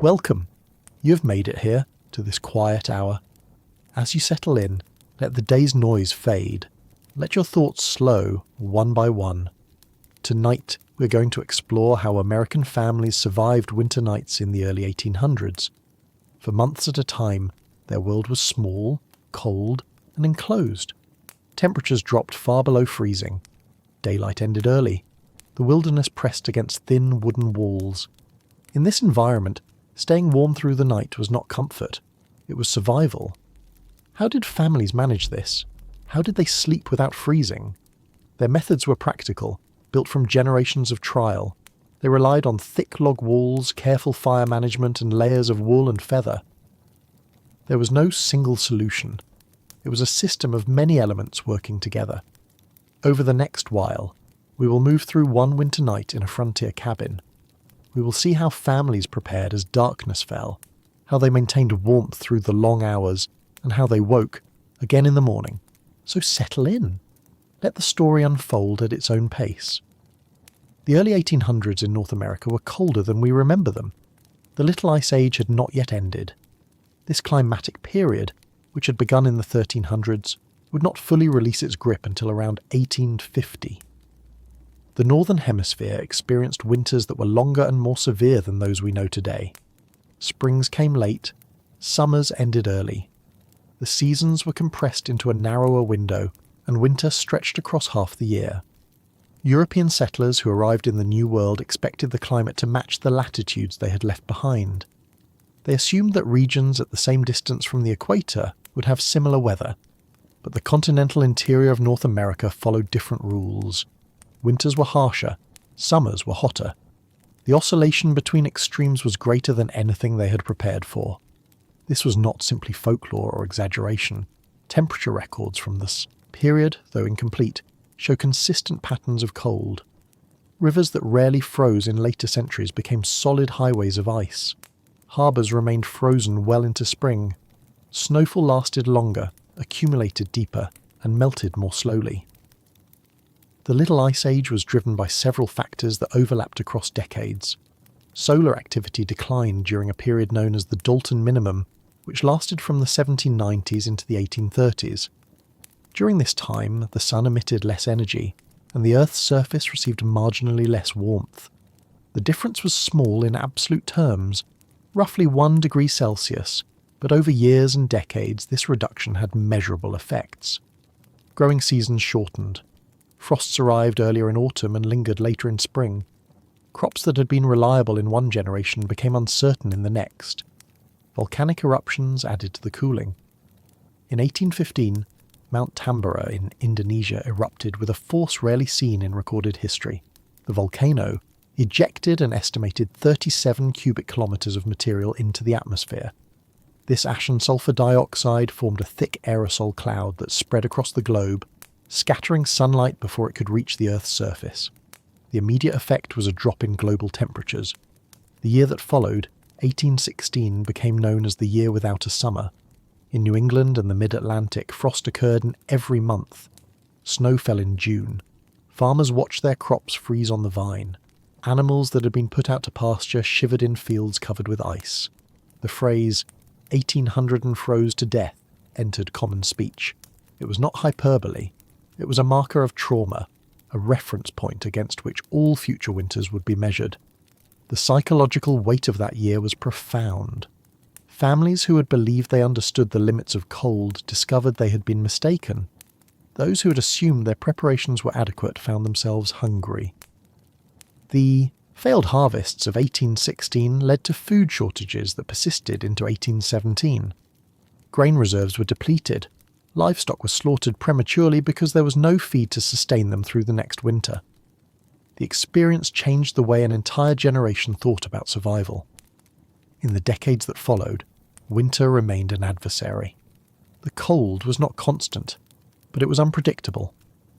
Welcome. You have made it here, to this quiet hour. As you settle in, let the day's noise fade. Let your thoughts slow, one by one. Tonight, we're going to explore how American families survived winter nights in the early 1800s. For months at a time, their world was small, cold, and enclosed. Temperatures dropped far below freezing. Daylight ended early. The wilderness pressed against thin wooden walls. In this environment, staying warm through the night was not comfort. It was survival. How did families manage this? How did they sleep without freezing? Their methods were practical, built from generations of trial. They relied on thick log walls, careful fire management, and layers of wool and feather. There was no single solution. It was a system of many elements working together. Over the next while, we will move through one winter night in a frontier cabin. We will see how families prepared as darkness fell, how they maintained warmth through the long hours, and how they woke, again in the morning. So settle in. Let the story unfold at its own pace. The early 1800s in North America were colder than we remember them. The Little Ice Age had not yet ended. This climatic period, which had begun in the 1300s, would not fully release its grip until around 1850. The Northern Hemisphere experienced winters that were longer and more severe than those we know today. Springs came late, summers ended early. The seasons were compressed into a narrower window, and winter stretched across half the year. European settlers who arrived in the New World expected the climate to match the latitudes they had left behind. They assumed that regions at the same distance from the equator would have similar weather, but the continental interior of North America followed different rules. Winters were harsher, summers were hotter. The oscillation between extremes was greater than anything they had prepared for. This was not simply folklore or exaggeration. Temperature records from this period, though incomplete, show consistent patterns of cold. Rivers that rarely froze in later centuries became solid highways of ice. Harbours remained frozen well into spring. Snowfall lasted longer, accumulated deeper, and melted more slowly. The Little Ice Age was driven by several factors that overlapped across decades. Solar activity declined during a period known as the Dalton Minimum, which lasted from the 1790s into the 1830s. During this time, the sun emitted less energy, and the Earth's surface received marginally less warmth. The difference was small in absolute terms, roughly 1 degree Celsius, but over years and decades this reduction had measurable effects. Growing seasons shortened. Frosts arrived earlier in autumn and lingered later in spring. Crops that had been reliable in one generation became uncertain in the next. Volcanic eruptions added to the cooling. In 1815, Mount Tambora in Indonesia erupted with a force rarely seen in recorded history. The volcano ejected an estimated 37 cubic kilometres of material into the atmosphere. This ash and sulfur dioxide formed a thick aerosol cloud that spread across the globe, scattering sunlight before it could reach the Earth's surface. The immediate effect was a drop in global temperatures. The year that followed, 1816, became known as the year without a summer. In New England and the mid-Atlantic, frost occurred in every month. Snow fell in June. Farmers watched their crops freeze on the vine. Animals that had been put out to pasture shivered in fields covered with ice. The phrase, 1800 and froze to death, entered common speech. It was not hyperbole. It was a marker of trauma, a reference point against which all future winters would be measured. The psychological weight of that year was profound. Families who had believed they understood the limits of cold discovered they had been mistaken. Those who had assumed their preparations were adequate found themselves hungry. The failed harvests of 1816 led to food shortages that persisted into 1817. Grain reserves were depleted. Livestock was slaughtered prematurely because there was no feed to sustain them through the next winter. The experience changed the way an entire generation thought about survival. In the decades that followed, winter remained an adversary. The cold was not constant, but it was unpredictable.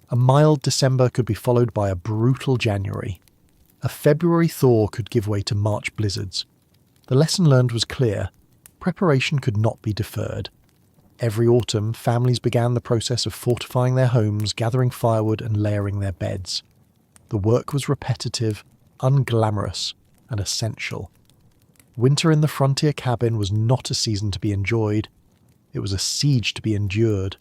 A mild December could be followed by a brutal January. A February thaw could give way to March blizzards. The lesson learned was clear. Preparation could not be deferred. Every autumn, families began the process of fortifying their homes, gathering firewood and layering their beds. The work was repetitive, unglamorous, and essential. Winter in the frontier cabin was not a season to be enjoyed. It was a siege to be endured.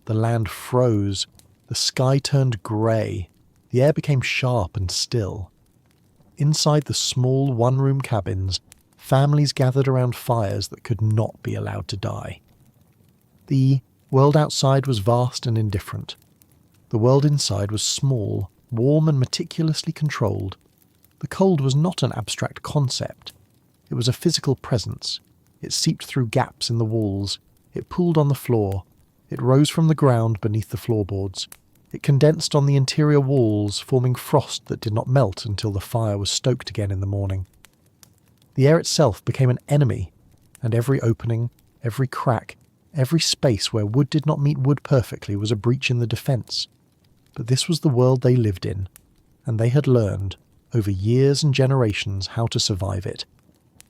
The land froze. The sky turned grey. The air became sharp and still. Inside the small one-room cabins, families gathered around fires that could not be allowed to die. The world outside was vast and indifferent. The world inside was small, warm and meticulously controlled. The cold was not an abstract concept. It was a physical presence. It seeped through gaps in the walls. It pooled on the floor. It rose from the ground beneath the floorboards. It condensed on the interior walls, forming frost that did not melt until the fire was stoked again in the morning. The air itself became an enemy, and every opening, every crack, every space where wood did not meet wood perfectly was a breach in the defence. But this was the world they lived in, and they had learned, over years and generations, how to survive it.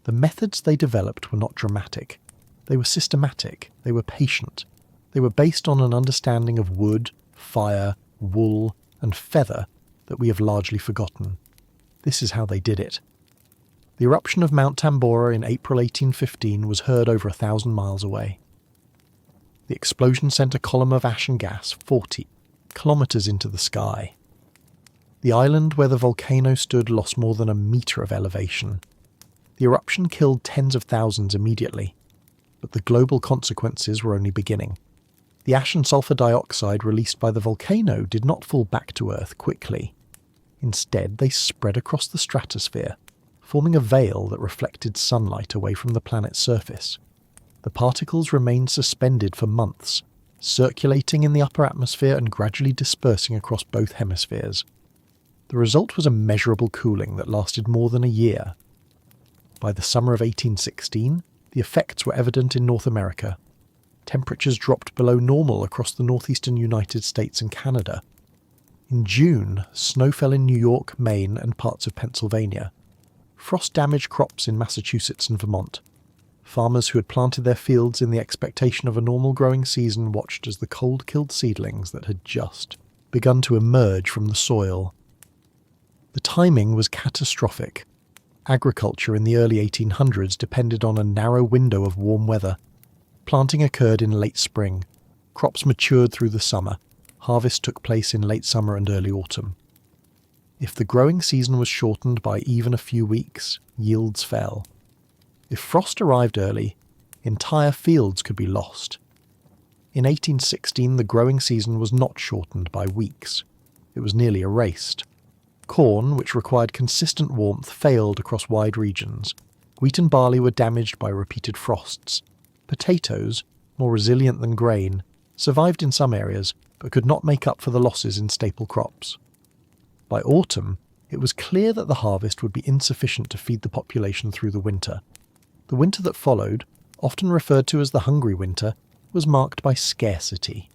The methods they developed were not dramatic. They were systematic. They were patient. They were based on an understanding of wood, fire, wool, and feather that we have largely forgotten. This is how they did it. The eruption of Mount Tambora in April 1815 was heard over 1,000 miles away. The explosion sent a column of ash and gas 40 kilometres into the sky. The island where the volcano stood lost more than a metre of elevation. The eruption killed tens of thousands immediately, but the global consequences were only beginning. The ash and sulfur dioxide released by the volcano did not fall back to Earth quickly. Instead, they spread across the stratosphere, forming a veil that reflected sunlight away from the planet's surface. The particles remained suspended for months, circulating in the upper atmosphere and gradually dispersing across both hemispheres. The result was a measurable cooling that lasted more than a year. By the summer of 1816, the effects were evident in North America. Temperatures dropped below normal across the northeastern United States and Canada. In June, snow fell in New York, Maine, and parts of Pennsylvania. Frost damaged crops in Massachusetts and Vermont. Farmers who had planted their fields in the expectation of a normal growing season watched as the cold killed seedlings that had just begun to emerge from the soil. The timing was catastrophic. Agriculture in the early 1800s depended on a narrow window of warm weather. Planting occurred in late spring. Crops matured through the summer. Harvest took place in late summer and early autumn. If the growing season was shortened by even a few weeks, yields fell. If frost arrived early, entire fields could be lost. In 1816, the growing season was not shortened by weeks. It was nearly erased. Corn, which required consistent warmth, failed across wide regions. Wheat and barley were damaged by repeated frosts. Potatoes, more resilient than grain, survived in some areas, but could not make up for the losses in staple crops. By autumn, it was clear that the harvest would be insufficient to feed the population through the winter. The winter that followed, often referred to as the hungry winter, was marked by scarcity.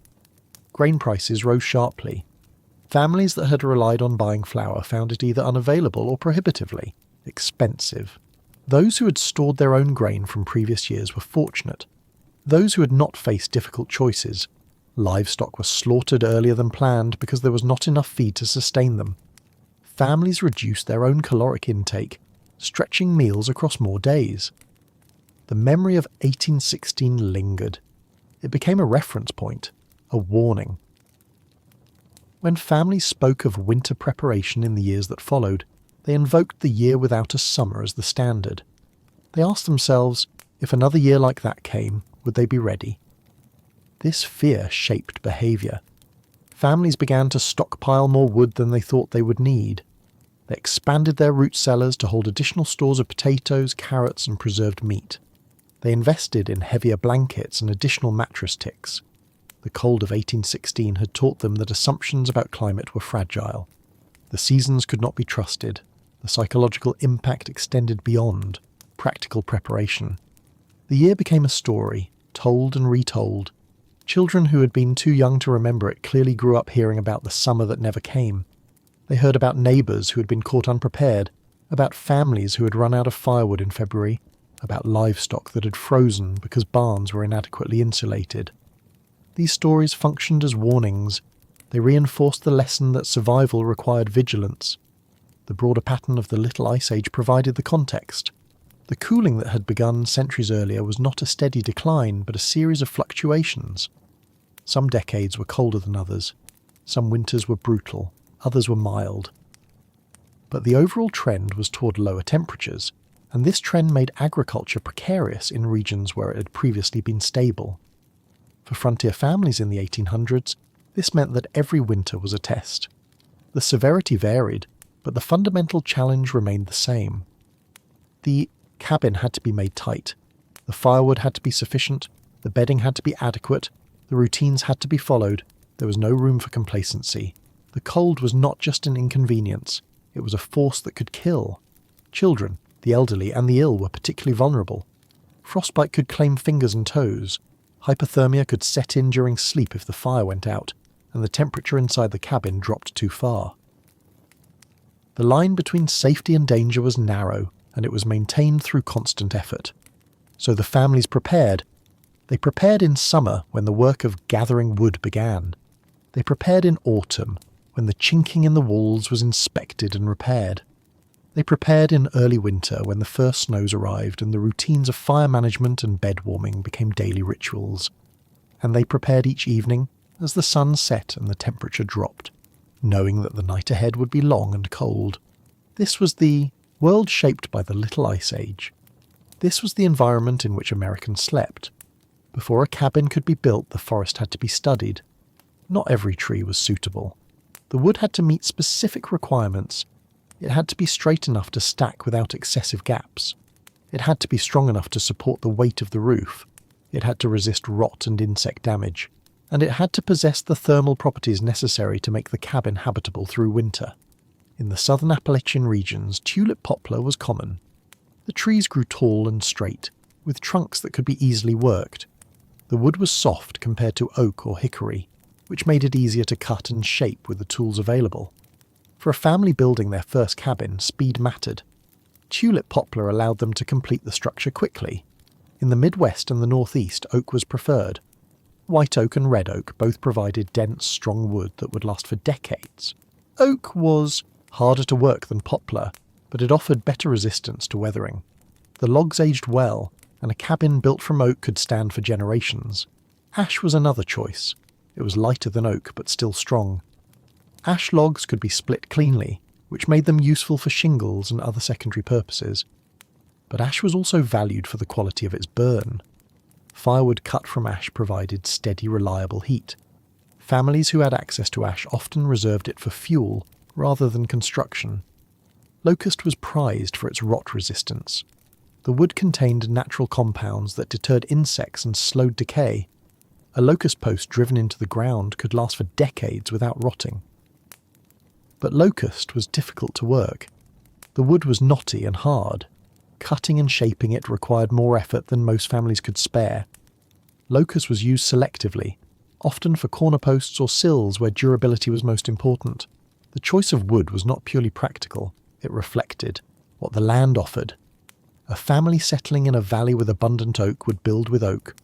Grain prices rose sharply. Families that had relied on buying flour found it either unavailable or prohibitively expensive. Those who had stored their own grain from previous years were fortunate. Those who had not faced difficult choices, livestock were slaughtered earlier than planned because there was not enough feed to sustain them. Families reduced their own caloric intake, stretching meals across more days. The memory of 1816 lingered. It became a reference point, a warning. When families spoke of winter preparation in the years that followed, they invoked the year without a summer as the standard. They asked themselves, if another year like that came, would they be ready? This fear shaped behaviour. Families began to stockpile more wood than they thought they would need. They expanded their root cellars to hold additional stores of potatoes, carrots, and preserved meat. They invested in heavier blankets and additional mattress ticks. The cold of 1816 had taught them that assumptions about climate were fragile. The seasons could not be trusted. The psychological impact extended beyond practical preparation. The year became a story, told and retold. Children who had been too young to remember it clearly grew up hearing about the summer that never came. They heard about neighbours who had been caught unprepared, about families who had run out of firewood in February, about livestock that had frozen because barns were inadequately insulated. These stories functioned as warnings. They reinforced the lesson that survival required vigilance. The broader pattern of the Little Ice Age provided the context. The cooling that had begun centuries earlier was not a steady decline, but a series of fluctuations. Some decades were colder than others. Some winters were brutal, others were mild. But the overall trend was toward lower temperatures, and this trend made agriculture precarious in regions where it had previously been stable. For frontier families in the 1800s, this meant that every winter was a test. The severity varied, but the fundamental challenge remained the same. The cabin had to be made tight. The firewood had to be sufficient, the bedding had to be adequate, the routines had to be followed. There was no room for complacency. The cold was not just an inconvenience, it was a force that could kill. Children, the elderly, and the ill were particularly vulnerable. Frostbite could claim fingers and toes. Hypothermia could set in during sleep if the fire went out, and the temperature inside the cabin dropped too far. The line between safety and danger was narrow, and it was maintained through constant effort. So the families prepared. They prepared in summer when the work of gathering wood began. They prepared in autumn when the chinking in the walls was inspected and repaired. They prepared in early winter when the first snows arrived and the routines of fire management and bed warming became daily rituals. And they prepared each evening as the sun set and the temperature dropped, knowing that the night ahead would be long and cold. This was the world shaped by the Little Ice Age. This was the environment in which Americans slept. Before a cabin could be built, the forest had to be studied. Not every tree was suitable. The wood had to meet specific requirements. It had to be straight enough to stack without excessive gaps. It had to be strong enough to support the weight of the roof. It had to resist rot and insect damage. And it had to possess the thermal properties necessary to make the cabin habitable through winter. In the southern Appalachian regions, tulip poplar was common. The trees grew tall and straight, with trunks that could be easily worked. The wood was soft compared to oak or hickory, which made it easier to cut and shape with the tools available. For a family building their first cabin, speed mattered. Tulip poplar allowed them to complete the structure quickly. In the Midwest and the Northeast, oak was preferred. White oak and red oak both provided dense, strong wood that would last for decades. Oak was harder to work than poplar, but it offered better resistance to weathering. The logs aged well, and a cabin built from oak could stand for generations. Ash was another choice. It was lighter than oak, but still strong. Ash logs could be split cleanly, which made them useful for shingles and other secondary purposes. But ash was also valued for the quality of its burn. Firewood cut from ash provided steady, reliable heat. Families who had access to ash often reserved it for fuel rather than construction. Locust was prized for its rot resistance. The wood contained natural compounds that deterred insects and slowed decay. A locust post driven into the ground could last for decades without rotting. But locust was difficult to work. The wood was knotty and hard. Cutting and shaping it required more effort than most families could spare. Locust was used selectively, often for corner posts or sills where durability was most important. The choice of wood was not purely practical, it reflected what the land offered. A family settling in a valley with abundant oak would build with oak.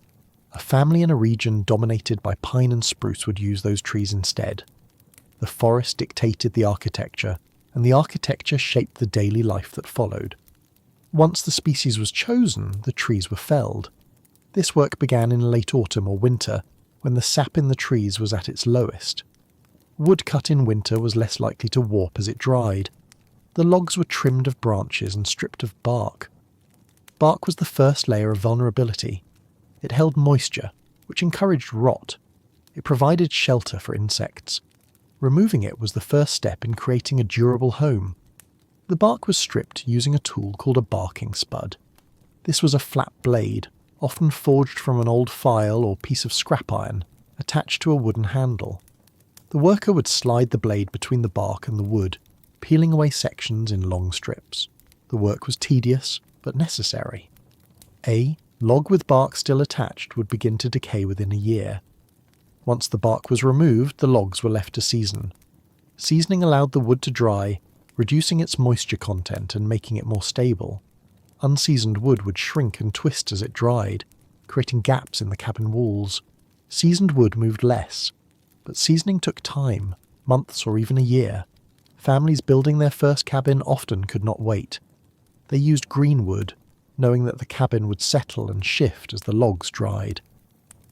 A family in a region dominated by pine and spruce would use those trees instead. The forest dictated the architecture, and the architecture shaped the daily life that followed. Once the species was chosen, the trees were felled. This work began in late autumn or winter, when the sap in the trees was at its lowest. Wood cut in winter was less likely to warp as it dried. The logs were trimmed of branches and stripped of bark. Bark was the first layer of vulnerability. It held moisture, which encouraged rot. It provided shelter for insects. Removing it was the first step in creating a durable home. The bark was stripped using a tool called a barking spud. This was a flat blade, often forged from an old file or piece of scrap iron, attached to a wooden handle. The worker would slide the blade between the bark and the wood, peeling away sections in long strips. The work was tedious, but necessary. A log with bark still attached would begin to decay within a year. Once the bark was removed, the logs were left to season. Seasoning allowed the wood to dry, reducing its moisture content and making it more stable. Unseasoned wood would shrink and twist as it dried, creating gaps in the cabin walls. Seasoned wood moved less, but seasoning took time, months or even a year. Families building their first cabin often could not wait. They used green wood, knowing that the cabin would settle and shift as the logs dried.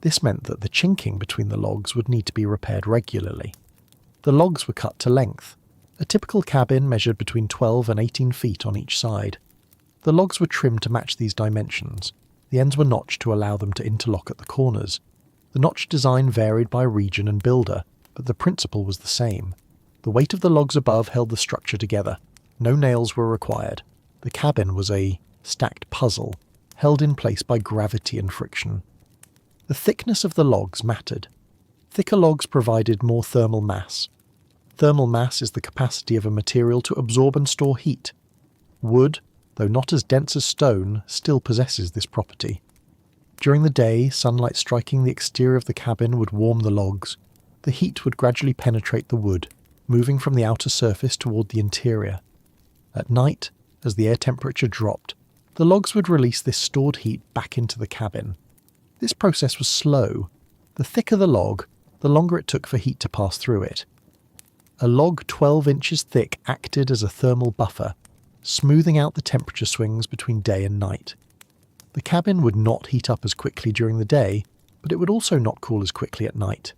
This meant that the chinking between the logs would need to be repaired regularly. The logs were cut to length. A typical cabin measured between 12 and 18 feet on each side. The logs were trimmed to match these dimensions. The ends were notched to allow them to interlock at the corners. The notch design varied by region and builder, but the principle was the same. The weight of the logs above held the structure together. No nails were required. The cabin was a stacked puzzle, held in place by gravity and friction. The thickness of the logs mattered. Thicker logs provided more thermal mass. Thermal mass is the capacity of a material to absorb and store heat. Wood, though not as dense as stone, still possesses this property. During the day, sunlight striking the exterior of the cabin would warm the logs. The heat would gradually penetrate the wood, moving from the outer surface toward the interior. At night, as the air temperature dropped, the logs would release this stored heat back into the cabin. This process was slow. The thicker the log, the longer it took for heat to pass through it. A log 12 inches thick acted as a thermal buffer, smoothing out the temperature swings between day and night. The cabin would not heat up as quickly during the day, but it would also not cool as quickly at night.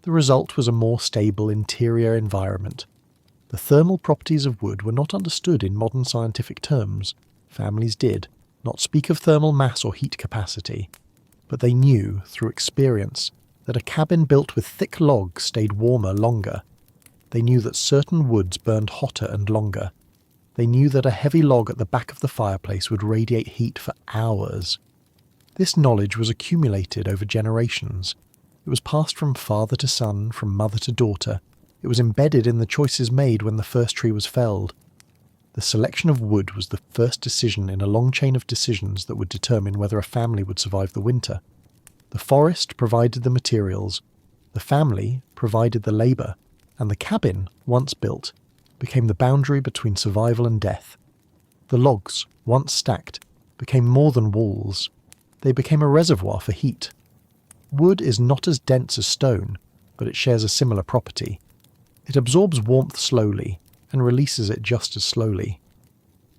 The result was a more stable interior environment. The thermal properties of wood were not understood in modern scientific terms. Families did not speak of thermal mass or heat capacity, but they knew, through experience, that a cabin built with thick logs stayed warmer longer. They knew that certain woods burned hotter and longer. They knew that a heavy log at the back of the fireplace would radiate heat for hours. This knowledge was accumulated over generations. It was passed from father to son, from mother to daughter. It was embedded in the choices made when the first tree was felled. The selection of wood was the first decision in a long chain of decisions that would determine whether a family would survive the winter. The forest provided the materials, the family provided the labour, and the cabin, once built, became the boundary between survival and death. The logs, once stacked, became more than walls. They became a reservoir for heat. Wood is not as dense as stone, but it shares a similar property. It absorbs warmth slowly and releases it just as slowly.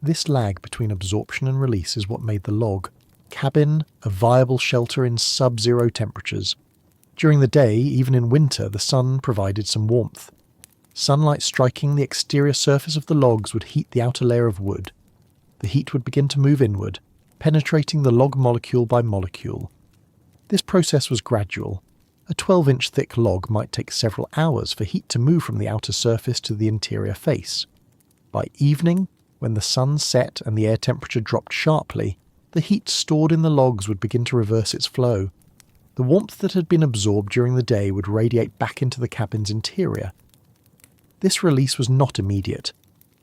This lag between absorption and release is what made the log cabin a viable shelter in sub-zero temperatures. During the day, even in winter, the sun provided some warmth. Sunlight striking the exterior surface of the logs would heat the outer layer of wood. The heat would begin to move inward, penetrating the log molecule by molecule. This process was gradual. A 12-inch thick log might take several hours for heat to move from the outer surface to the interior face. By evening, when the sun set and the air temperature dropped sharply, the heat stored in the logs would begin to reverse its flow. The warmth that had been absorbed during the day would radiate back into the cabin's interior. This release was not immediate.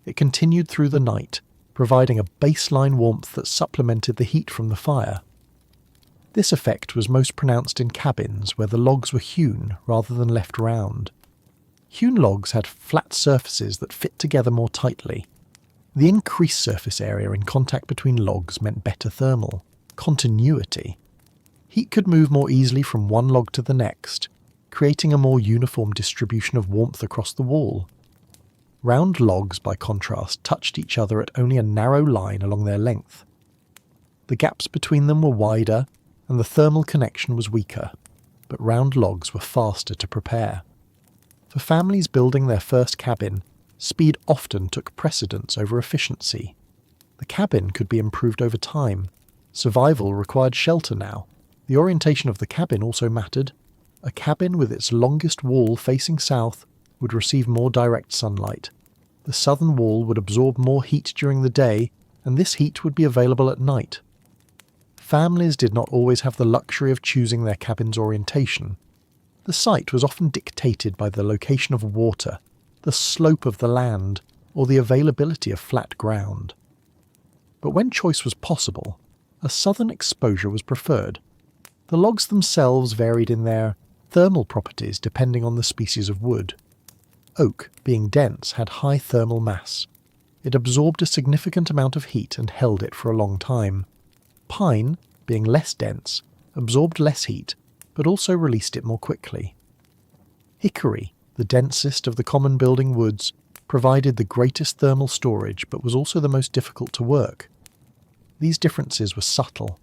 It continued through the night, providing a baseline warmth that supplemented the heat from the fire. This effect was most pronounced in cabins where the logs were hewn rather than left round. Hewn logs had flat surfaces that fit together more tightly. The increased surface area in contact between logs meant better thermal continuity. Heat could move more easily from one log to the next, creating a more uniform distribution of warmth across the wall. Round logs, by contrast, touched each other at only a narrow line along their length. The gaps between them were wider, and the thermal connection was weaker, but round logs were faster to prepare. For families building their first cabin, speed often took precedence over efficiency. The cabin could be improved over time. Survival required shelter now. The orientation of the cabin also mattered. A cabin with its longest wall facing south would receive more direct sunlight. The southern wall would absorb more heat during the day, and this heat would be available at night. Families did not always have the luxury of choosing their cabin's orientation. The site was often dictated by the location of water, the slope of the land, or the availability of flat ground. But when choice was possible, a southern exposure was preferred. The logs themselves varied in their thermal properties depending on the species of wood. Oak, being dense, had high thermal mass. It absorbed a significant amount of heat and held it for a long time. Pine, being less dense, absorbed less heat, but also released it more quickly. Hickory, the densest of the common building woods, provided the greatest thermal storage but was also the most difficult to work. these differences were subtle.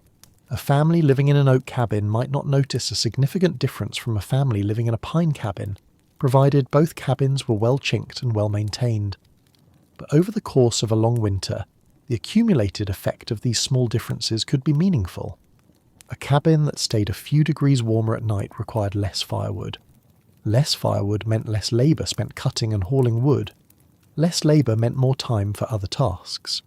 A family living in an oak cabin might not notice a significant difference from a family living in a pine cabin, provided both cabins were well chinked and well maintained. But over the course of a long winter, the accumulated effect of these small differences could be meaningful. A cabin that stayed a few degrees warmer at night required less firewood. Less firewood meant less labour spent cutting and hauling wood. Less labour meant more time for other tasks.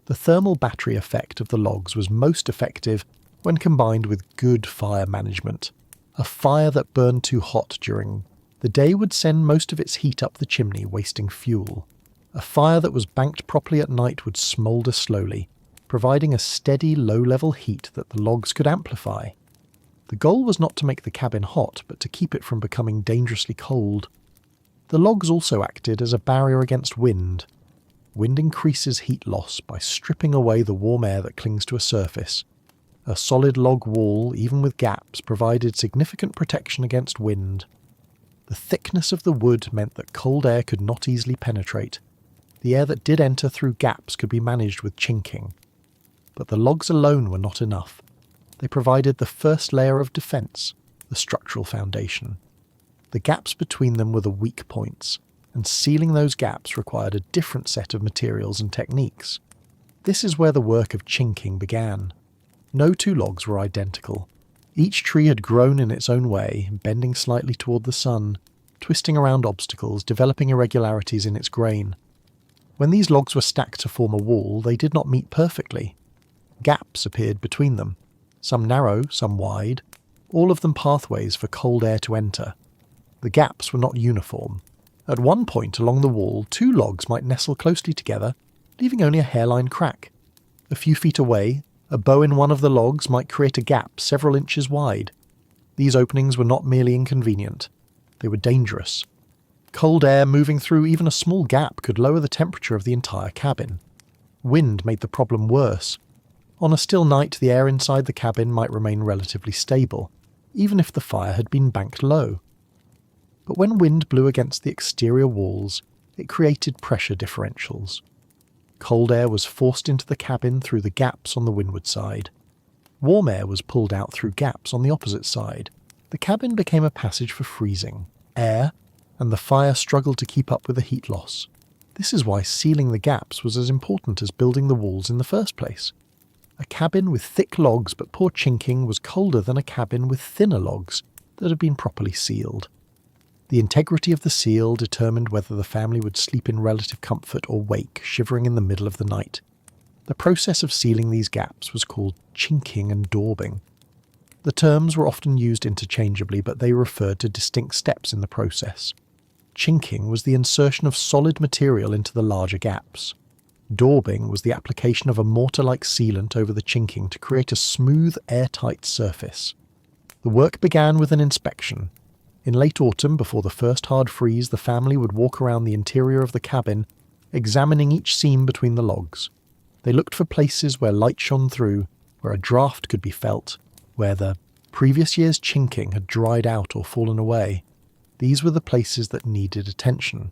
The thermal battery effect of the logs was most effective when combined with good fire management. A fire that burned too hot during the day would send most of its heat up the chimney, wasting fuel. A fire that was banked properly at night would smoulder slowly, providing a steady low-level heat that the logs could amplify. The goal was not to make the cabin hot, but to keep it from becoming dangerously cold. The logs also acted as a barrier against wind. Wind increases heat loss by stripping away the warm air that clings to a surface. A solid log wall, even with gaps, provided significant protection against wind. The thickness of the wood meant that cold air could not easily penetrate. The air that did enter through gaps could be managed with chinking. But the logs alone were not enough. They provided the first layer of defence, the structural foundation. The gaps between them were the weak points, and sealing those gaps required a different set of materials and techniques. This is where the work of chinking began. No two logs were identical. Each tree had grown in its own way, bending slightly toward the sun, twisting around obstacles, developing irregularities in its grain. When these logs were stacked to form a wall, they did not meet perfectly. Gaps appeared between them, some narrow, some wide, all of them pathways for cold air to enter. The gaps were not uniform. At one point along the wall, two logs might nestle closely together, leaving only a hairline crack. A few feet away, a bow in one of the logs might create a gap several inches wide. These openings were not merely inconvenient, they were dangerous. Cold air moving through even a small gap could lower the temperature of the entire cabin. Wind made the problem worse. On a still night, the air inside the cabin might remain relatively stable, even if the fire had been banked low. But when wind blew against the exterior walls, it created pressure differentials. Cold air was forced into the cabin through the gaps on the windward side. Warm air was pulled out through gaps on the opposite side. The cabin became a passage for freezing air, and the fire struggled to keep up with the heat loss. This is why sealing the gaps was as important as building the walls in the first place. A cabin with thick logs but poor chinking was colder than a cabin with thinner logs that had been properly sealed. The integrity of the seal determined whether the family would sleep in relative comfort or wake, shivering in the middle of the night. The process of sealing these gaps was called chinking and daubing. The terms were often used interchangeably, but they referred to distinct steps in the process. Chinking was the insertion of solid material into the larger gaps. Daubing was the application of a mortar-like sealant over the chinking to create a smooth, airtight surface. The work began with an inspection. In late autumn, before the first hard freeze, the family would walk around the interior of the cabin, examining each seam between the logs. They looked for places where light shone through, where a draft could be felt, where the previous year's chinking had dried out or fallen away. These were the places that needed attention.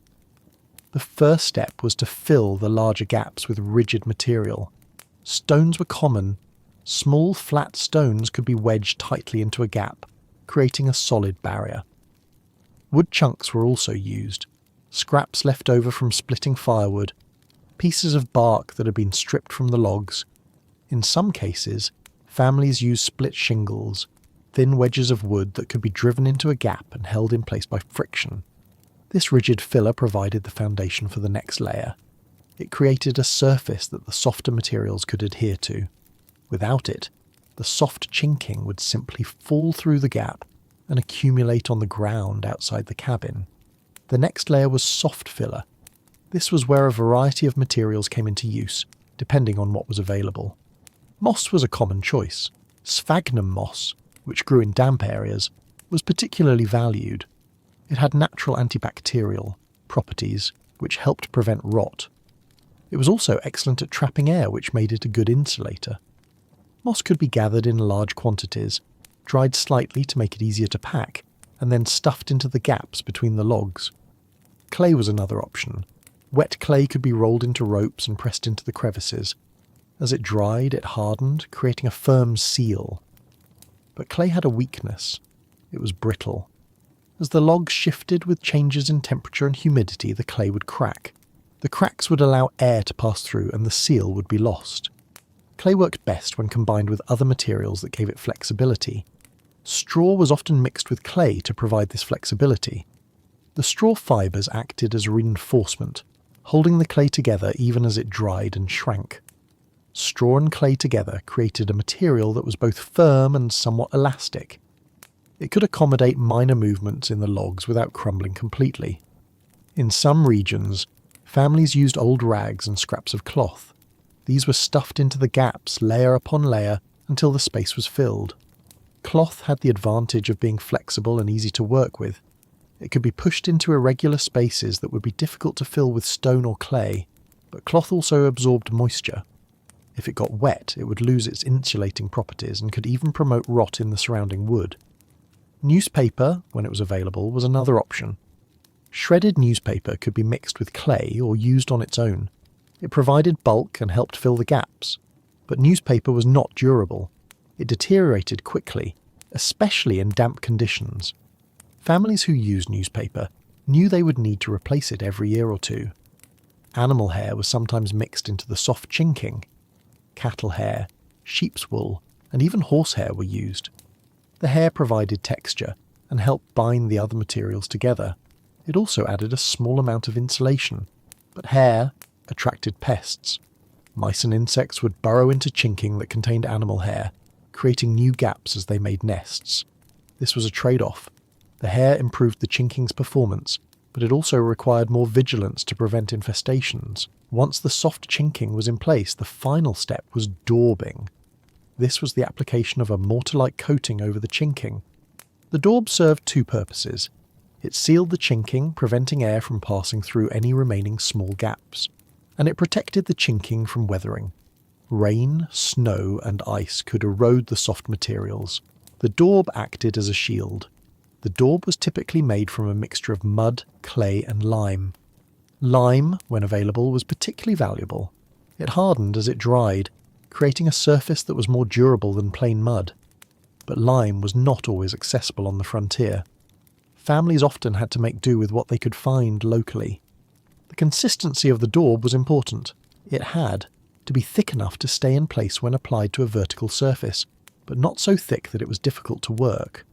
The first step was to fill the larger gaps with rigid material. Stones were common. Small, flat stones could be wedged tightly into a gap, creating a solid barrier. Wood chunks were also used, scraps left over from splitting firewood, pieces of bark that had been stripped from the logs. In some cases, families used split shingles, thin wedges of wood that could be driven into a gap and held in place by friction. This rigid filler provided the foundation for the next layer. It created a surface that the softer materials could adhere to. Without it, the soft chinking would simply fall through the gap and accumulate on the ground outside the cabin. The next layer was soft filler. This was where a variety of materials came into use, depending on what was available. Moss was a common choice. Sphagnum moss, which grew in damp areas, was particularly valued. It had natural antibacterial properties, which helped prevent rot. It was also excellent at trapping air, which made it a good insulator. Moss could be gathered in large quantities, dried slightly to make it easier to pack, and then stuffed into the gaps between the logs. Clay was another option. Wet clay could be rolled into ropes and pressed into the crevices. As it dried, it hardened, creating a firm seal. But clay had a weakness. It was brittle. As the logs shifted with changes in temperature and humidity, the clay would crack. The cracks would allow air to pass through and the seal would be lost. Clay worked best when combined with other materials that gave it flexibility. Straw was often mixed with clay to provide this flexibility. The straw fibres acted as reinforcement, holding the clay together even as it dried and shrank. Straw and clay together created a material that was both firm and somewhat elastic. It could accommodate minor movements in the logs without crumbling completely. In some regions, families used old rags and scraps of cloth. These were stuffed into the gaps layer upon layer until the space was filled. Cloth had the advantage of being flexible and easy to work with. It could be pushed into irregular spaces that would be difficult to fill with stone or clay, but cloth also absorbed moisture. If it got wet, it would lose its insulating properties and could even promote rot in the surrounding wood. Newspaper, when it was available, was another option. Shredded newspaper could be mixed with clay or used on its own. It provided bulk and helped fill the gaps, but newspaper was not durable. It deteriorated quickly, especially in damp conditions. Families who used newspaper knew they would need to replace it every year or two. Animal hair was sometimes mixed into the soft chinking. Cattle hair, sheep's wool, and even horsehair were used. The hair provided texture and helped bind the other materials together. It also added a small amount of insulation, but hair attracted pests. Mice and insects would burrow into chinking that contained animal hair, creating new gaps as they made nests. This was a trade-off. The hair improved the chinking's performance, but it also required more vigilance to prevent infestations. Once the soft chinking was in place, the final step was daubing. This was the application of a mortar-like coating over the chinking. The daub served two purposes. It sealed the chinking, preventing air from passing through any remaining small gaps, and it protected the chinking from weathering. Rain, snow, and ice could erode the soft materials. The daub acted as a shield. The daub was typically made from a mixture of mud, clay, and lime. Lime, when available, was particularly valuable. It hardened as it dried, creating a surface that was more durable than plain mud. But lime was not always accessible on the frontier. Families often had to make do with what they could find locally. The consistency of the daub was important. It had to be thick enough to stay in place when applied to a vertical surface, but not so thick that it was difficult to work.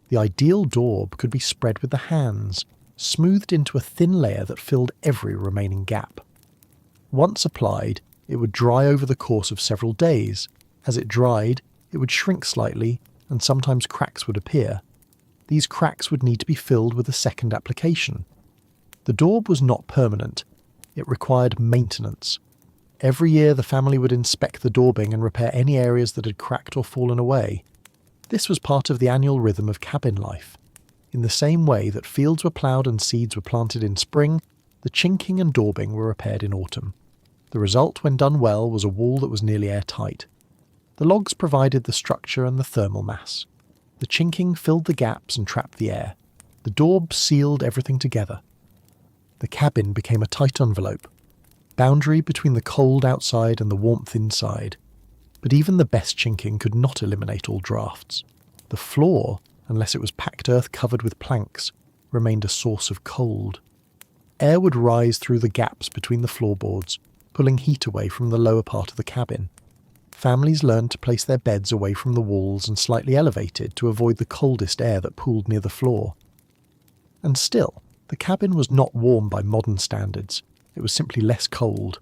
The ideal daub could be spread with the hands, smoothed into a thin layer that filled every remaining gap. Once applied, it would dry over the course of several days. As it dried, it would shrink slightly, and sometimes cracks would appear. These cracks would need to be filled with a second application. The daub was not permanent. It required maintenance. Every year the family would inspect the daubing and repair any areas that had cracked or fallen away. This was part of the annual rhythm of cabin life. In the same way that fields were ploughed and seeds were planted in spring, the chinking and daubing were repaired in autumn. The result, when done well, was a wall that was nearly airtight. The logs provided the structure and the thermal mass. The chinking filled the gaps and trapped the air. The daub sealed everything together. The cabin became a tight envelope, boundary between the cold outside and the warmth inside. But even the best chinking could not eliminate all drafts. The floor, unless it was packed earth covered with planks, remained a source of cold. Air would rise through the gaps between the floorboards, pulling heat away from the lower part of the cabin. Families learned to place their beds away from the walls and slightly elevated to avoid the coldest air that pooled near the floor. And still, the cabin was not warm by modern standards. It was simply less cold.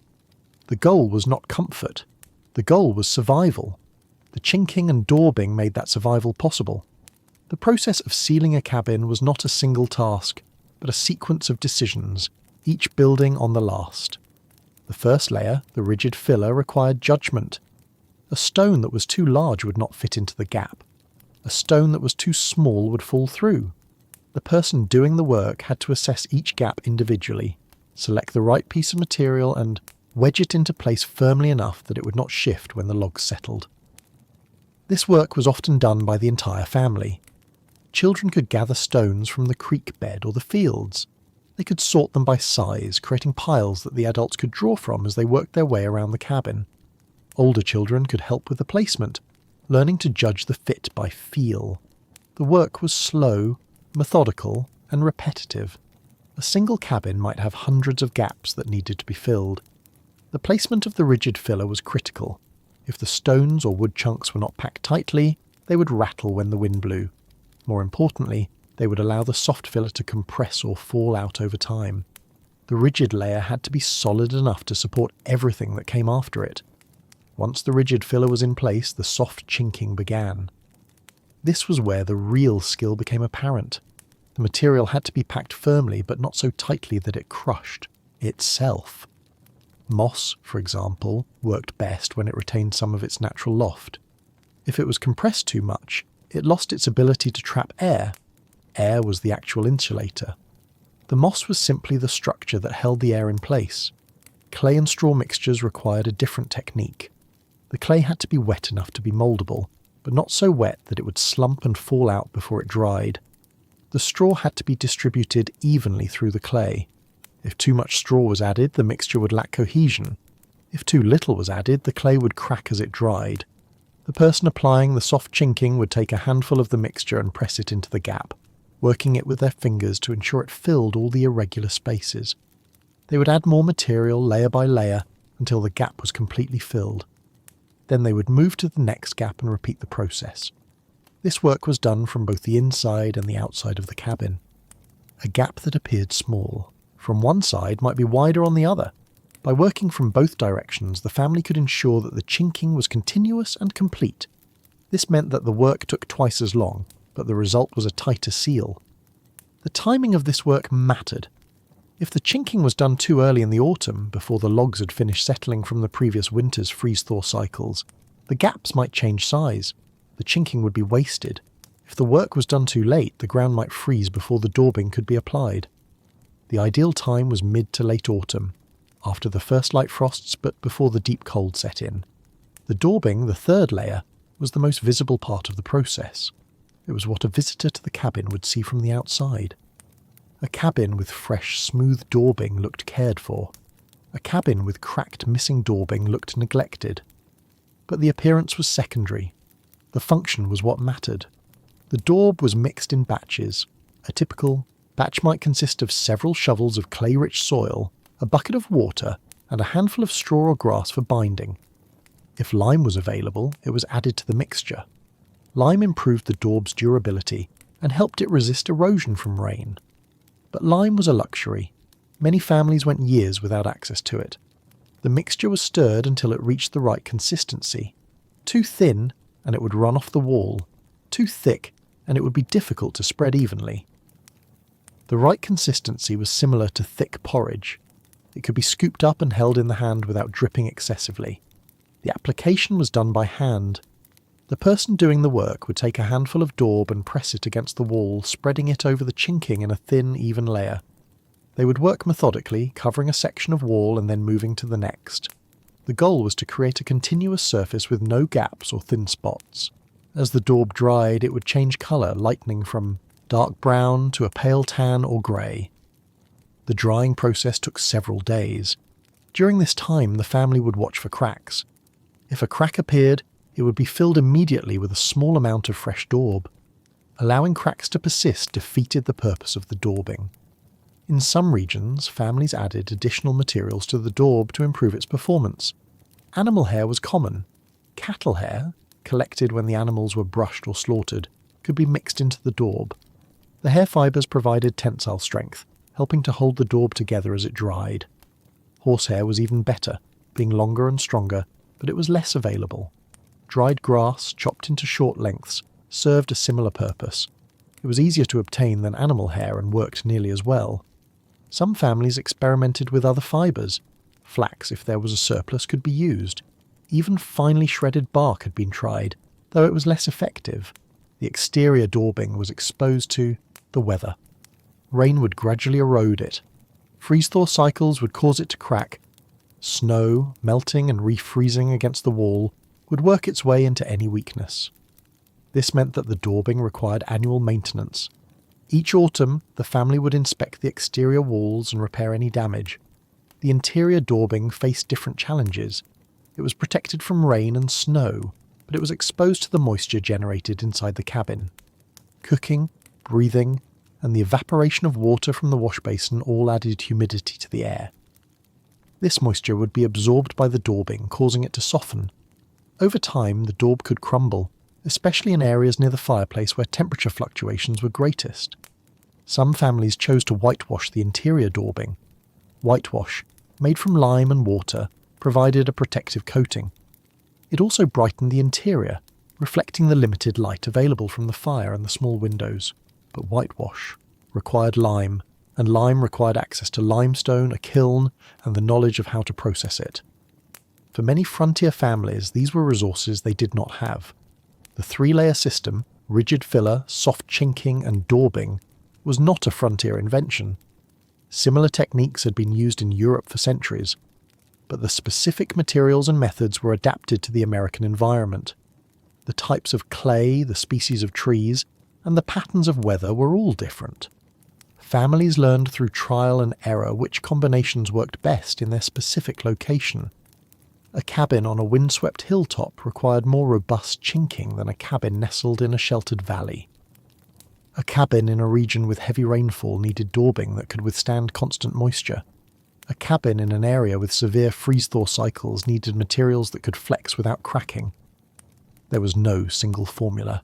The goal was not comfort. The goal was survival. The chinking and daubing made that survival possible. The process of sealing a cabin was not a single task, but a sequence of decisions, each building on the last. The first layer, the rigid filler, required judgment. A stone that was too large would not fit into the gap. A stone that was too small would fall through. The person doing the work had to assess each gap individually, select the right piece of material and wedge it into place firmly enough that it would not shift when the logs settled. This work was often done by the entire family. Children could gather stones from the creek bed or the fields. They could sort them by size, creating piles that the adults could draw from as they worked their way around the cabin. Older children could help with the placement, learning to judge the fit by feel. The work was slow, methodical, and repetitive. A single cabin might have hundreds of gaps that needed to be filled. The placement of the rigid filler was critical. If the stones or wood chunks were not packed tightly, they would rattle when the wind blew. More importantly, they would allow the soft filler to compress or fall out over time. The rigid layer had to be solid enough to support everything that came after it. Once the rigid filler was in place, the soft chinking began. This was where the real skill became apparent. The material had to be packed firmly, but not so tightly that it crushed itself. Moss, for example, worked best when it retained some of its natural loft. If it was compressed too much, it lost its ability to trap air. Air was the actual insulator. The moss was simply the structure that held the air in place. Clay and straw mixtures required a different technique. The clay had to be wet enough to be mouldable, but not so wet that it would slump and fall out before it dried. The straw had to be distributed evenly through the clay. If too much straw was added, the mixture would lack cohesion. If too little was added, the clay would crack as it dried. The person applying the soft chinking would take a handful of the mixture and press it into the gap, working it with their fingers to ensure it filled all the irregular spaces. They would add more material layer by layer until the gap was completely filled. Then they would move to the next gap and repeat the process. This work was done from both the inside and the outside of the cabin. A gap that appeared small from one side might be wider on the other. By working from both directions, the family could ensure that the chinking was continuous and complete. This meant that the work took twice as long, but the result was a tighter seal. The timing of this work mattered. If the chinking was done too early in the autumn, before the logs had finished settling from the previous winter's freeze-thaw cycles, the gaps might change size. The chinking would be wasted. If the work was done too late, the ground might freeze before the daubing could be applied. The ideal time was mid to late autumn, after the first light frosts but before the deep cold set in. The daubing, the third layer, was the most visible part of the process. It was what a visitor to the cabin would see from the outside. A cabin with fresh, smooth daubing looked cared for. A cabin with cracked, missing daubing looked neglected. But the appearance was secondary. The function was what mattered. The daub was mixed in batches. A typical batch might consist of several shovels of clay-rich soil, a bucket of water, and a handful of straw or grass for binding. If lime was available, it was added to the mixture. Lime improved the daub's durability and helped it resist erosion from rain. But lime was a luxury. Many families went years without access to it. The mixture was stirred until it reached the right consistency. Too thin, and it would run off the wall. Too thick, and it would be difficult to spread evenly. The right consistency was similar to thick porridge. It could be scooped up and held in the hand without dripping excessively. The application was done by hand. The person doing the work would take a handful of daub and press it against the wall, spreading it over the chinking in a thin, even layer. They would work methodically, covering a section of wall and then moving to the next. The goal was to create a continuous surface with no gaps or thin spots. As the daub dried, it would change colour, lightening from dark brown to a pale tan or grey. The drying process took several days. During this time, the family would watch for cracks. If a crack appeared, it would be filled immediately with a small amount of fresh daub. Allowing cracks to persist defeated the purpose of the daubing. In some regions, families added additional materials to the daub to improve its performance. Animal hair was common. Cattle hair, collected when the animals were brushed or slaughtered, could be mixed into the daub. The hair fibres provided tensile strength, helping to hold the daub together as it dried. Horsehair was even better, being longer and stronger, but it was less available. Dried grass, chopped into short lengths, served a similar purpose. It was easier to obtain than animal hair and worked nearly as well. Some families experimented with other fibres. Flax, if there was a surplus, could be used. Even finely shredded bark had been tried, though it was less effective. The exterior daubing was exposed to the weather. Rain would gradually erode it. Freeze-thaw cycles would cause it to crack. Snow, melting and refreezing against the wall, would work its way into any weakness. This meant that the daubing required annual maintenance. Each autumn, the family would inspect the exterior walls and repair any damage. The interior daubing faced different challenges. It was protected from rain and snow, but it was exposed to the moisture generated inside the cabin. Cooking, breathing, and the evaporation of water from the wash basin all added humidity to the air. This moisture would be absorbed by the daubing, causing it to soften. Over time, the daub could crumble, especially in areas near the fireplace where temperature fluctuations were greatest. Some families chose to whitewash the interior daubing. Whitewash, made from lime and water, provided a protective coating. It also brightened the interior, reflecting the limited light available from the fire and the small windows. But whitewash required lime, and lime required access to limestone, a kiln, and the knowledge of how to process it. For many frontier families, these were resources they did not have. The three-layer system, rigid filler, soft chinking, and daubing, was not a frontier invention. Similar techniques had been used in Europe for centuries, but the specific materials and methods were adapted to the American environment. The types of clay, the species of trees, and the patterns of weather were all different. Families learned through trial and error which combinations worked best in their specific location. A cabin on a windswept hilltop required more robust chinking than a cabin nestled in a sheltered valley. A cabin in a region with heavy rainfall needed daubing that could withstand constant moisture. A cabin in an area with severe freeze-thaw cycles needed materials that could flex without cracking. There was no single formula.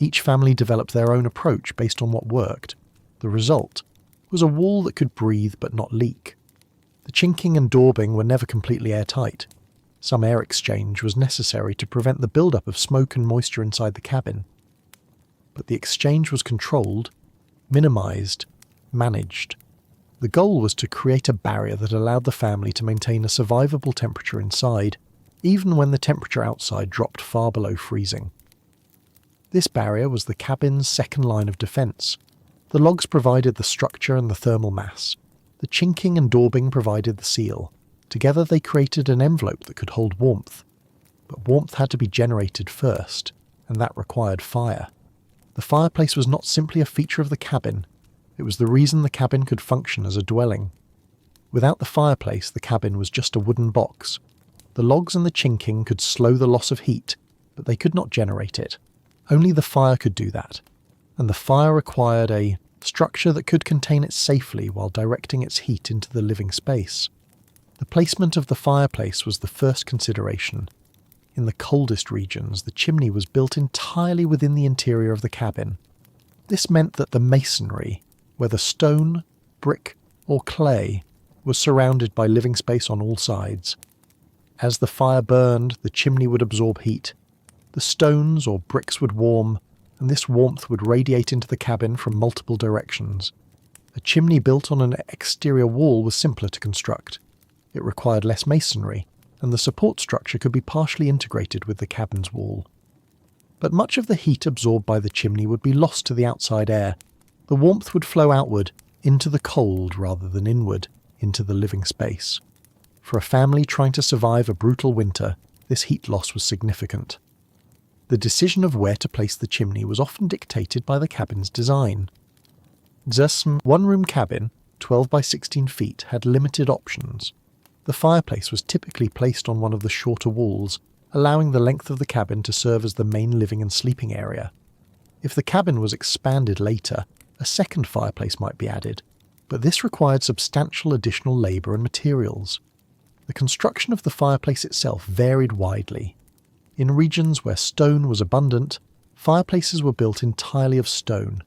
Each family developed their own approach based on what worked. The result was a wall that could breathe but not leak. The chinking and daubing were never completely airtight. Some air exchange was necessary to prevent the buildup of smoke and moisture inside the cabin. But the exchange was controlled, minimized, managed. The goal was to create a barrier that allowed the family to maintain a survivable temperature inside, even when the temperature outside dropped far below freezing. This barrier was the cabin's second line of defense. The logs provided the structure and the thermal mass. The chinking and daubing provided the seal. Together they created an envelope that could hold warmth. But warmth had to be generated first, and that required fire. The fireplace was not simply a feature of the cabin, it was the reason the cabin could function as a dwelling. Without the fireplace, the cabin was just a wooden box. The logs and the chinking could slow the loss of heat, but they could not generate it. Only the fire could do that, and the fire required a structure that could contain it safely while directing its heat into the living space. The placement of the fireplace was the first consideration. In the coldest regions, the chimney was built entirely within the interior of the cabin. This meant that the masonry, whether stone, brick, or clay, was surrounded by living space on all sides. As the fire burned, the chimney would absorb heat. The stones or bricks would warm, and this warmth would radiate into the cabin from multiple directions. A chimney built on an exterior wall was simpler to construct. It required less masonry, and the support structure could be partially integrated with the cabin's wall. But much of the heat absorbed by the chimney would be lost to the outside air. The warmth would flow outward, into the cold rather than inward, into the living space. For a family trying to survive a brutal winter, this heat loss was significant. The decision of where to place the chimney was often dictated by the cabin's design. This one-room cabin, 12 by 16 feet, had limited options. The fireplace was typically placed on one of the shorter walls, allowing the length of the cabin to serve as the main living and sleeping area. If the cabin was expanded later, a second fireplace might be added, but this required substantial additional labour and materials. The construction of the fireplace itself varied widely. In regions where stone was abundant, fireplaces were built entirely of stone.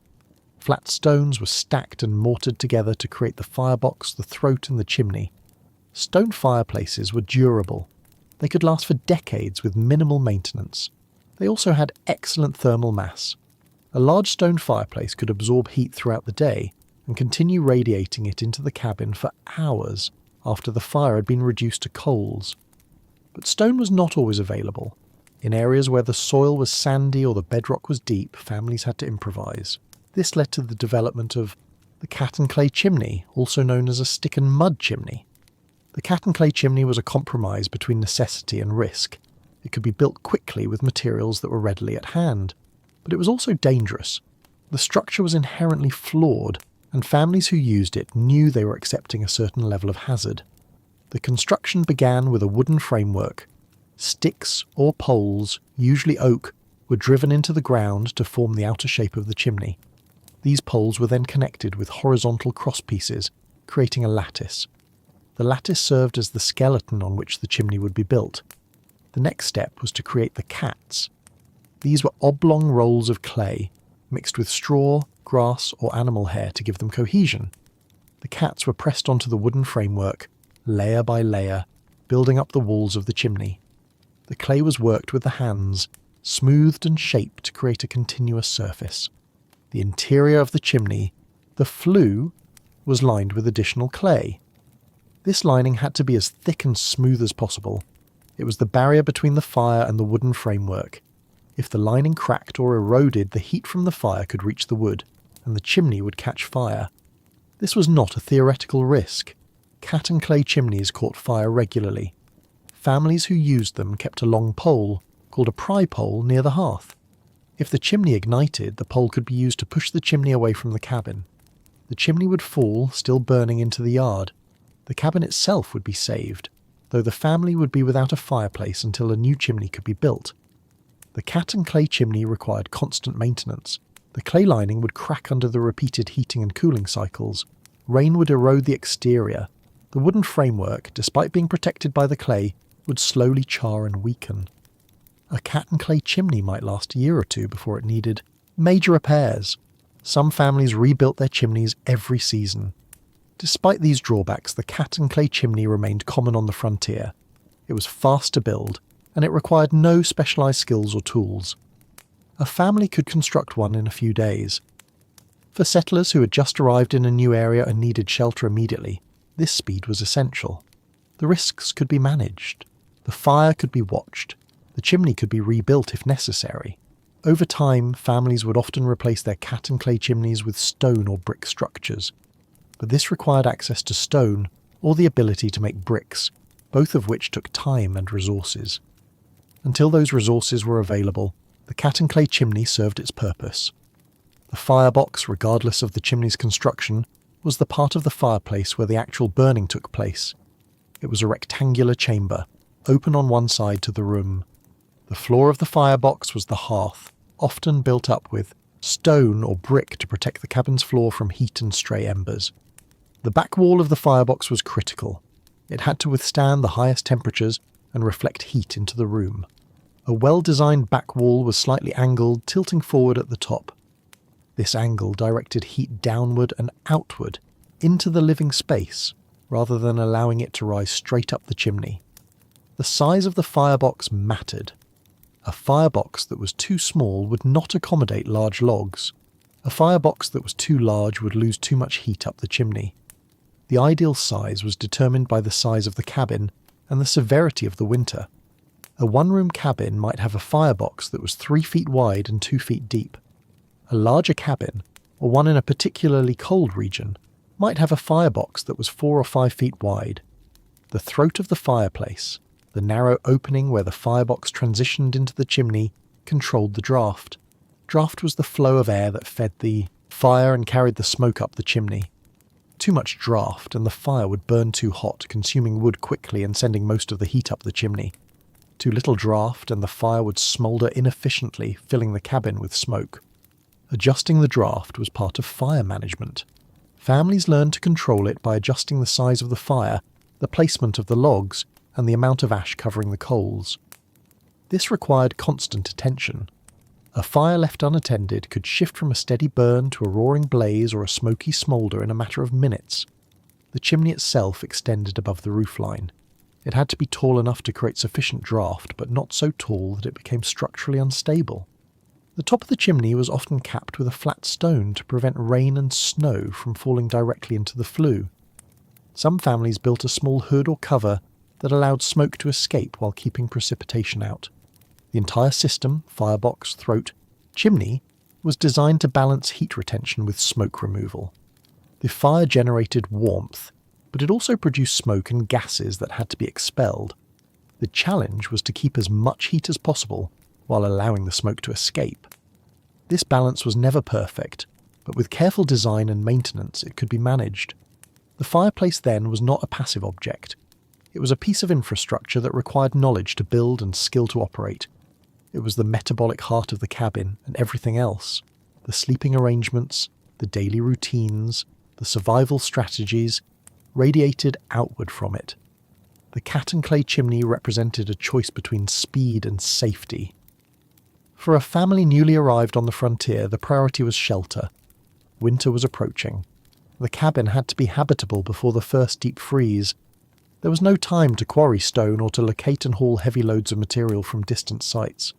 Flat stones were stacked and mortared together to create the firebox, the throat, and the chimney. Stone fireplaces were durable. They could last for decades with minimal maintenance. They also had excellent thermal mass. A large stone fireplace could absorb heat throughout the day and continue radiating it into the cabin for hours after the fire had been reduced to coals. But stone was not always available. In areas where the soil was sandy or the bedrock was deep, families had to improvise. This led to the development of the cat and clay chimney, also known as a stick and mud chimney. The cat and clay chimney was a compromise between necessity and risk. It could be built quickly with materials that were readily at hand, but it was also dangerous. The structure was inherently flawed, and families who used it knew they were accepting a certain level of hazard. The construction began with a wooden framework, Sticks or poles, usually oak, were driven into the ground to form the outer shape of the chimney. These poles were then connected with horizontal crosspieces, creating a lattice. The lattice served as the skeleton on which the chimney would be built. The next step was to create the cats. These were oblong rolls of clay, mixed with straw, grass or animal hair to give them cohesion. The cats were pressed onto the wooden framework, layer by layer, building up the walls of the chimney. The clay was worked with the hands, smoothed and shaped to create a continuous surface. The interior of the chimney, the flue, was lined with additional clay. This lining had to be as thick and smooth as possible. It was the barrier between the fire and the wooden framework. If the lining cracked or eroded, the heat from the fire could reach the wood, and the chimney would catch fire. This was not a theoretical risk. Cat and clay chimneys caught fire regularly. Families who used them kept a long pole, called a pry pole, near the hearth. If the chimney ignited, the pole could be used to push the chimney away from the cabin. The chimney would fall, still burning, into the yard. The cabin itself would be saved, though the family would be without a fireplace until a new chimney could be built. The cat and clay chimney required constant maintenance. The clay lining would crack under the repeated heating and cooling cycles. Rain would erode the exterior. The wooden framework, despite being protected by the clay, would slowly char and weaken. A cat and clay chimney might last a year or two before it needed major repairs. Some families rebuilt their chimneys every season. Despite these drawbacks, the cat and clay chimney remained common on the frontier. It was fast to build, and it required no specialised skills or tools. A family could construct one in a few days. For settlers who had just arrived in a new area and needed shelter immediately, this speed was essential. The risks could be managed. The fire could be watched. The chimney could be rebuilt if necessary. Over time, families would often replace their cat and clay chimneys with stone or brick structures. But this required access to stone or the ability to make bricks, both of which took time and resources. Until those resources were available, the cat and clay chimney served its purpose. The firebox, regardless of the chimney's construction, was the part of the fireplace where the actual burning took place. It was a rectangular chamber, open on one side to the room. The floor of the firebox was the hearth, often built up with stone or brick to protect the cabin's floor from heat and stray embers. The back wall of the firebox was critical. It had to withstand the highest temperatures and reflect heat into the room. A well-designed back wall was slightly angled, tilting forward at the top. This angle directed heat downward and outward into the living space, rather than allowing it to rise straight up the chimney. The size of the firebox mattered. A firebox that was too small would not accommodate large logs. A firebox that was too large would lose too much heat up the chimney. The ideal size was determined by the size of the cabin and the severity of the winter. A one-room cabin might have a firebox that was 3 feet wide and 2 feet deep. A larger cabin, or one in a particularly cold region, might have a firebox that was 4 or 5 feet wide. The throat of the fireplace, the narrow opening where the firebox transitioned into the chimney, controlled the draft. Draft was the flow of air that fed the fire and carried the smoke up the chimney. Too much draft and the fire would burn too hot, consuming wood quickly and sending most of the heat up the chimney. Too little draft and the fire would smoulder inefficiently, filling the cabin with smoke. Adjusting the draft was part of fire management. Families learned to control it by adjusting the size of the fire, the placement of the logs, and the amount of ash covering the coals. This required constant attention. A fire left unattended could shift from a steady burn to a roaring blaze or a smoky smoulder in a matter of minutes. The chimney itself extended above the roofline. It had to be tall enough to create sufficient draft, but not so tall that it became structurally unstable. The top of the chimney was often capped with a flat stone to prevent rain and snow from falling directly into the flue. Some families built a small hood or cover that allowed smoke to escape while keeping precipitation out. The entire system, firebox, throat, chimney, was designed to balance heat retention with smoke removal. The fire generated warmth, but it also produced smoke and gases that had to be expelled. The challenge was to keep as much heat as possible while allowing the smoke to escape. This balance was never perfect, but with careful design and maintenance it could be managed. The fireplace then was not a passive object. It was a piece of infrastructure that required knowledge to build and skill to operate. It was the metabolic heart of the cabin and everything else. The sleeping arrangements, the daily routines, the survival strategies radiated outward from it. The cat and clay chimney represented a choice between speed and safety. For a family newly arrived on the frontier, the priority was shelter. Winter was approaching. The cabin had to be habitable before the first deep freeze. There was no time to quarry stone or to locate and haul heavy loads of material from distant sites.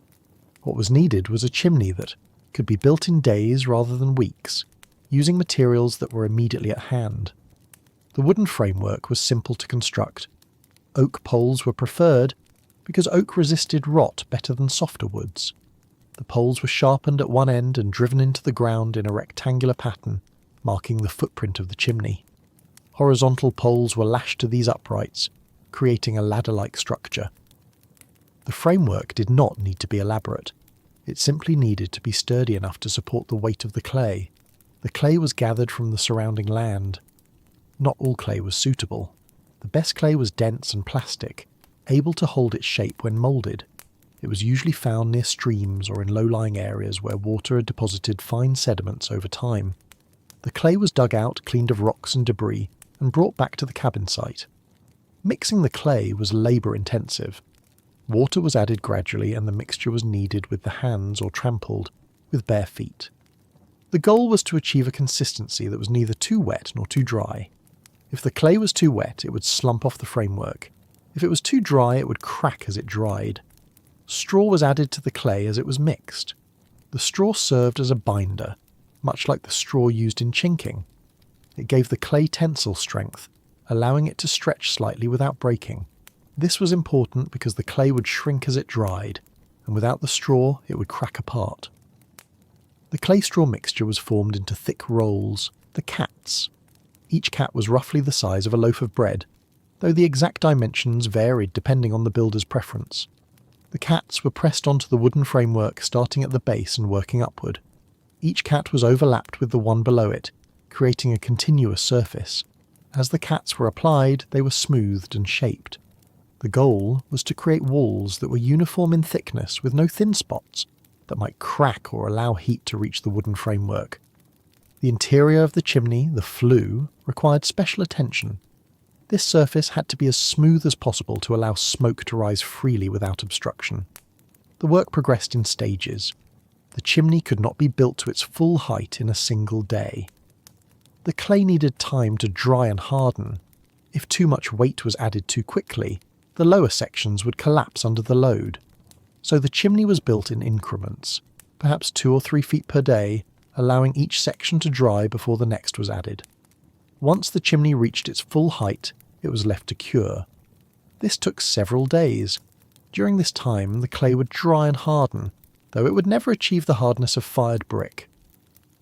What was needed was a chimney that could be built in days rather than weeks, using materials that were immediately at hand. The wooden framework was simple to construct. Oak poles were preferred because oak resisted rot better than softer woods. The poles were sharpened at one end and driven into the ground in a rectangular pattern, marking the footprint of the chimney. Horizontal poles were lashed to these uprights, creating a ladder-like structure. The framework did not need to be elaborate. It simply needed to be sturdy enough to support the weight of the clay. The clay was gathered from the surrounding land. Not all clay was suitable. The best clay was dense and plastic, able to hold its shape when moulded. It was usually found near streams or in low-lying areas where water had deposited fine sediments over time. The clay was dug out, cleaned of rocks and debris, and brought back to the cabin site. Mixing the clay was labour-intensive. Water was added gradually and the mixture was kneaded with the hands or trampled with bare feet. The goal was to achieve a consistency that was neither too wet nor too dry. If the clay was too wet, it would slump off the framework. If it was too dry, it would crack as it dried. Straw was added to the clay as it was mixed. The straw served as a binder, much like the straw used in chinking. It gave the clay tensile strength, allowing it to stretch slightly without breaking. This was important because the clay would shrink as it dried, and without the straw it would crack apart. The clay-straw mixture was formed into thick rolls, the cats. Each cat was roughly the size of a loaf of bread, though the exact dimensions varied depending on the builder's preference. The cats were pressed onto the wooden framework starting at the base and working upward. Each cat was overlapped with the one below it, creating a continuous surface. As the cats were applied, they were smoothed and shaped. The goal was to create walls that were uniform in thickness with no thin spots that might crack or allow heat to reach the wooden framework. The interior of the chimney, the flue, required special attention. This surface had to be as smooth as possible to allow smoke to rise freely without obstruction. The work progressed in stages. The chimney could not be built to its full height in a single day. The clay needed time to dry and harden. If too much weight was added too quickly, the lower sections would collapse under the load. So the chimney was built in increments, perhaps 2 or 3 feet per day, allowing each section to dry before the next was added. Once the chimney reached its full height, it was left to cure. This took several days. During this time, the clay would dry and harden, though it would never achieve the hardness of fired brick.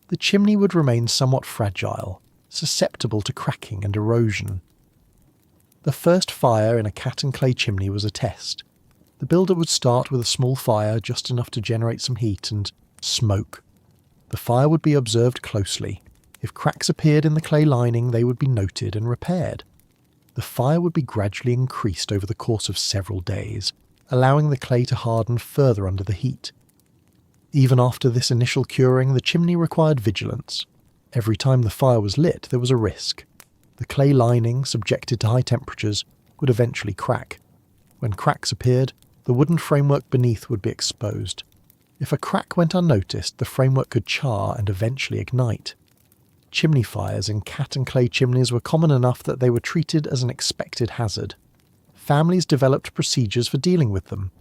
The chimney would remain somewhat fragile, susceptible to cracking and erosion. The first fire in a cat and clay chimney was a test. The builder would start with a small fire, just enough to generate some heat and smoke. The fire would be observed closely. If cracks appeared in the clay lining, they would be noted and repaired. The fire would be gradually increased over the course of several days, allowing the clay to harden further under the heat. Even after this initial curing, the chimney required vigilance. Every time the fire was lit, there was a risk. The clay lining, subjected to high temperatures, would eventually crack. When cracks appeared, the wooden framework beneath would be exposed. If a crack went unnoticed, the framework could char and eventually ignite. Chimney fires in cat and clay chimneys were common enough that they were treated as an expected hazard. Families developed procedures for dealing with them.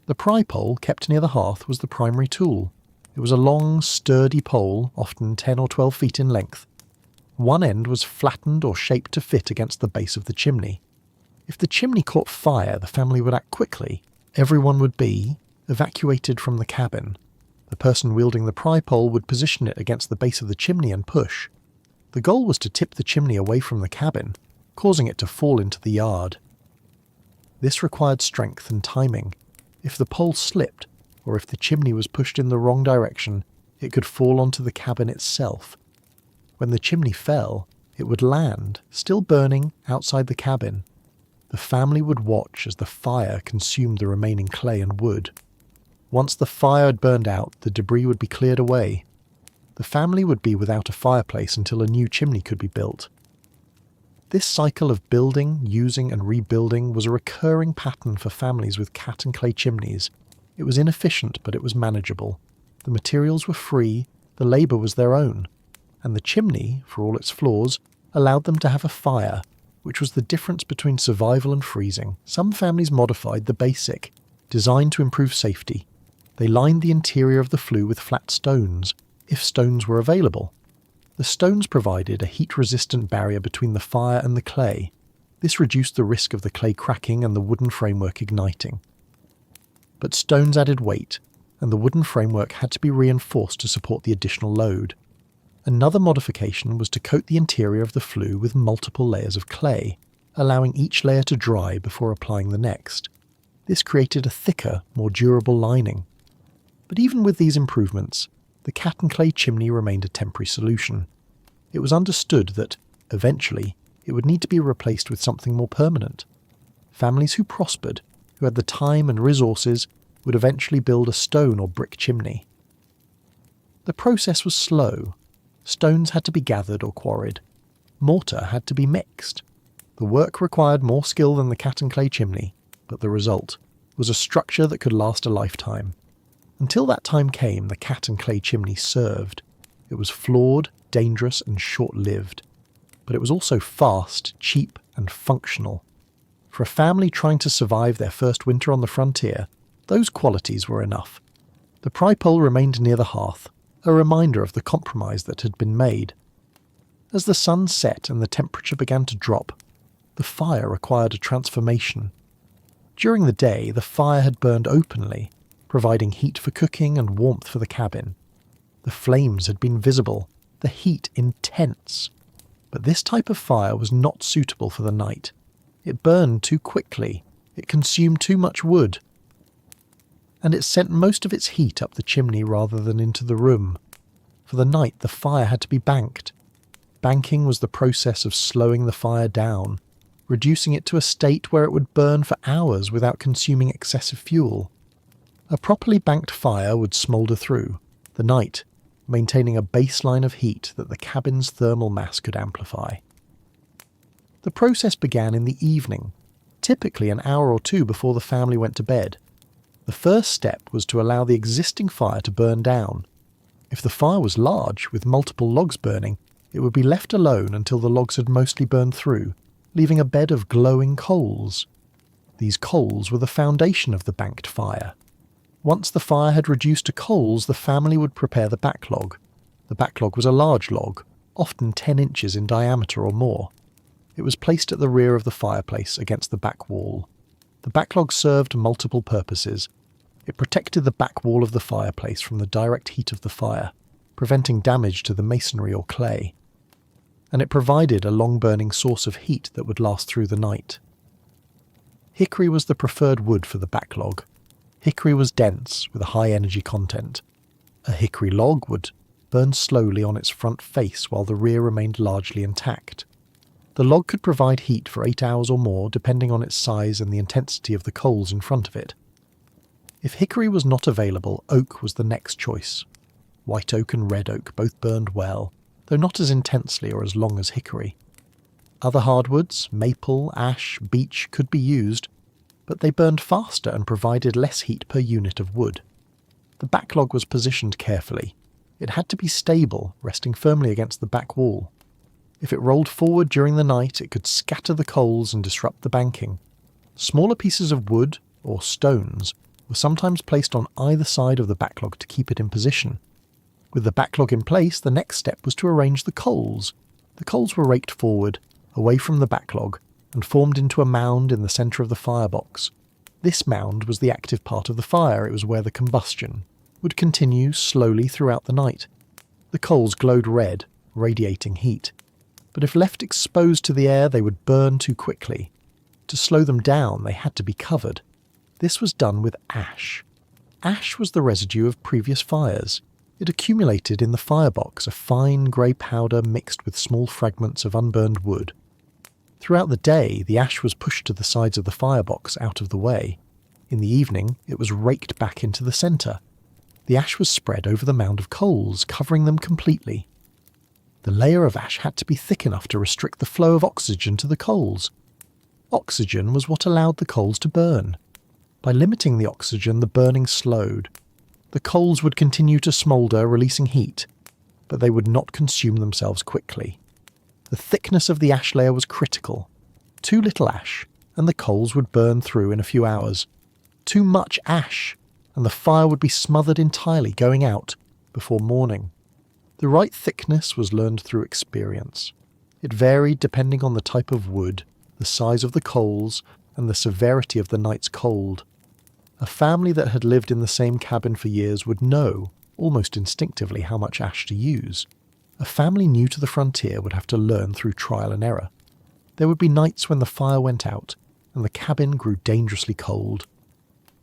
The pry pole kept near the hearth was the primary tool. It was a long, sturdy pole, often 10 or 12 feet in length. One end was flattened or shaped to fit against the base of the chimney. If the chimney caught fire, the family would act quickly. Everyone would be evacuated from the cabin. The person wielding the pry pole would position it against the base of the chimney and push. The goal was to tip the chimney away from the cabin, causing it to fall into the yard. This required strength and timing. If the pole slipped, or if the chimney was pushed in the wrong direction, it could fall onto the cabin itself. When the chimney fell, it would land, still burning, outside the cabin. The family would watch as the fire consumed the remaining clay and wood. Once the fire had burned out, the debris would be cleared away. The family would be without a fireplace until a new chimney could be built. This cycle of building, using and rebuilding was a recurring pattern for families with cat and clay chimneys. It was inefficient, but it was manageable. The materials were free, the labour was their own, and the chimney, for all its flaws, allowed them to have a fire, which was the difference between survival and freezing. Some families modified the basic, designed to improve safety. They lined the interior of the flue with flat stones, if stones were available. The stones provided a heat-resistant barrier between the fire and the clay. This reduced the risk of the clay cracking and the wooden framework igniting. But stones added weight, and the wooden framework had to be reinforced to support the additional load. Another modification was to coat the interior of the flue with multiple layers of clay, allowing each layer to dry before applying the next. This created a thicker, more durable lining. But even with these improvements, the cat and clay chimney remained a temporary solution. It was understood that, eventually, it would need to be replaced with something more permanent. Families who prospered, who had the time and resources, would eventually build a stone or brick chimney. The process was slow. Stones had to be gathered or quarried. Mortar had to be mixed. The work required more skill than the cat and clay chimney, but the result was a structure that could last a lifetime. Until that time came, the cat and clay chimney served. It was flawed, dangerous and short-lived. But it was also fast, cheap and functional. For a family trying to survive their first winter on the frontier, those qualities were enough. The pry pole remained near the hearth, a reminder of the compromise that had been made. As the sun set and the temperature began to drop, the fire required a transformation. During the day, the fire had burned openly, providing heat for cooking and warmth for the cabin. The flames had been visible, the heat intense. But this type of fire was not suitable for the night. It burned too quickly, it consumed too much wood, and it sent most of its heat up the chimney rather than into the room. For the night, the fire had to be banked. Banking was the process of slowing the fire down, reducing it to a state where it would burn for hours without consuming excessive fuel. A properly banked fire would smoulder through the night, maintaining a baseline of heat that the cabin's thermal mass could amplify. The process began in the evening, typically an hour or two before the family went to bed. The first step was to allow the existing fire to burn down. If the fire was large, with multiple logs burning, it would be left alone until the logs had mostly burned through, leaving a bed of glowing coals. These coals were the foundation of the banked fire. Once the fire had reduced to coals, the family would prepare the backlog. The backlog was a large log, often 10 inches in diameter or more. It was placed at the rear of the fireplace against the back wall. The backlog served multiple purposes. It protected the back wall of the fireplace from the direct heat of the fire, preventing damage to the masonry or clay. And it provided a long-burning source of heat that would last through the night. Hickory was the preferred wood for the backlog. Hickory was dense, with a high energy content. A hickory log would burn slowly on its front face while the rear remained largely intact. The log could provide heat for 8 hours or more, depending on its size and the intensity of the coals in front of it. If hickory was not available, oak was the next choice. White oak and red oak both burned well, though not as intensely or as long as hickory. Other hardwoods, maple, ash, beech, could be used, but they burned faster and provided less heat per unit of wood. The backlog was positioned carefully. It had to be stable, resting firmly against the back wall. If it rolled forward during the night, it could scatter the coals and disrupt the banking. Smaller pieces of wood, or stones, were sometimes placed on either side of the backlog to keep it in position. With the backlog in place, the next step was to arrange the coals. The coals were raked forward, away from the backlog, and formed into a mound in the centre of the firebox. This mound was the active part of the fire. It was where the combustion would continue slowly throughout the night. The coals glowed red, radiating heat. But if left exposed to the air, they would burn too quickly. To slow them down, they had to be covered. This was done with ash. Ash was the residue of previous fires. It accumulated in the firebox, a fine grey powder mixed with small fragments of unburned wood. Throughout the day, the ash was pushed to the sides of the firebox out of the way. In the evening, it was raked back into the centre. The ash was spread over the mound of coals, covering them completely. The layer of ash had to be thick enough to restrict the flow of oxygen to the coals. Oxygen was what allowed the coals to burn. By limiting the oxygen, the burning slowed. The coals would continue to smoulder, releasing heat, but they would not consume themselves quickly. The thickness of the ash layer was critical. Too little ash, and the coals would burn through in a few hours. Too much ash, and the fire would be smothered entirely, going out before morning. The right thickness was learned through experience. It varied depending on the type of wood, the size of the coals, and the severity of the night's cold. A family that had lived in the same cabin for years would know, almost instinctively, how much ash to use. A family new to the frontier would have to learn through trial and error. There would be nights when the fire went out, and the cabin grew dangerously cold.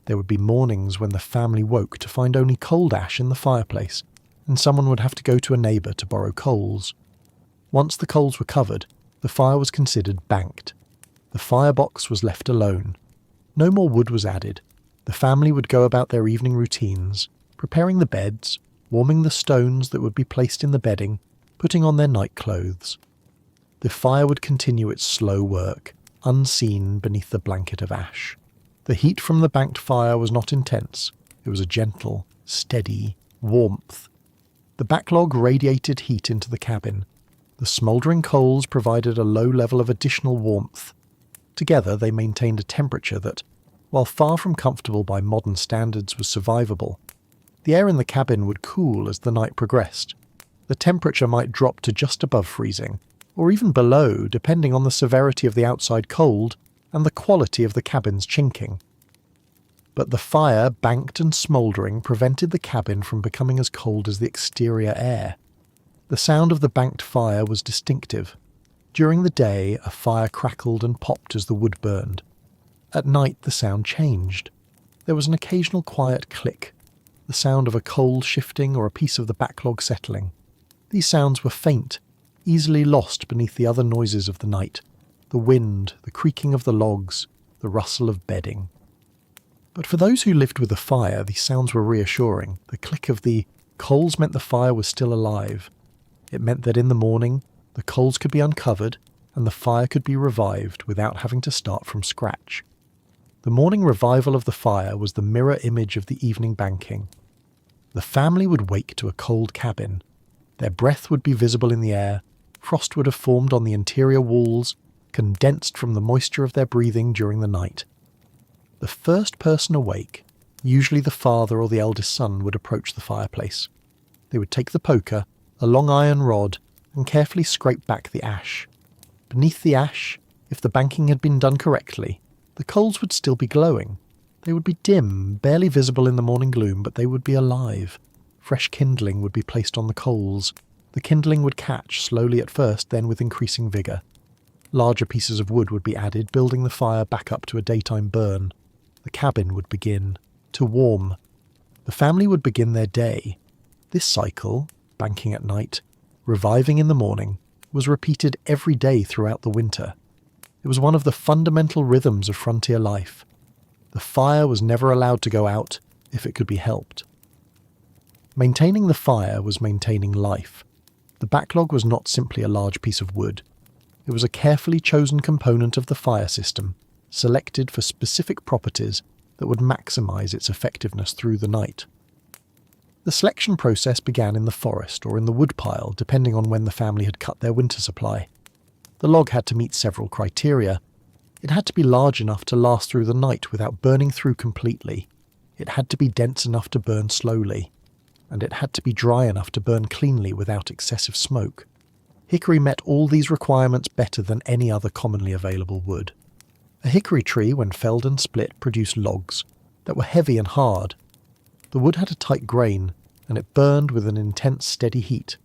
There would be mornings when the family woke to find only cold ash in the fireplace, and someone would have to go to a neighbour to borrow coals. Once the coals were covered, the fire was considered banked. The firebox was left alone. No more wood was added. The family would go about their evening routines, preparing the beds, warming the stones that would be placed in the bedding, putting on their night clothes. The fire would continue its slow work, unseen beneath the blanket of ash. The heat from the banked fire was not intense. It was a gentle, steady warmth. The backlog radiated heat into the cabin. The smouldering coals provided a low level of additional warmth. Together they maintained a temperature that, while far from comfortable by modern standards, was survivable. The air in the cabin would cool as the night progressed. The temperature might drop to just above freezing, or even below, depending on the severity of the outside cold and the quality of the cabin's chinking. But the fire, banked and smouldering, prevented the cabin from becoming as cold as the exterior air. The sound of the banked fire was distinctive. During the day, a fire crackled and popped as the wood burned. At night, the sound changed. There was an occasional quiet click, the sound of a coal shifting or a piece of the backlog settling. These sounds were faint, easily lost beneath the other noises of the night, the wind, the creaking of the logs, the rustle of bedding. But for those who lived with the fire, these sounds were reassuring. The click of the coals meant the fire was still alive. It meant that in the morning, the coals could be uncovered and the fire could be revived without having to start from scratch. The morning revival of the fire was the mirror image of the evening banking. The family would wake to a cold cabin. Their breath would be visible in the air, frost would have formed on the interior walls, condensed from the moisture of their breathing during the night. The first person awake, usually the father or the eldest son, would approach the fireplace. They would take the poker, a long iron rod, and carefully scrape back the ash. Beneath the ash, if the banking had been done correctly, the coals would still be glowing. They would be dim, barely visible in the morning gloom, but they would be alive. Fresh kindling would be placed on the coals. The kindling would catch, slowly at first, then with increasing vigour. Larger pieces of wood would be added, building the fire back up to a daytime burn. The cabin would begin to warm. The family would begin their day. This cycle, banking at night, reviving in the morning, was repeated every day throughout the winter. It was one of the fundamental rhythms of frontier life. The fire was never allowed to go out if it could be helped. Maintaining the fire was maintaining life. The backlog was not simply a large piece of wood. It was a carefully chosen component of the fire system, selected for specific properties that would maximize its effectiveness through the night. The selection process began in the forest or in the woodpile, depending on when the family had cut their winter supply. The log had to meet several criteria. It had to be large enough to last through the night without burning through completely. It had to be dense enough to burn slowly. And it had to be dry enough to burn cleanly without excessive smoke. Hickory met all these requirements better than any other commonly available wood. A hickory tree, when felled and split, produced logs that were heavy and hard. The wood had a tight grain, and it burned with an intense, steady heat.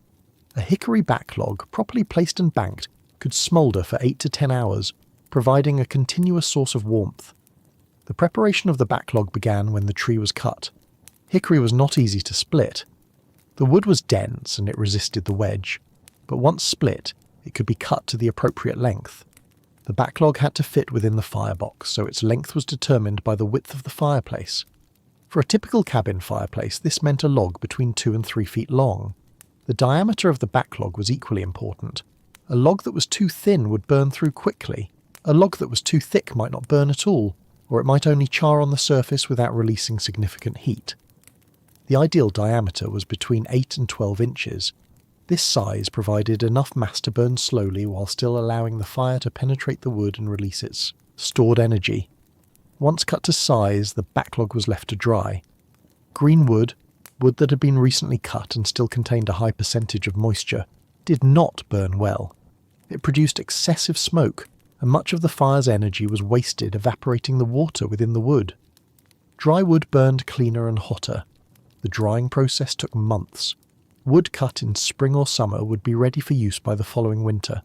A hickory backlog, properly placed and banked, could smoulder for 8 to 10 hours, providing a continuous source of warmth. The preparation of the backlog began when the tree was cut. Hickory was not easy to split. The wood was dense and it resisted the wedge, but once split, it could be cut to the appropriate length. The backlog had to fit within the firebox, so its length was determined by the width of the fireplace. For a typical cabin fireplace, this meant a log between 2 and 3 feet long. The diameter of the backlog was equally important. A log that was too thin would burn through quickly. A log that was too thick might not burn at all, or it might only char on the surface without releasing significant heat. The ideal diameter was between 8 and 12 inches. This size provided enough mass to burn slowly while still allowing the fire to penetrate the wood and release its stored energy. Once cut to size, the backlog was left to dry. Green wood that had been recently cut and still contained a high percentage of moisture, did not burn well. It produced excessive smoke, and much of the fire's energy was wasted evaporating the water within the wood. Dry wood burned cleaner and hotter. The drying process took months. Wood cut in spring or summer would be ready for use by the following winter.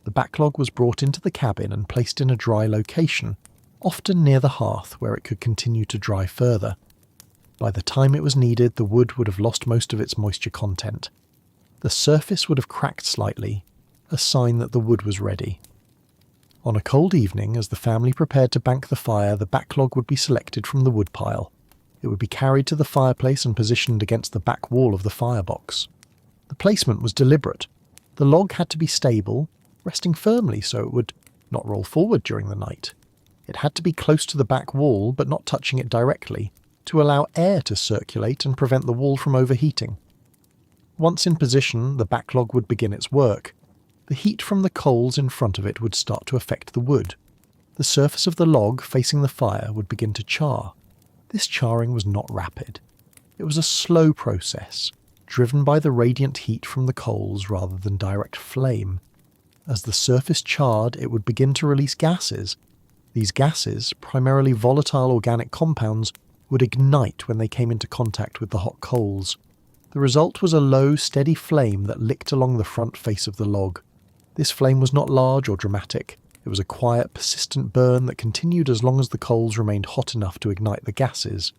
The backlog was brought into the cabin and placed in a dry location, often near the hearth where it could continue to dry further. By the time it was needed, the wood would have lost most of its moisture content. The surface would have cracked slightly, a sign that the wood was ready. On a cold evening, as the family prepared to bank the fire, the backlog would be selected from the wood pile. It would be carried to the fireplace and positioned against the back wall of the firebox. The placement was deliberate. The log had to be stable, resting firmly so it would not roll forward during the night. It had to be close to the back wall, but not touching it directly, to allow air to circulate and prevent the wall from overheating. Once in position, the backlog would begin its work. The heat from the coals in front of it would start to affect the wood. The surface of the log facing the fire would begin to char. This charring was not rapid. It was a slow process, driven by the radiant heat from the coals rather than direct flame. As the surface charred, it would begin to release gases. These gases, primarily volatile organic compounds, would ignite when they came into contact with the hot coals. The result was a low, steady flame that licked along the front face of the log. This flame was not large or dramatic. It was a quiet, persistent burn that continued as long as the coals remained hot enough to ignite the gases.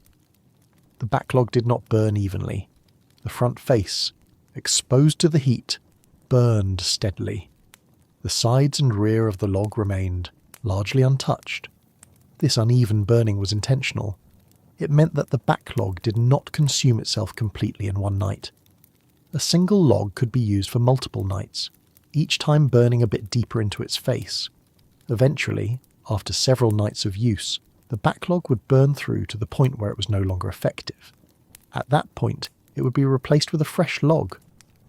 The backlog did not burn evenly. The front face, exposed to the heat, burned steadily. The sides and rear of the log remained, largely untouched. This uneven burning was intentional. It meant that the backlog did not consume itself completely in one night. A single log could be used for multiple nights, each time burning a bit deeper into its face. Eventually, after several nights of use, the backlog would burn through to the point where it was no longer effective. At that point, it would be replaced with a fresh log.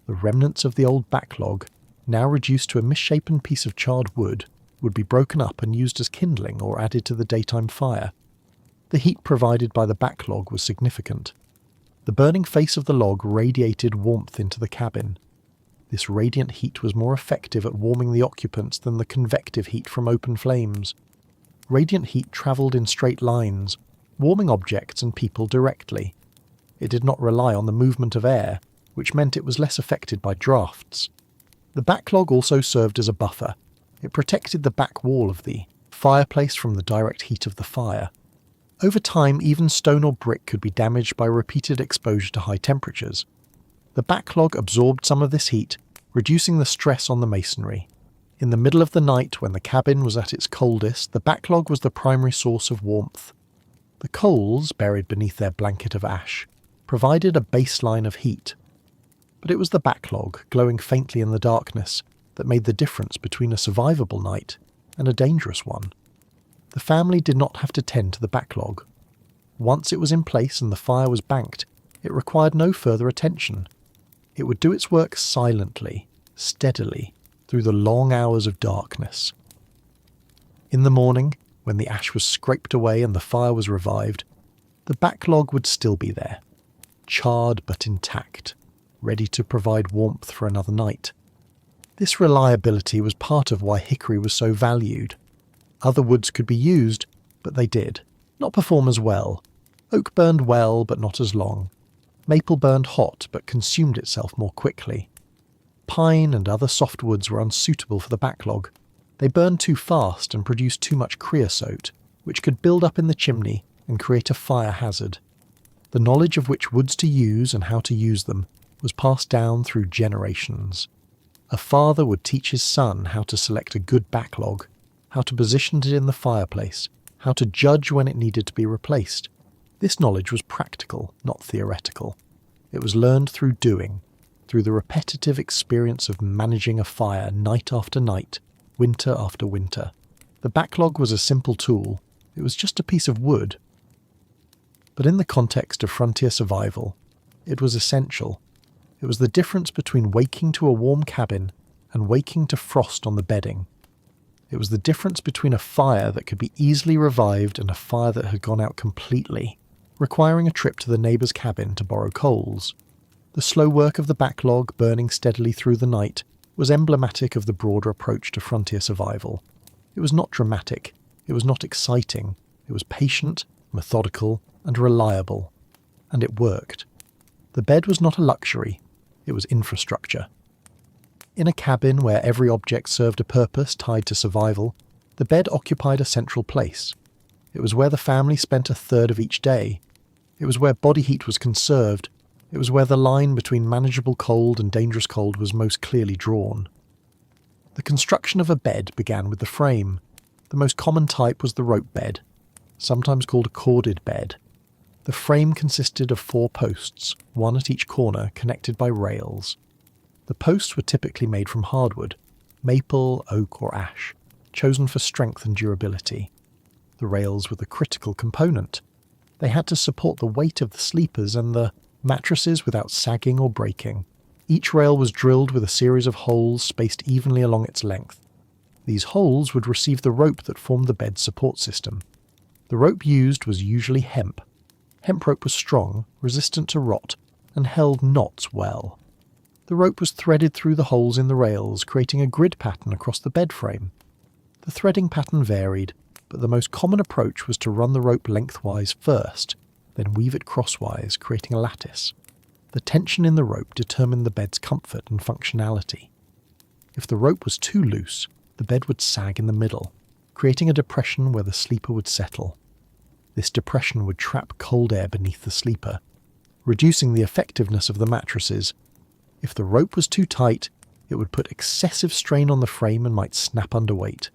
The remnants of the old backlog, now reduced to a misshapen piece of charred wood, would be broken up and used as kindling or added to the daytime fire. The heat provided by the backlog was significant. The burning face of the log radiated warmth into the cabin. This radiant heat was more effective at warming the occupants than the convective heat from open flames. Radiant heat travelled in straight lines, warming objects and people directly. It did not rely on the movement of air, which meant it was less affected by drafts. The backlog also served as a buffer. It protected the back wall of the fireplace from the direct heat of the fire. Over time, even stone or brick could be damaged by repeated exposure to high temperatures. The backlog absorbed some of this heat, reducing the stress on the masonry. In the middle of the night, when the cabin was at its coldest, the backlog was the primary source of warmth. The coals, buried beneath their blanket of ash, provided a baseline of heat. But it was the backlog, glowing faintly in the darkness, that made the difference between a survivable night and a dangerous one. The family did not have to tend to the backlog. Once it was in place and the fire was banked, it required no further attention. It would do its work silently, steadily, through the long hours of darkness. In the morning, when the ash was scraped away and the fire was revived, the backlog would still be there, charred but intact, ready to provide warmth for another night. This reliability was part of why hickory was so valued. Other woods could be used, but they did not perform as well. Oak burned well, but not as long. Maple burned hot, but consumed itself more quickly. Pine and other softwoods were unsuitable for the backlog. They burned too fast and produced too much creosote, which could build up in the chimney and create a fire hazard. The knowledge of which woods to use and how to use them was passed down through generations. A father would teach his son how to select a good backlog. how to position it in the fireplace, how to judge when it needed to be replaced. This knowledge was practical, not theoretical. It was learned through doing, through the repetitive experience of managing a fire night after night, winter after winter. The backlog was a simple tool. It was just a piece of wood. But in the context of frontier survival, it was essential. It was the difference between waking to a warm cabin and waking to frost on the bedding. It was the difference between a fire that could be easily revived and a fire that had gone out completely, requiring a trip to the neighbour's cabin to borrow coals. The slow work of the backlog burning steadily through the night was emblematic of the broader approach to frontier survival. It was not dramatic, it was not exciting, it was patient, methodical, and reliable. And it worked. The bed was not a luxury, it was infrastructure. In a cabin where every object served a purpose tied to survival, the bed occupied a central place. It was where the family spent a third of each day. It was where body heat was conserved. It was where the line between manageable cold and dangerous cold was most clearly drawn. The construction of a bed began with the frame. The most common type was the rope bed, sometimes called a corded bed. The frame consisted of 4 posts, one at each corner, connected by rails. The posts were typically made from hardwood, maple, oak or ash, chosen for strength and durability. The rails were the critical component. They had to support the weight of the sleepers and the mattresses without sagging or breaking. Each rail was drilled with a series of holes spaced evenly along its length. These holes would receive the rope that formed the bed's support system. The rope used was usually hemp. Hemp rope was strong, resistant to rot, and held knots well. The rope was threaded through the holes in the rails, creating a grid pattern across the bed frame. The threading pattern varied, but the most common approach was to run the rope lengthwise first, then weave it crosswise, creating a lattice. The tension in the rope determined the bed's comfort and functionality. If the rope was too loose, the bed would sag in the middle, creating a depression where the sleeper would settle. This depression would trap cold air beneath the sleeper, reducing the effectiveness of the mattresses. If the rope was too tight, it would put excessive strain on the frame and might snap under weight.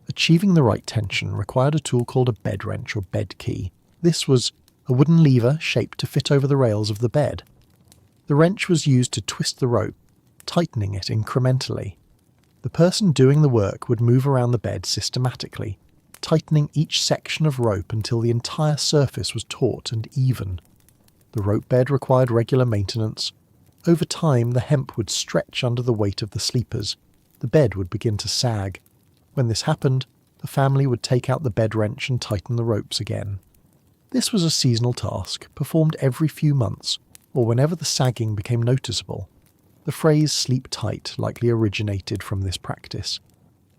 Achieving the right tension required a tool called a bed wrench or bed key. This was a wooden lever shaped to fit over the rails of the bed. The wrench was used to twist the rope, tightening it incrementally. The person doing the work would move around the bed systematically, tightening each section of rope until the entire surface was taut and even. The rope bed required regular maintenance. Over time, the hemp would stretch under the weight of the sleepers. The bed would begin to sag. When this happened, the family would take out the bed wrench and tighten the ropes again. This was a seasonal task, performed every few months, or whenever the sagging became noticeable. The phrase "sleep tight" likely originated from this practice.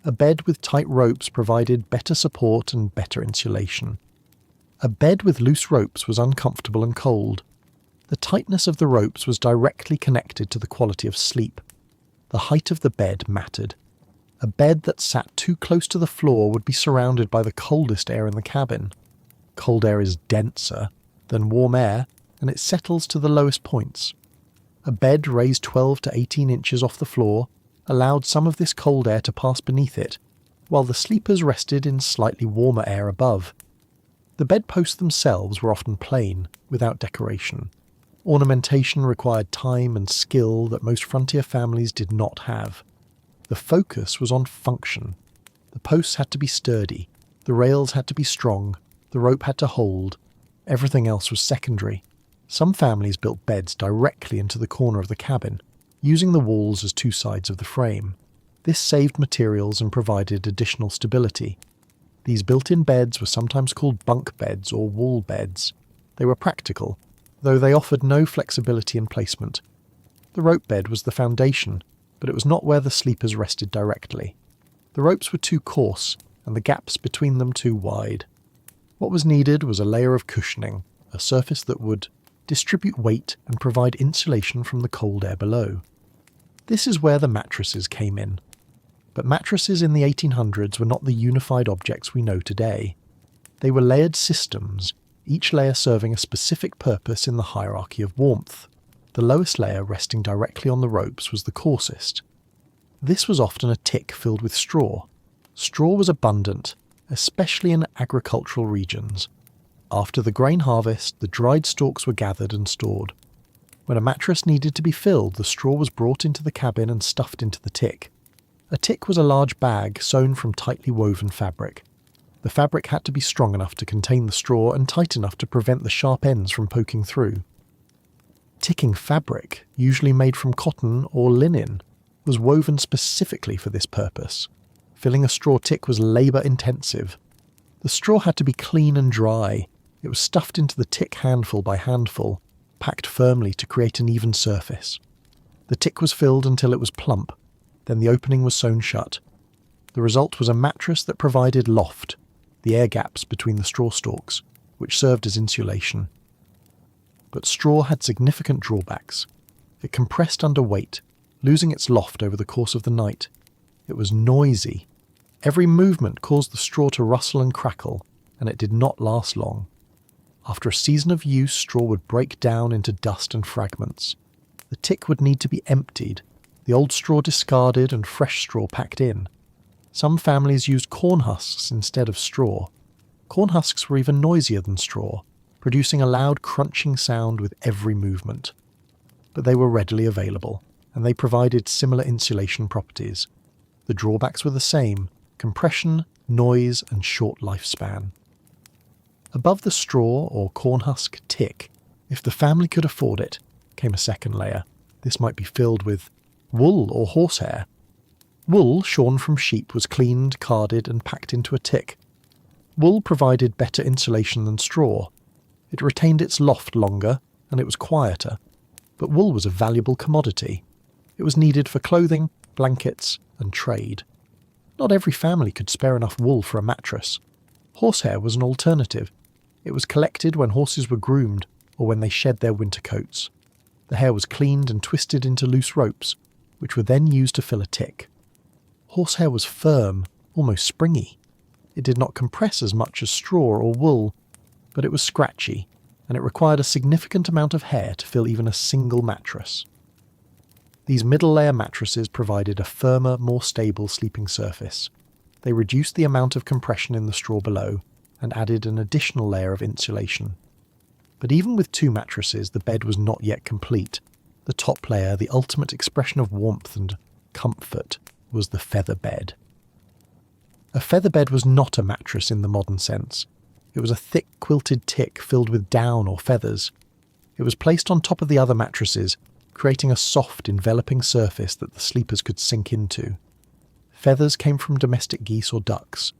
A bed with tight ropes provided better support and better insulation. A bed with loose ropes was uncomfortable and cold. The tightness of the ropes was directly connected to the quality of sleep. The height of the bed mattered. A bed that sat too close to the floor would be surrounded by the coldest air in the cabin. Cold air is denser than warm air, and it settles to the lowest points. A bed raised 12 to 18 inches off the floor allowed some of this cold air to pass beneath it, while the sleepers rested in slightly warmer air above. The bedposts themselves were often plain, without decoration. Ornamentation required time and skill that most frontier families did not have. The focus was on function. The posts had to be sturdy, the rails had to be strong, the rope had to hold. Everything else was secondary. Some families built beds directly into the corner of the cabin, using the walls as 2 sides of the frame. This saved materials and provided additional stability. These built-in beds were sometimes called bunk beds or wall beds. They were practical, though they offered no flexibility in placement. The rope bed was the foundation, but it was not where the sleepers rested directly. The ropes were too coarse, and the gaps between them too wide. What was needed was a layer of cushioning, a surface that would distribute weight and provide insulation from the cold air below. This is where the mattresses came in. But mattresses in the 1800s were not the unified objects we know today. They were layered systems, each layer serving a specific purpose in the hierarchy of warmth. The lowest layer, resting directly on the ropes, was the coarsest. This was often a tick filled with straw. Straw was abundant, especially in agricultural regions. After the grain harvest, the dried stalks were gathered and stored. When a mattress needed to be filled, the straw was brought into the cabin and stuffed into the tick. A tick was a large bag sewn from tightly woven fabric. The fabric had to be strong enough to contain the straw and tight enough to prevent the sharp ends from poking through. Ticking fabric, usually made from cotton or linen, was woven specifically for this purpose. Filling a straw tick was labour-intensive. The straw had to be clean and dry. It was stuffed into the tick handful by handful, packed firmly to create an even surface. The tick was filled until it was plump, then the opening was sewn shut. The result was a mattress that provided loft, the air gaps between the straw stalks, which served as insulation. But straw had significant drawbacks. It compressed under weight, losing its loft over the course of the night. It was noisy. Every movement caused the straw to rustle and crackle, and it did not last long. After a season of use, straw would break down into dust and fragments. The tick would need to be emptied, the old straw discarded and fresh straw packed in. Some families used corn husks instead of straw. Corn husks were even noisier than straw, producing a loud crunching sound with every movement. But they were readily available, and they provided similar insulation properties. The drawbacks were the same: compression, noise, and short lifespan. Above the straw or corn husk tick, if the family could afford it, came a second layer. This might be filled with wool or horsehair. Wool shorn from sheep was cleaned, carded, and packed into a tick. Wool provided better insulation than straw. It retained its loft longer, and it was quieter. But wool was a valuable commodity. It was needed for clothing, blankets, and trade. Not every family could spare enough wool for a mattress. Horsehair was an alternative. It was collected when horses were groomed or when they shed their winter coats. The hair was cleaned and twisted into loose ropes, which were then used to fill a tick. Horsehair was firm, almost springy. It did not compress as much as straw or wool, but it was scratchy, and it required a significant amount of hair to fill even a single mattress. These middle-layer mattresses provided a firmer, more stable sleeping surface. They reduced the amount of compression in the straw below and added an additional layer of insulation. But even with two mattresses, the bed was not yet complete. The top layer, the ultimate expression of warmth and comfort, was the feather bed. A feather bed was not a mattress in the modern sense. It was a thick quilted tick filled with down or feathers. It was placed on top of the other mattresses, creating a soft, enveloping surface that the sleepers could sink into. Feathers came from domestic geese or ducks.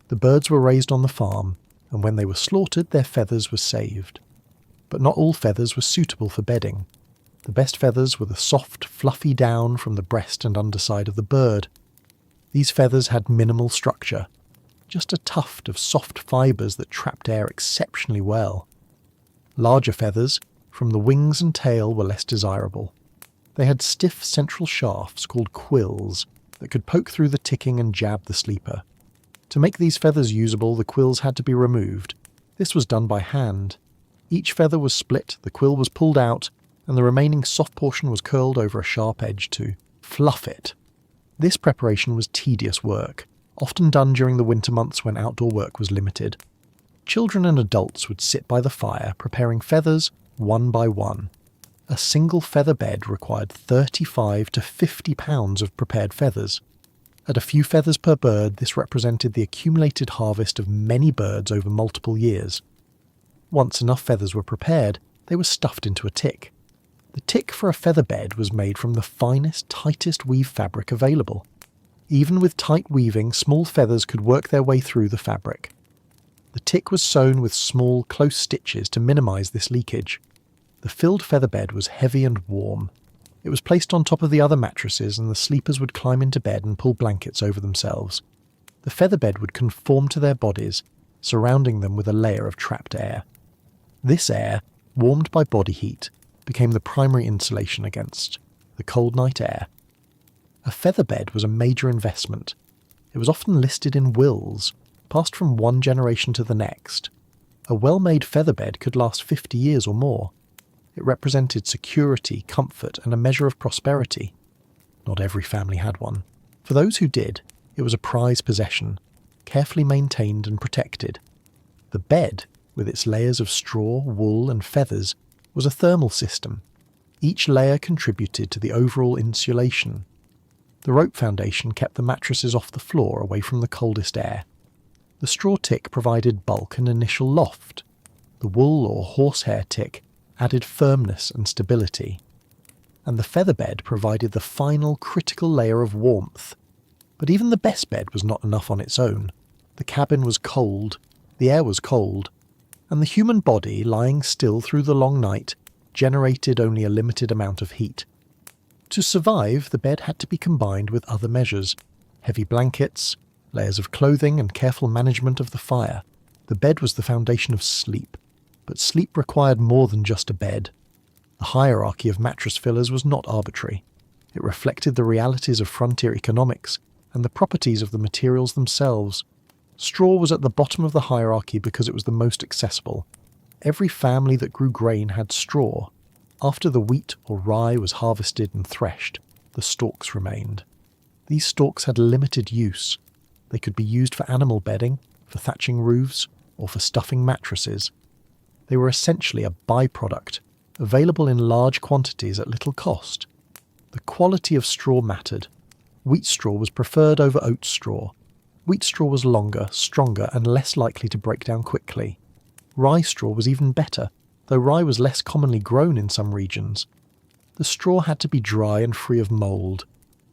The birds were raised on the farm, and when they were slaughtered, their feathers were saved. But not all feathers were suitable for bedding. The best feathers were the soft, fluffy down from the breast and underside of the bird. These feathers had minimal structure, just a tuft of soft fibres that trapped air exceptionally well. Larger feathers, from the wings and tail, were less desirable. They had stiff central shafts called quills that could poke through the ticking and jab the sleeper. To make these feathers usable, the quills had to be removed. This was done by hand. Each feather was split, the quill was pulled out, and the remaining soft portion was curled over a sharp edge to fluff it. This preparation was tedious work, often done during the winter months when outdoor work was limited. Children and adults would sit by the fire, preparing feathers one by one. A single feather bed required 35 to 50 pounds of prepared feathers. At a few feathers per bird, this represented the accumulated harvest of many birds over multiple years. Once enough feathers were prepared, they were stuffed into a tick. The tick for a feather bed was made from the finest, tightest weave fabric available. Even with tight weaving, small feathers could work their way through the fabric. The tick was sewn with small, close stitches to minimise this leakage. The filled feather bed was heavy and warm. It was placed on top of the other mattresses, and the sleepers would climb into bed and pull blankets over themselves. The feather bed would conform to their bodies, surrounding them with a layer of trapped air. This air, warmed by body heat, became the primary insulation against the cold night air. A feather bed was a major investment. It was often listed in wills, passed from one generation to the next. A well-made feather bed could last 50 years or more. It represented security, comfort, and a measure of prosperity. Not every family had one. For those who did, It was a prized possession, carefully maintained and protected. The bed, with its layers of straw, wool and feathers, was a thermal system. Each layer contributed to the overall insulation. The rope foundation kept the mattresses off the floor away from the coldest air. The straw tick provided bulk and initial loft. The wool or horsehair tick added firmness and stability. And the feather bed provided the final critical layer of warmth. But even the best bed was not enough on its own. The cabin was cold, the air was cold, and the human body, lying still through the long night, generated only a limited amount of heat. To survive, the bed had to be combined with other measures: heavy blankets, layers of clothing, and careful management of the fire. The bed was the foundation of sleep, but sleep required more than just a bed. The hierarchy of mattress fillers was not arbitrary. It reflected the realities of frontier economics and the properties of the materials themselves. Straw was at the bottom of the hierarchy because it was the most accessible. Every family that grew grain had straw. After the wheat or rye was harvested and threshed, the stalks remained. These stalks had limited use. They could be used for animal bedding, for thatching roofs, or for stuffing mattresses. They were essentially a byproduct, available in large quantities at little cost. The quality of straw mattered. Wheat straw was preferred over oat straw. Wheat straw was longer, stronger, and less likely to break down quickly. Rye straw was even better, though rye was less commonly grown in some regions. The straw had to be dry and free of mould.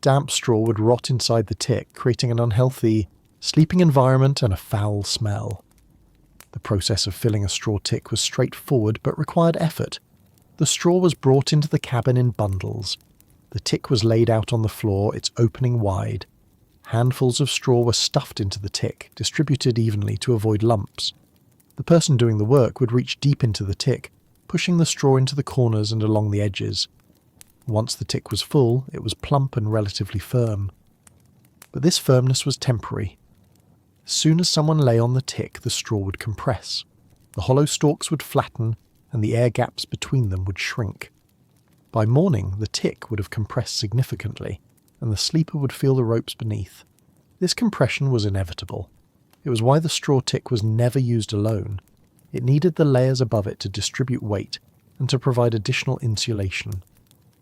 Damp straw would rot inside the tick, creating an unhealthy sleeping environment and a foul smell. The process of filling a straw tick was straightforward but required effort. The straw was brought into the cabin in bundles. The tick was laid out on the floor, its opening wide. Handfuls of straw were stuffed into the tick, distributed evenly to avoid lumps. The person doing the work would reach deep into the tick, pushing the straw into the corners and along the edges. Once the tick was full, it was plump and relatively firm. But this firmness was temporary. As soon as someone lay on the tick, the straw would compress. The hollow stalks would flatten, and the air gaps between them would shrink. By morning, the tick would have compressed significantly, and the sleeper would feel the ropes beneath. This compression was inevitable. It was why the straw tick was never used alone. It needed the layers above it to distribute weight and to provide additional insulation.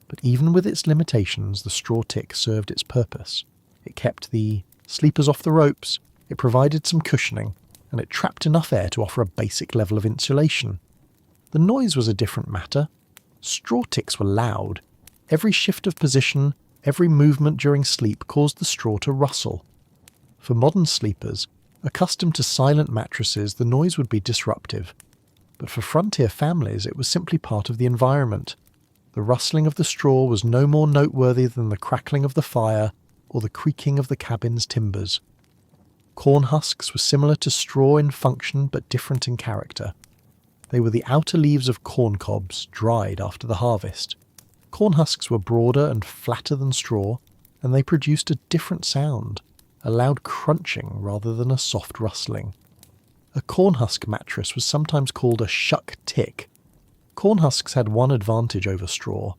But even with its limitations, the straw tick served its purpose. It kept the sleepers off the ropes, it provided some cushioning, and it trapped enough air to offer a basic level of insulation. The noise was a different matter. Straw ticks were loud. Every shift of position, every movement during sleep caused the straw to rustle. For modern sleepers, accustomed to silent mattresses, the noise would be disruptive. But for frontier families, it was simply part of the environment. The rustling of the straw was no more noteworthy than the crackling of the fire or the creaking of the cabin's timbers. Corn husks were similar to straw in function but different in character. They were the outer leaves of corn cobs, dried after the harvest. Corn husks were broader and flatter than straw, and they produced a different sound, a loud crunching rather than a soft rustling. A corn husk mattress was sometimes called a shuck tick. Corn husks had one advantage over straw.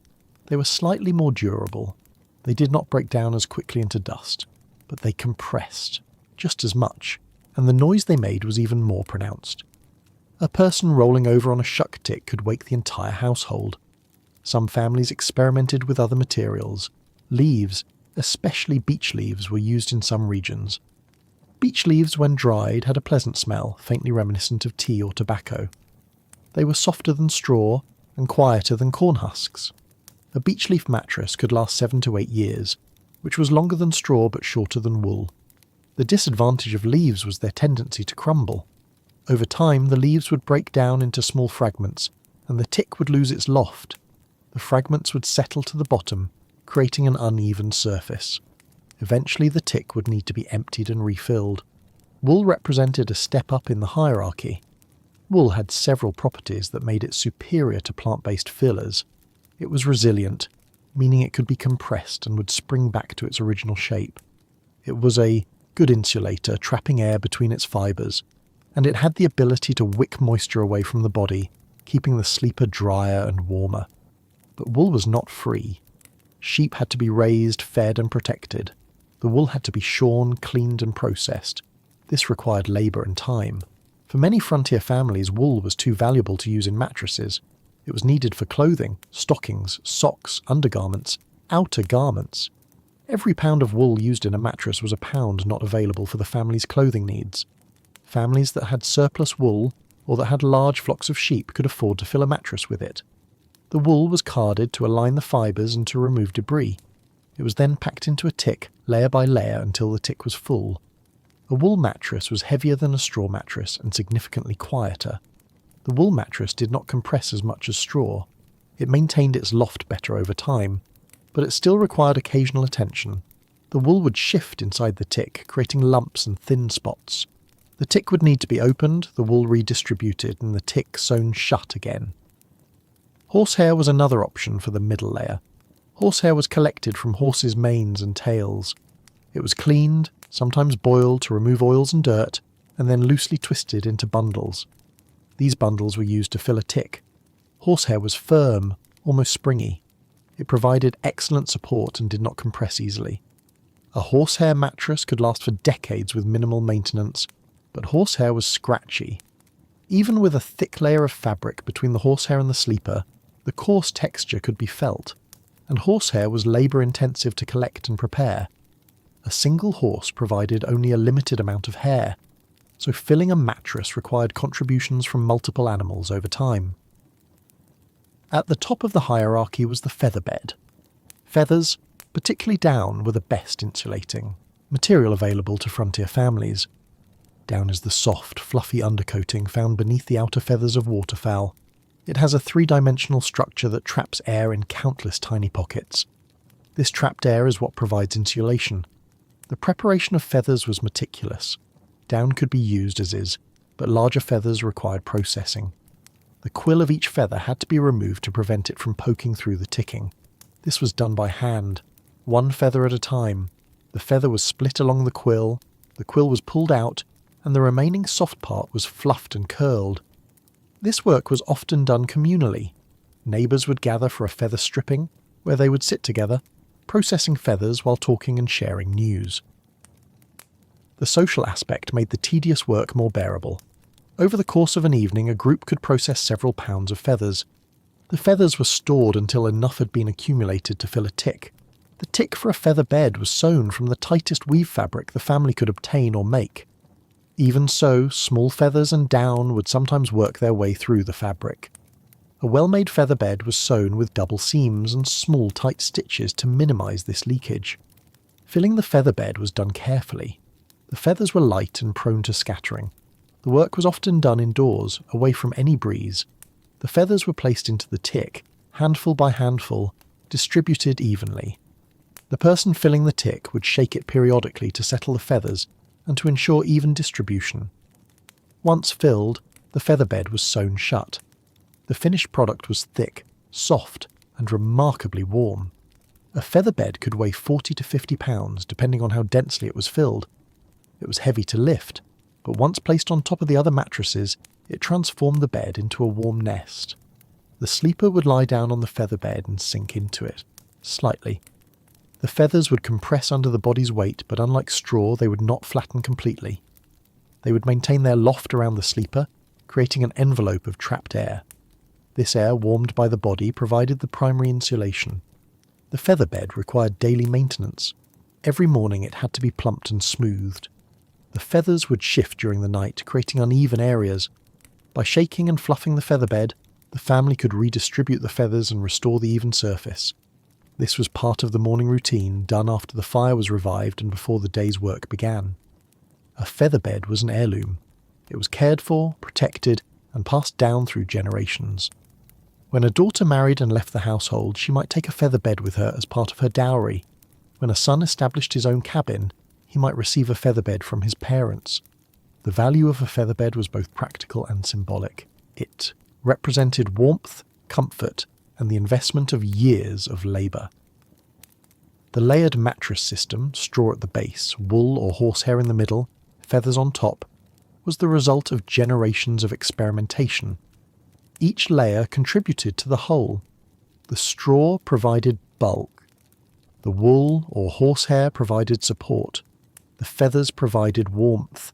They were slightly more durable. They did not break down as quickly into dust, but they compressed just as much, and the noise they made was even more pronounced. A person rolling over on a shuck tick could wake the entire household. Some families experimented with other materials. Leaves, especially beech leaves, were used in some regions. Beech leaves, when dried, had a pleasant smell, faintly reminiscent of tea or tobacco. They were softer than straw and quieter than corn husks. A beech leaf mattress could last 7 to 8 years, which was longer than straw but shorter than wool. The disadvantage of leaves was their tendency to crumble. Over time, the leaves would break down into small fragments, and the tick would lose its loft. The fragments would settle to the bottom, creating an uneven surface. Eventually, the tick would need to be emptied and refilled. Wool represented a step up in the hierarchy. Wool had several properties that made it superior to plant-based fillers. It was resilient, meaning it could be compressed and would spring back to its original shape. It was a good insulator, trapping air between its fibres, and it had the ability to wick moisture away from the body, keeping the sleeper drier and warmer. But wool was not free. Sheep had to be raised, fed and protected. The wool had to be shorn, cleaned and processed. This required labour and time. For many frontier families, wool was too valuable to use in mattresses. It was needed for clothing, stockings, socks, undergarments, outer garments. Every pound of wool used in a mattress was a pound not available for the family's clothing needs. Families that had surplus wool or that had large flocks of sheep could afford to fill a mattress with it. The wool was carded to align the fibres and to remove debris. It was then packed into a tick, layer by layer, until the tick was full. A wool mattress was heavier than a straw mattress and significantly quieter. The wool mattress did not compress as much as straw. It maintained its loft better over time, but it still required occasional attention. The wool would shift inside the tick, creating lumps and thin spots. The tick would need to be opened, the wool redistributed, and the tick sewn shut again. Horsehair was another option for the middle layer. Horsehair was collected from horses' manes and tails. It was cleaned, sometimes boiled to remove oils and dirt, and then loosely twisted into bundles. These bundles were used to fill a tick. Horsehair was firm, almost springy. It provided excellent support and did not compress easily. A horsehair mattress could last for decades with minimal maintenance, but horsehair was scratchy. Even with a thick layer of fabric between the horsehair and the sleeper, the coarse texture could be felt, and horsehair was labour-intensive to collect and prepare. A single horse provided only a limited amount of hair, so filling a mattress required contributions from multiple animals over time. At the top of the hierarchy was the feather bed. Feathers, particularly down, were the best insulating, material available to frontier families. Down is the soft, fluffy undercoating found beneath the outer feathers of waterfowl. It has a three-dimensional structure that traps air in countless tiny pockets. This trapped air is what provides insulation. The preparation of feathers was meticulous. Down could be used as is, but larger feathers required processing. The quill of each feather had to be removed to prevent it from poking through the ticking. This was done by hand, one feather at a time. The feather was split along the quill was pulled out, and the remaining soft part was fluffed and curled. This work was often done communally. Neighbours would gather for a feather stripping, where they would sit together, processing feathers while talking and sharing news. The social aspect made the tedious work more bearable. Over the course of an evening, a group could process several pounds of feathers. The feathers were stored until enough had been accumulated to fill a tick. The tick for a feather bed was sewn from the tightest weave fabric the family could obtain or make. Even so, small feathers and down would sometimes work their way through the fabric. A well-made feather bed was sewn with double seams and small tight stitches to minimise this leakage. Filling the feather bed was done carefully. The feathers were light and prone to scattering. The work was often done indoors, away from any breeze. The feathers were placed into the tick, handful by handful, distributed evenly. The person filling the tick would shake it periodically to settle the feathers and to ensure even distribution. Once filled, the feather bed was sewn shut. The finished product was thick, soft, and remarkably warm. A feather bed could weigh 40 to 50 pounds, depending on how densely it was filled. It was heavy to lift, but once placed on top of the other mattresses, it transformed the bed into a warm nest. The sleeper would lie down on the feather bed and sink into it, slightly. The feathers would compress under the body's weight, but unlike straw, they would not flatten completely. They would maintain their loft around the sleeper, creating an envelope of trapped air. This air, warmed by the body, provided the primary insulation. The feather bed required daily maintenance. Every morning it had to be plumped and smoothed. The feathers would shift during the night, creating uneven areas. By shaking and fluffing the feather bed, the family could redistribute the feathers and restore the even surface. This was part of the morning routine, done after the fire was revived and before the day's work began. A feather bed was an heirloom. It was cared for, protected, and passed down through generations. When a daughter married and left the household, she might take a feather bed with her as part of her dowry. When a son established his own cabin, he might receive a feather bed from his parents. The value of a feather bed was both practical and symbolic. It represented warmth, comfort, and the investment of years of labour. The layered mattress system, straw at the base, wool or horsehair in the middle, feathers on top, was the result of generations of experimentation. Each layer contributed to the whole. The straw provided bulk. The wool or horsehair provided support. The feathers provided warmth.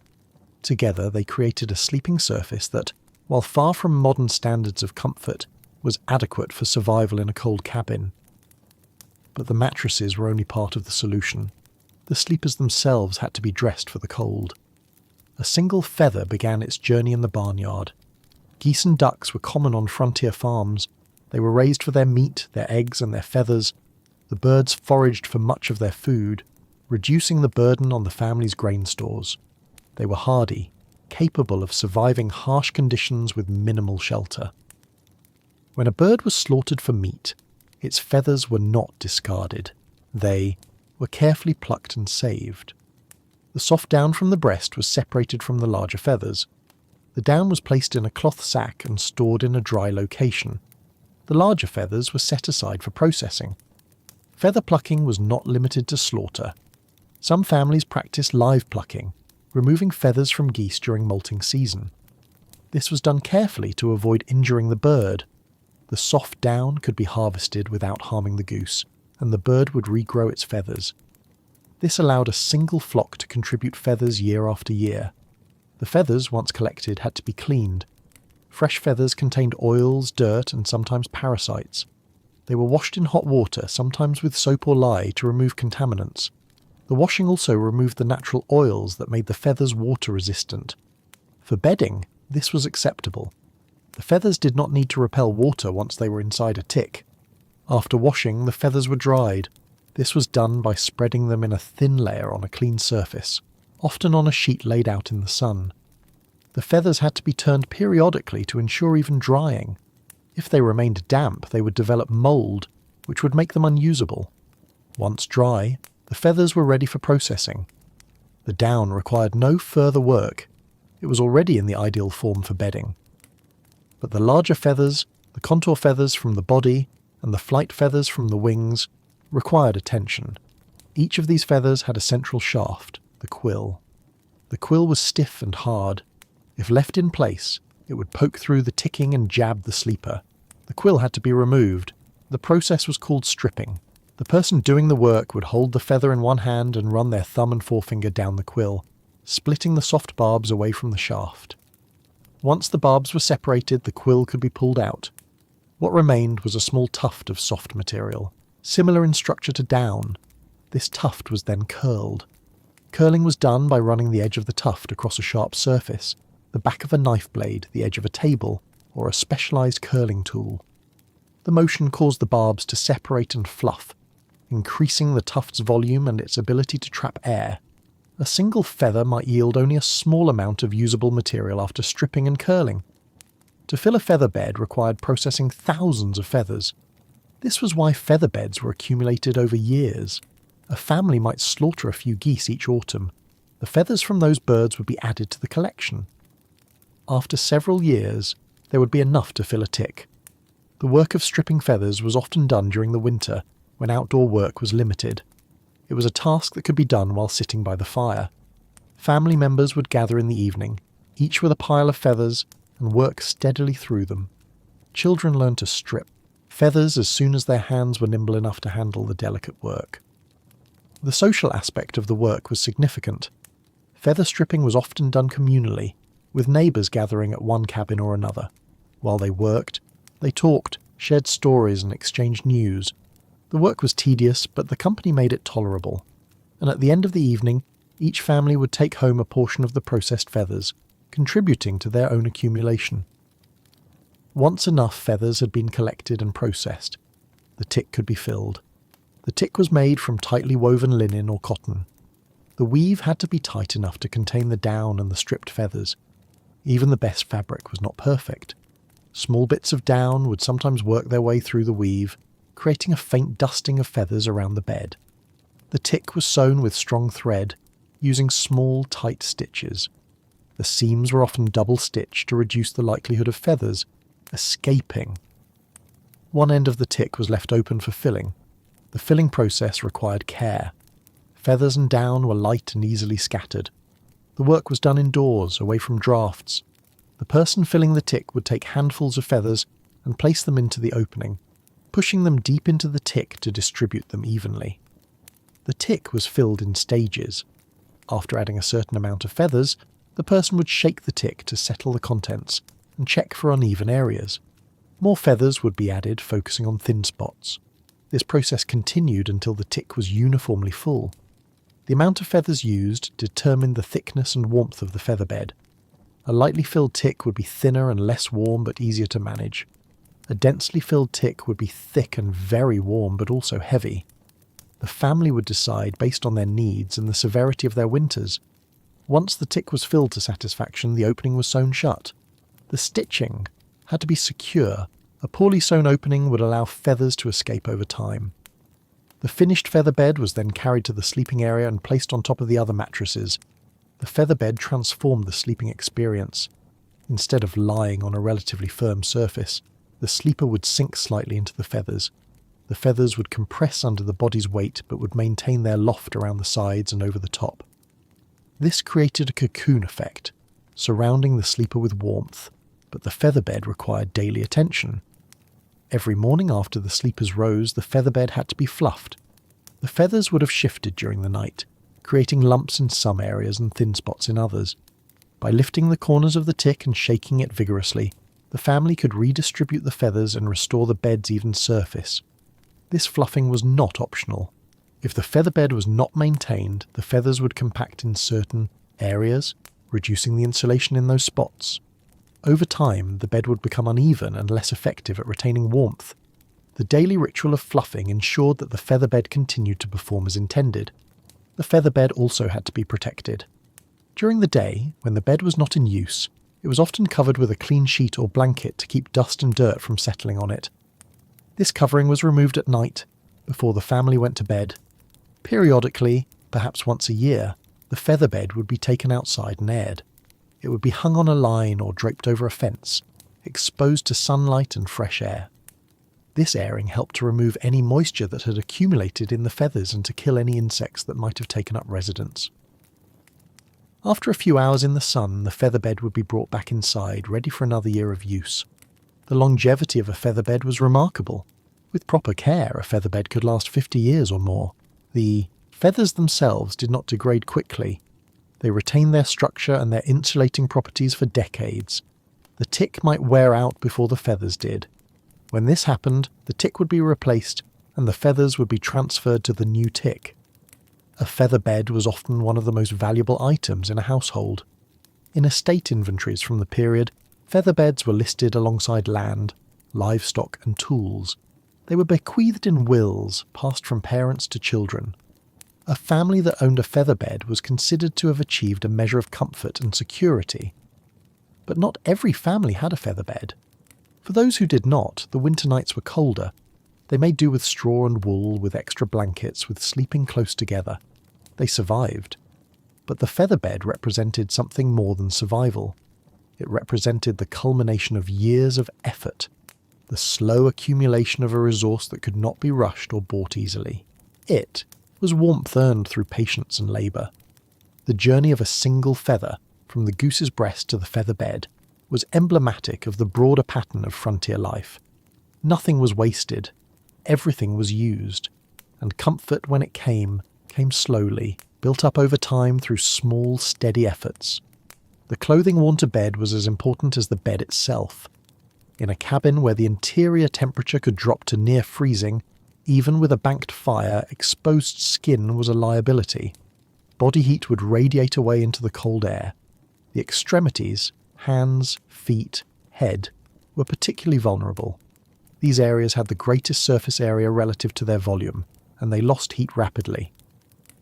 Together they created a sleeping surface that, while far from modern standards of comfort, was adequate for survival in a cold cabin. But the mattresses were only part of the solution. The sleepers themselves had to be dressed for the cold. A single feather began its journey in the barnyard. Geese and ducks were common on frontier farms. They were raised for their meat, their eggs, and their feathers. The birds foraged for much of their food, reducing the burden on the family's grain stores. They were hardy, capable of surviving harsh conditions with minimal shelter. When a bird was slaughtered for meat, its feathers were not discarded. They were carefully plucked and saved. The soft down from the breast was separated from the larger feathers. The down was placed in a cloth sack and stored in a dry location. The larger feathers were set aside for processing. Feather plucking was not limited to slaughter. Some families practiced live plucking, removing feathers from geese during molting season. This was done carefully to avoid injuring the bird. The soft down could be harvested without harming the goose, and the bird would regrow its feathers. This allowed a single flock to contribute feathers year after year. The feathers, once collected, had to be cleaned. Fresh feathers contained oils, dirt, and sometimes parasites. They were washed in hot water, sometimes with soap or lye, to remove contaminants. The washing also removed the natural oils that made the feathers water-resistant. For bedding, this was acceptable. The feathers did not need to repel water once they were inside a tick. After washing, the feathers were dried. This was done by spreading them in a thin layer on a clean surface, often on a sheet laid out in the sun. The feathers had to be turned periodically to ensure even drying. If they remained damp, they would develop mould, which would make them unusable. Once dry, the feathers were ready for processing. The down required no further work. It was already in the ideal form for bedding. But the larger feathers, the contour feathers from the body, and the flight feathers from the wings, required attention. Each of these feathers had a central shaft, the quill. The quill was stiff and hard. If left in place, it would poke through the ticking and jab the sleeper. The quill had to be removed. The process was called stripping. The person doing the work would hold the feather in one hand and run their thumb and forefinger down the quill, splitting the soft barbs away from the shaft. Once the barbs were separated, the quill could be pulled out. What remained was a small tuft of soft material, similar in structure to down. This tuft was then curled. Curling was done by running the edge of the tuft across a sharp surface, the back of a knife blade, the edge of a table, or a specialized curling tool. The motion caused the barbs to separate and fluff, increasing the tuft's volume and its ability to trap air. A single feather might yield only a small amount of usable material after stripping and curling. To fill a feather bed required processing thousands of feathers. This was why feather beds were accumulated over years. A family might slaughter a few geese each autumn. The feathers from those birds would be added to the collection. After several years, there would be enough to fill a tick. The work of stripping feathers was often done during the winter, when outdoor work was limited. It was a task that could be done while sitting by the fire. Family members would gather in the evening, each with a pile of feathers, and work steadily through them. Children learned to strip feathers as soon as their hands were nimble enough to handle the delicate work. The social aspect of the work was significant. Feather stripping was often done communally, with neighbours gathering at one cabin or another. While they worked, they talked, shared stories and exchanged news. The work was tedious, but the company made it tolerable. And at the end of the evening, each family would take home a portion of the processed feathers, contributing to their own accumulation. Once enough feathers had been collected and processed, the tick could be filled. The tick was made from tightly woven linen or cotton. The weave had to be tight enough to contain the down and the stripped feathers. Even the best fabric was not perfect. Small bits of down would sometimes work their way through the weave, creating a faint dusting of feathers around the bed. The tick was sewn with strong thread, using small, tight stitches. The seams were often double-stitched to reduce the likelihood of feathers escaping. One end of the tick was left open for filling. The filling process required care. Feathers and down were light and easily scattered. The work was done indoors, away from drafts. The person filling the tick would take handfuls of feathers and place them into the opening, pushing them deep into the tick to distribute them evenly. The tick was filled in stages. After adding a certain amount of feathers, the person would shake the tick to settle the contents and check for uneven areas. More feathers would be added, focusing on thin spots. This process continued until the tick was uniformly full. The amount of feathers used determined the thickness and warmth of the feather bed. A lightly filled tick would be thinner and less warm but easier to manage. A densely filled tick would be thick and very warm but also heavy. The family would decide based on their needs and the severity of their winters. Once the tick was filled to satisfaction, the opening was sewn shut. The stitching had to be secure. A poorly sewn opening would allow feathers to escape over time. The finished feather bed was then carried to the sleeping area and placed on top of the other mattresses. The feather bed transformed the sleeping experience. Instead of lying on a relatively firm surface, the sleeper would sink slightly into the feathers. The feathers would compress under the body's weight but would maintain their loft around the sides and over the top. This created a cocoon effect, surrounding the sleeper with warmth, but the feather bed required daily attention. Every morning after the sleepers rose, the feather bed had to be fluffed. The feathers would have shifted during the night, creating lumps in some areas and thin spots in others. By lifting the corners of the tick and shaking it vigorously, the family could redistribute the feathers and restore the bed's even surface. This fluffing was not optional. If the feather bed was not maintained, the feathers would compact in certain areas, reducing the insulation in those spots. Over time, the bed would become uneven and less effective at retaining warmth. The daily ritual of fluffing ensured that the feather bed continued to perform as intended. The feather bed also had to be protected. During the day, when the bed was not in use, it was often covered with a clean sheet or blanket to keep dust and dirt from settling on it. This covering was removed at night, before the family went to bed. Periodically, perhaps once a year, the feather bed would be taken outside and aired. It would be hung on a line or draped over a fence, exposed to sunlight and fresh air. This airing helped to remove any moisture that had accumulated in the feathers and to kill any insects that might have taken up residence. After a few hours in the sun, the feather bed would be brought back inside, ready for another year of use. The longevity of a feather bed was remarkable. With proper care, a feather bed could last 50 years or more. The feathers themselves did not degrade quickly. They retained their structure and their insulating properties for decades. The tick might wear out before the feathers did. When this happened, the tick would be replaced and the feathers would be transferred to the new tick. A feather bed was often one of the most valuable items in a household. In estate inventories from the period, feather beds were listed alongside land, livestock and tools. They were bequeathed in wills, passed from parents to children. A family that owned a feather bed was considered to have achieved a measure of comfort and security. But not every family had a feather bed. For those who did not, the winter nights were colder. They made do with straw and wool, with extra blankets, with sleeping close together. They survived. But the feather bed represented something more than survival. It represented the culmination of years of effort, the slow accumulation of a resource that could not be rushed or bought easily. It was warmth earned through patience and labour. The journey of a single feather, from the goose's breast to the feather bed, was emblematic of the broader pattern of frontier life. Nothing was wasted, everything was used, and comfort when it came slowly, built up over time through small, steady efforts. The clothing worn to bed was as important as the bed itself. In a cabin where the interior temperature could drop to near freezing, even with a banked fire, exposed skin was a liability. Body heat would radiate away into the cold air. The extremities, hands, feet, head, were particularly vulnerable. These areas had the greatest surface area relative to their volume, and they lost heat rapidly.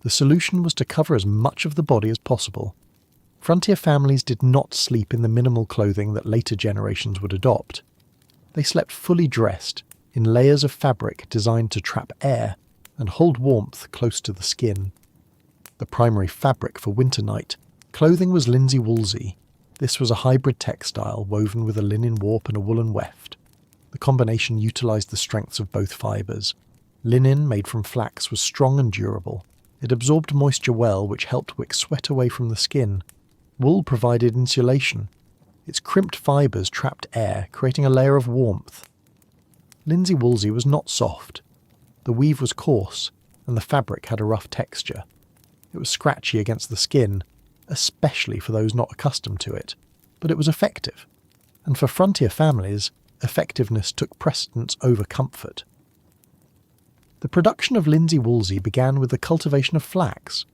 The solution was to cover as much of the body as possible. Frontier families did not sleep in the minimal clothing that later generations would adopt. They slept fully dressed, in layers of fabric designed to trap air and hold warmth close to the skin. The primary fabric for winter night clothing was linsey woolsey. This was a hybrid textile woven with a linen warp and a woolen weft. The combination utilised the strengths of both fibres. Linen, made from flax, was strong and durable. It absorbed moisture well, which helped wick sweat away from the skin. Wool provided insulation. Its crimped fibres trapped air, creating a layer of warmth. Linsey woolsey was not soft. The weave was coarse, and the fabric had a rough texture. It was scratchy against the skin, especially for those not accustomed to it, but it was effective. And for frontier families, effectiveness took precedence over comfort. The production of linsey woolsey began with the cultivation of flax.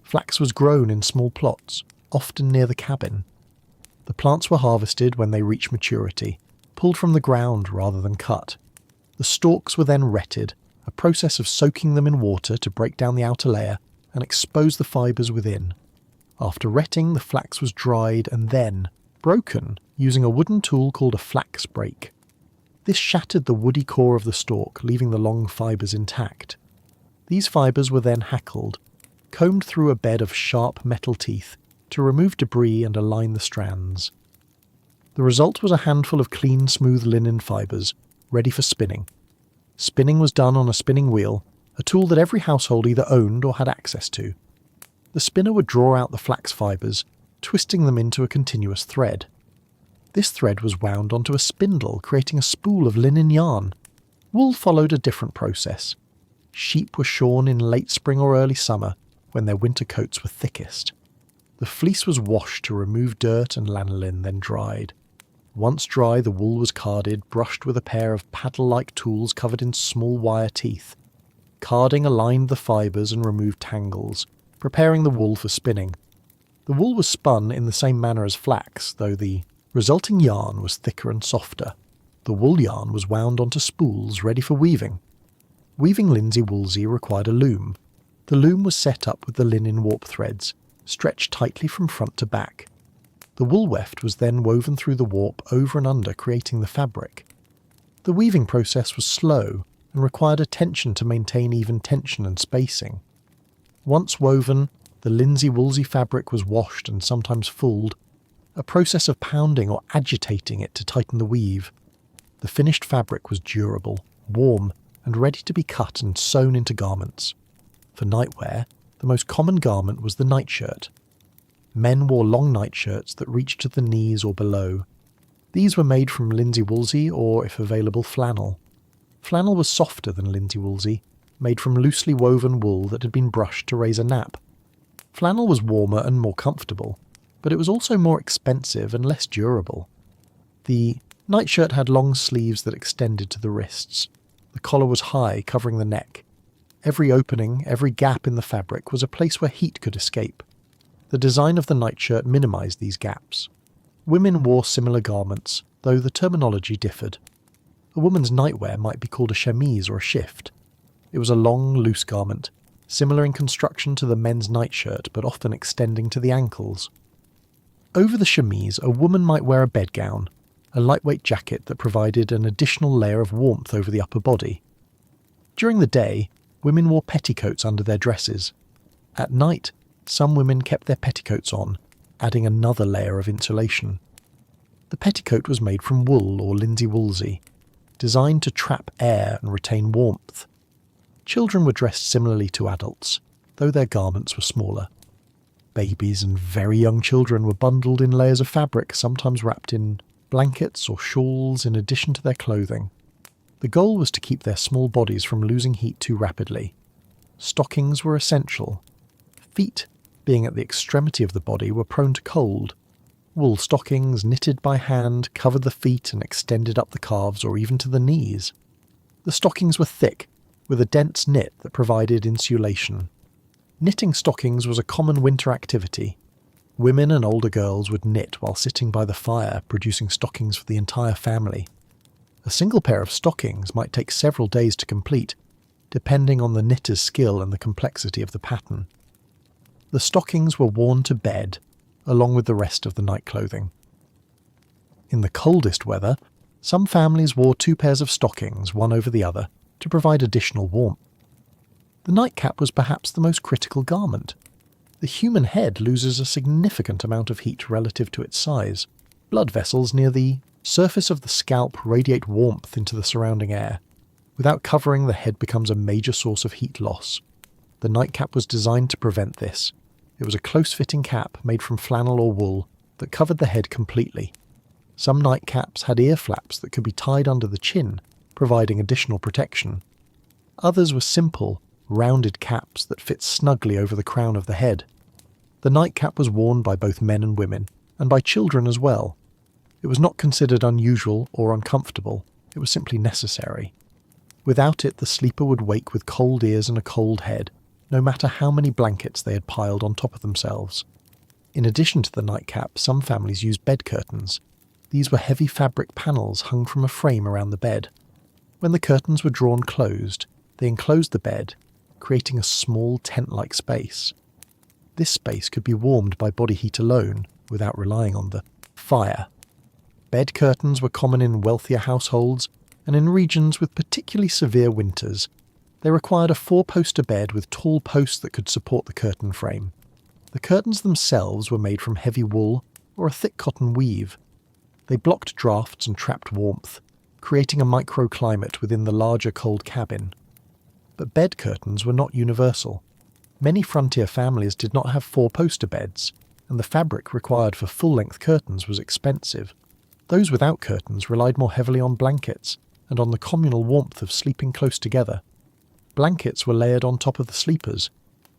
Flax was grown in small plots, often near the cabin. The plants were harvested when they reached maturity, pulled from the ground rather than cut. The stalks were then retted, a process of soaking them in water to break down the outer layer and expose the fibres within. After retting, the flax was dried and then broken using a wooden tool called a flax break. This shattered the woody core of the stalk, leaving the long fibres intact. These fibres were then hackled, combed through a bed of sharp metal teeth to remove debris and align the strands. The result was a handful of clean, smooth linen fibres, ready for spinning. Spinning was done on a spinning wheel, a tool that every household either owned or had access to. The spinner would draw out the flax fibres, twisting them into a continuous thread. This thread was wound onto a spindle, creating a spool of linen yarn. Wool followed a different process. Sheep were shorn in late spring or early summer, when their winter coats were thickest. The fleece was washed to remove dirt and lanolin, then dried. Once dry, the wool was carded, brushed with a pair of paddle-like tools covered in small wire teeth. Carding aligned the fibres and removed tangles, preparing the wool for spinning. The wool was spun in the same manner as flax, though the resulting yarn was thicker and softer. The wool yarn was wound onto spools ready for weaving. Weaving linsey woolsey required a loom. The loom was set up with the linen warp threads, stretched tightly from front to back. The wool weft was then woven through the warp over and under, creating the fabric. The weaving process was slow and required attention to maintain even tension and spacing. Once woven, the linsey woolsey fabric was washed and sometimes fulled, a process of pounding or agitating it to tighten the weave. The finished fabric was durable, warm, and ready to be cut and sewn into garments. For nightwear, the most common garment was the nightshirt. Men wore long nightshirts that reached to the knees or below. These were made from linsey woolsey or, if available, flannel. Flannel was softer than linsey woolsey, made from loosely woven wool that had been brushed to raise a nap. Flannel was warmer and more comfortable, but it was also more expensive and less durable. The nightshirt had long sleeves that extended to the wrists. The collar was high, covering the neck. Every opening, every gap in the fabric was a place where heat could escape. The design of the nightshirt minimized these gaps. Women wore similar garments, though the terminology differed. A woman's nightwear might be called a chemise or a shift. It was a long, loose garment, similar in construction to the men's nightshirt but often extending to the ankles. Over the chemise, a woman might wear a bedgown, a lightweight jacket that provided an additional layer of warmth over the upper body. During the day, women wore petticoats under their dresses. At night, some women kept their petticoats on, adding another layer of insulation. The petticoat was made from wool or linsey woolsey, designed to trap air and retain warmth. Children were dressed similarly to adults, though their garments were smaller. Babies and very young children were bundled in layers of fabric, sometimes wrapped in blankets or shawls in addition to their clothing. The goal was to keep their small bodies from losing heat too rapidly. Stockings were essential. Feet, being at the extremity of the body, were prone to cold. Wool stockings, knitted by hand, covered the feet and extended up the calves or even to the knees. The stockings were thick, with a dense knit that provided insulation. Knitting stockings was a common winter activity. Women and older girls would knit while sitting by the fire, producing stockings for the entire family. A single pair of stockings might take several days to complete, depending on the knitter's skill and the complexity of the pattern. The stockings were worn to bed, along with the rest of the night clothing. In the coldest weather, some families wore 2 pairs of stockings, one over the other, to provide additional warmth. The nightcap was perhaps the most critical garment. The human head loses a significant amount of heat relative to its size. Blood vessels near the surface of the scalp radiate warmth into the surrounding air. Without covering, the head becomes a major source of heat loss. The nightcap was designed to prevent this. It was a close-fitting cap made from flannel or wool that covered the head completely. Some nightcaps had ear flaps that could be tied under the chin, providing additional protection. Others were simple, rounded caps that fit snugly over the crown of the head. The nightcap was worn by both men and women, and by children as well. It was not considered unusual or uncomfortable, it was simply necessary. Without it, the sleeper would wake with cold ears and a cold head, no matter how many blankets they had piled on top of themselves. In addition to the nightcap, some families used bed curtains. These were heavy fabric panels hung from a frame around the bed. When the curtains were drawn closed, they enclosed the bed, creating a small tent-like space. This space could be warmed by body heat alone, without relying on the fire. Bed curtains were common in wealthier households, and in regions with particularly severe winters. They required a 4-poster bed with tall posts that could support the curtain frame. The curtains themselves were made from heavy wool or a thick cotton weave. They blocked drafts and trapped warmth, creating a microclimate within the larger cold cabin. But bed curtains were not universal. Many frontier families did not have 4-poster beds, and the fabric required for full-length curtains was expensive. Those without curtains relied more heavily on blankets and on the communal warmth of sleeping close together. Blankets were layered on top of the sleepers.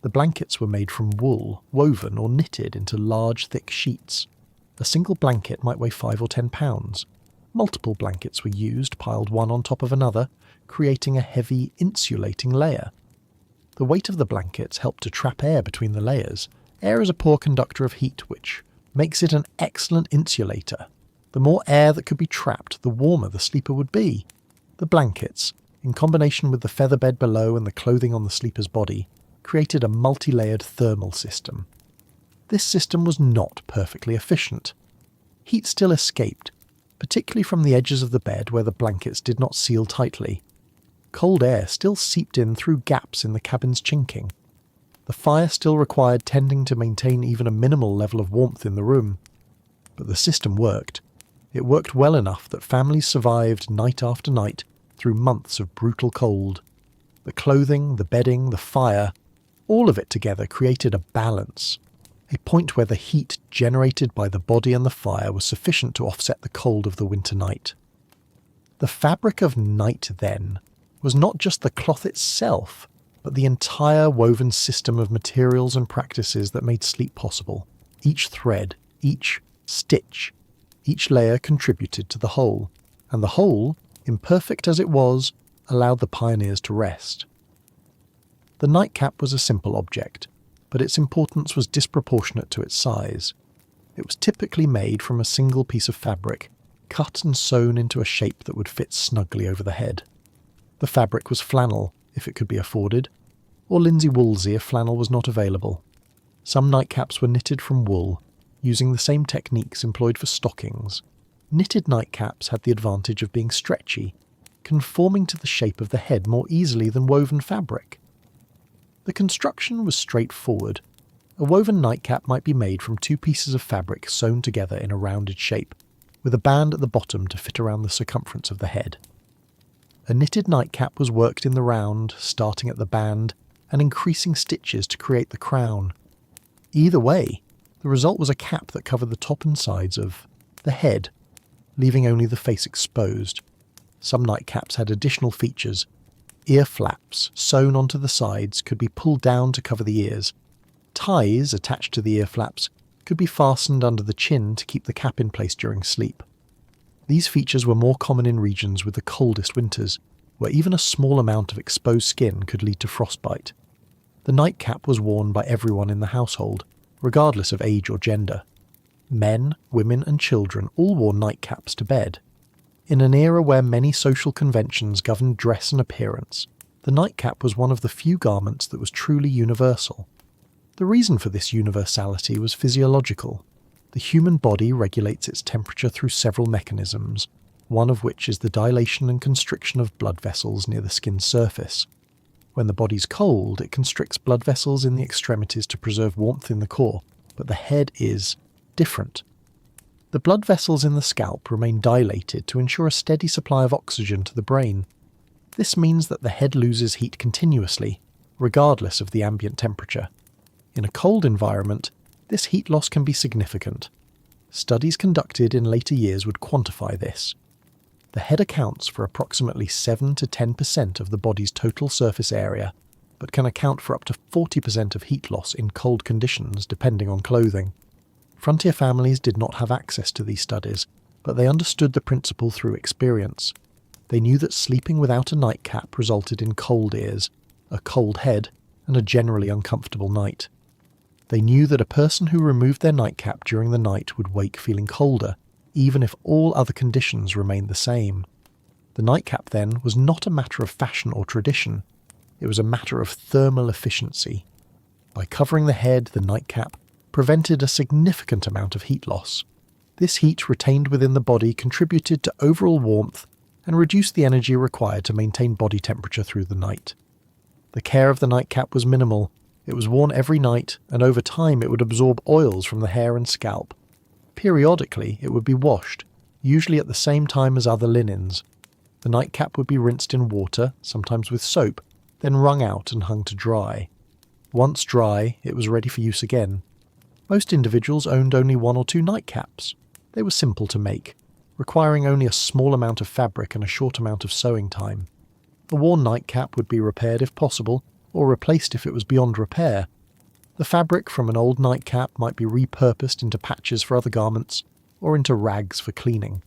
The blankets were made from wool, woven or knitted into large, thick sheets. A single blanket might weigh 5 or 10 pounds. Multiple blankets were used, piled one on top of another, creating a heavy, insulating layer. The weight of the blankets helped to trap air between the layers. Air is a poor conductor of heat, which makes it an excellent insulator. The more air that could be trapped, the warmer the sleeper would be. The blankets, in combination with the feather bed below and the clothing on the sleeper's body, created a multi-layered thermal system. This system was not perfectly efficient. Heat still escaped, particularly from the edges of the bed where the blankets did not seal tightly. Cold air still seeped in through gaps in the cabin's chinking. The fire still required tending to maintain even a minimal level of warmth in the room. But the system worked. It worked well enough that families survived night after night through months of brutal cold. The clothing, the bedding, the fire, all of it together created a balance, a point where the heat generated by the body and the fire was sufficient to offset the cold of the winter night. The fabric of night, then, was not just the cloth itself, but the entire woven system of materials and practices that made sleep possible. Each thread, each stitch, each layer contributed to the whole, and the whole, imperfect as it was, allowed the pioneers to rest. The nightcap was a simple object, but its importance was disproportionate to its size. It was typically made from a single piece of fabric, cut and sewn into a shape that would fit snugly over the head. The fabric was flannel, if it could be afforded, or linsey woolsey if flannel was not available. Some nightcaps were knitted from wool, using the same techniques employed for stockings. Knitted nightcaps had the advantage of being stretchy, conforming to the shape of the head more easily than woven fabric. The construction was straightforward. A woven nightcap might be made from 2 pieces of fabric sewn together in a rounded shape, with a band at the bottom to fit around the circumference of the head. A knitted nightcap was worked in the round, starting at the band, and increasing stitches to create the crown. Either way, the result was a cap that covered the top and sides of the head, leaving only the face exposed. Some nightcaps had additional features. Ear flaps, sewn onto the sides, could be pulled down to cover the ears. Ties attached to the ear flaps could be fastened under the chin to keep the cap in place during sleep. These features were more common in regions with the coldest winters, where even a small amount of exposed skin could lead to frostbite. The nightcap was worn by everyone in the household, regardless of age or gender. Men, women and children all wore nightcaps to bed. In an era where many social conventions governed dress and appearance, the nightcap was one of the few garments that was truly universal. The reason for this universality was physiological. The human body regulates its temperature through several mechanisms, one of which is the dilation and constriction of blood vessels near the skin's surface. When the body's cold, it constricts blood vessels in the extremities to preserve warmth in the core, but the head is different. The blood vessels in the scalp remain dilated to ensure a steady supply of oxygen to the brain. This means that the head loses heat continuously, regardless of the ambient temperature. In a cold environment, this heat loss can be significant. Studies conducted in later years would quantify this. The head accounts for approximately 7 to 10% of the body's total surface area, but can account for up to 40% of heat loss in cold conditions depending on clothing. Frontier families did not have access to these studies, but they understood the principle through experience. They knew that sleeping without a nightcap resulted in cold ears, a cold head, and a generally uncomfortable night. They knew that a person who removed their nightcap during the night would wake feeling colder, even if all other conditions remained the same. The nightcap, then, was not a matter of fashion or tradition. It was a matter of thermal efficiency. By covering the head, the nightcap prevented a significant amount of heat loss. This heat retained within the body contributed to overall warmth and reduced the energy required to maintain body temperature through the night. The care of the nightcap was minimal. It was worn every night, and over time it would absorb oils from the hair and scalp. Periodically, it would be washed, usually at the same time as other linens. The nightcap would be rinsed in water, sometimes with soap, then wrung out and hung to dry. Once dry, it was ready for use again. Most individuals owned only 1 or 2 nightcaps. They were simple to make, requiring only a small amount of fabric and a short amount of sewing time. The worn nightcap would be repaired if possible, or replaced if it was beyond repair. The fabric from an old nightcap might be repurposed into patches for other garments, or into rags for cleaning.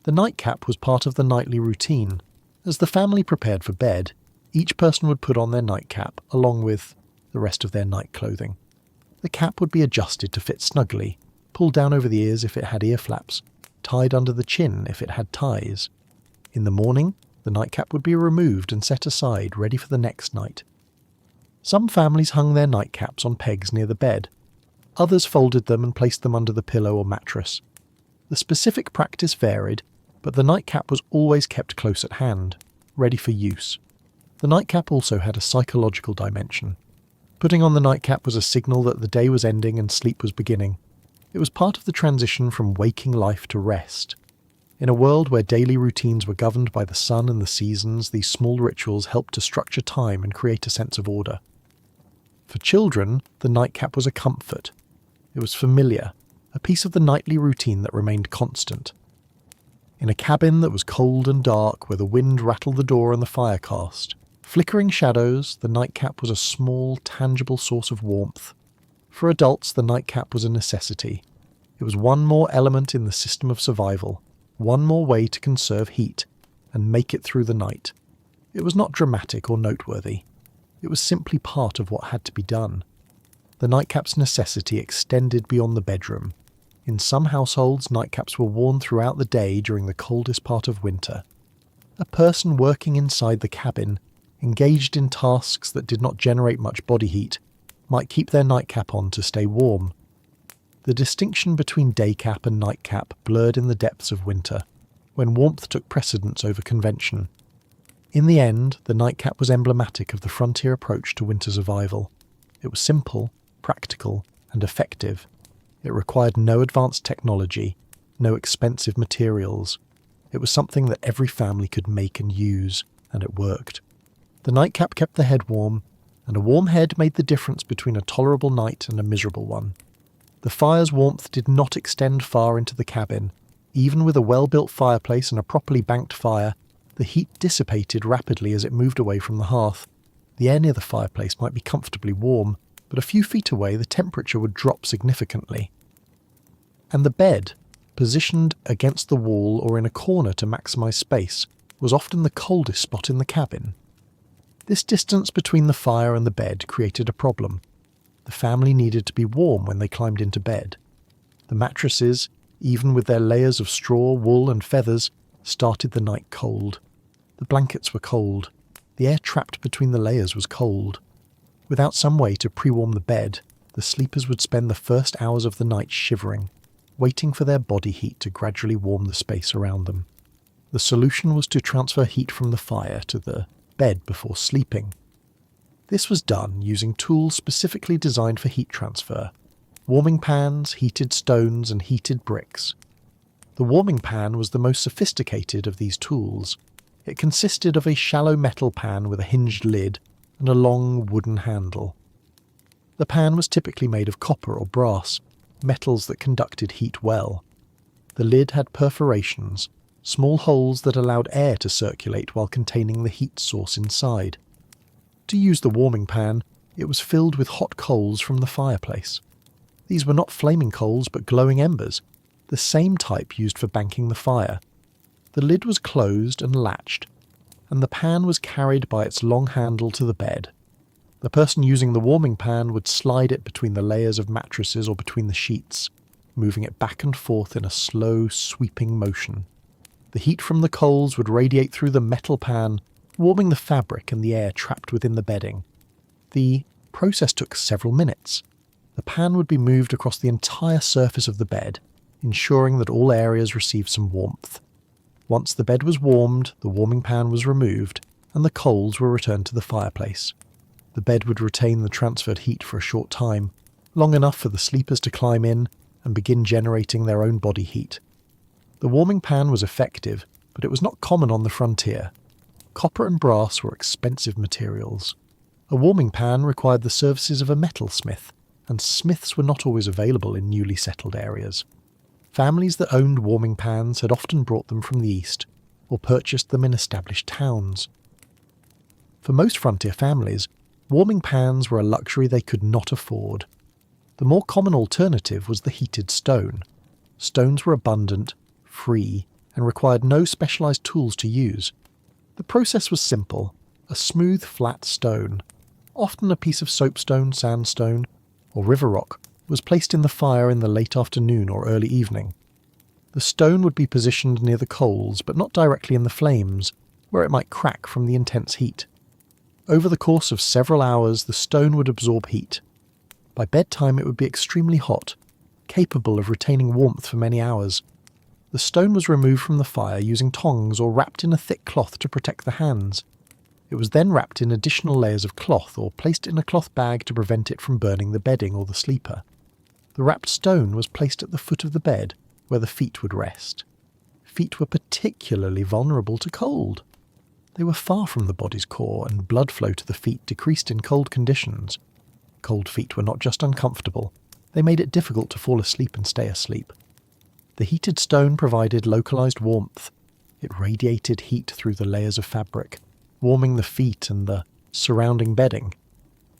The nightcap was part of the nightly routine. As the family prepared for bed, each person would put on their nightcap along with the rest of their night clothing. The cap would be adjusted to fit snugly, pulled down over the ears if it had ear flaps, tied under the chin if it had ties. In the morning, the nightcap would be removed and set aside, ready for the next night. Some families hung their nightcaps on pegs near the bed. Others folded them and placed them under the pillow or mattress. The specific practice varied, but the nightcap was always kept close at hand, ready for use. The nightcap also had a psychological dimension. Putting on the nightcap was a signal that the day was ending and sleep was beginning. It was part of the transition from waking life to rest. In a world where daily routines were governed by the sun and the seasons, these small rituals helped to structure time and create a sense of order. For children, the nightcap was a comfort. It was familiar, a piece of the nightly routine that remained constant. In a cabin that was cold and dark, where the wind rattled the door and the fire cast, flickering shadows, the nightcap was a small, tangible source of warmth. For adults, the nightcap was a necessity. It was one more element in the system of survival, one more way to conserve heat and make it through the night. It was not dramatic or noteworthy. It was simply part of what had to be done. The nightcap's necessity extended beyond the bedroom. In some households, nightcaps were worn throughout the day during the coldest part of winter. A person working inside the cabin, engaged in tasks that did not generate much body heat, might keep their nightcap on to stay warm. The distinction between daycap and nightcap blurred in the depths of winter, when warmth took precedence over convention. In the end, the nightcap was emblematic of the frontier approach to winter survival. It was simple, practical, and effective. It required no advanced technology, no expensive materials. It was something that every family could make and use, and it worked. The nightcap kept the head warm, and a warm head made the difference between a tolerable night and a miserable one. The fire's warmth did not extend far into the cabin. Even with a well-built fireplace and a properly banked fire, the heat dissipated rapidly as it moved away from the hearth. The air near the fireplace might be comfortably warm, but a few feet away the temperature would drop significantly. And the bed, positioned against the wall or in a corner to maximise space, was often the coldest spot in the cabin. This distance between the fire and the bed created a problem. The family needed to be warm when they climbed into bed. The mattresses, even with their layers of straw, wool and feathers, started the night cold. The blankets were cold. The air trapped between the layers was cold. Without some way to pre-warm the bed, the sleepers would spend the first hours of the night shivering, waiting for their body heat to gradually warm the space around them. The solution was to transfer heat from the fire to the bed before sleeping. This was done using tools specifically designed for heat transfer: warming pans, heated stones, and heated bricks. The warming pan was the most sophisticated of these tools. It consisted of a shallow metal pan with a hinged lid and a long wooden handle. The pan was typically made of copper or brass, metals that conducted heat well. The lid had perforations, small holes that allowed air to circulate while containing the heat source inside. To use the warming pan, it was filled with hot coals from the fireplace. These were not flaming coals but glowing embers, the same type used for banking the fire. The lid was closed and latched, and the pan was carried by its long handle to the bed. The person using the warming pan would slide it between the layers of mattresses or between the sheets, moving it back and forth in a slow, sweeping motion. The heat from the coals would radiate through the metal pan, warming the fabric and the air trapped within the bedding. The process took several minutes. The pan would be moved across the entire surface of the bed, ensuring that all areas received some warmth. Once the bed was warmed, the warming pan was removed, and the coals were returned to the fireplace. The bed would retain the transferred heat for a short time, long enough for the sleepers to climb in and begin generating their own body heat. The warming pan was effective, but it was not common on the frontier. Copper and brass were expensive materials. A warming pan required the services of a metalsmith, and smiths were not always available in newly settled areas. Families that owned warming pans had often brought them from the east, or purchased them in established towns. For most frontier families, warming pans were a luxury they could not afford. The more common alternative was the heated stone. Stones were abundant, free, and required no specialized tools to use. The process was simple: a smooth, flat stone, often a piece of soapstone, sandstone, or river rock, was placed in the fire in the late afternoon or early evening. The stone would be positioned near the coals, but not directly in the flames, where it might crack from the intense heat. Over the course of several hours, the stone would absorb heat. By bedtime, it would be extremely hot, capable of retaining warmth for many hours. The stone was removed from the fire using tongs or wrapped in a thick cloth to protect the hands. It was then wrapped in additional layers of cloth or placed in a cloth bag to prevent it from burning the bedding or the sleeper. The wrapped stone was placed at the foot of the bed, where the feet would rest. Feet were particularly vulnerable to cold. They were far from the body's core, and blood flow to the feet decreased in cold conditions. Cold feet were not just uncomfortable, they made it difficult to fall asleep and stay asleep. The heated stone provided localized warmth. It radiated heat through the layers of fabric, warming the feet and the surrounding bedding.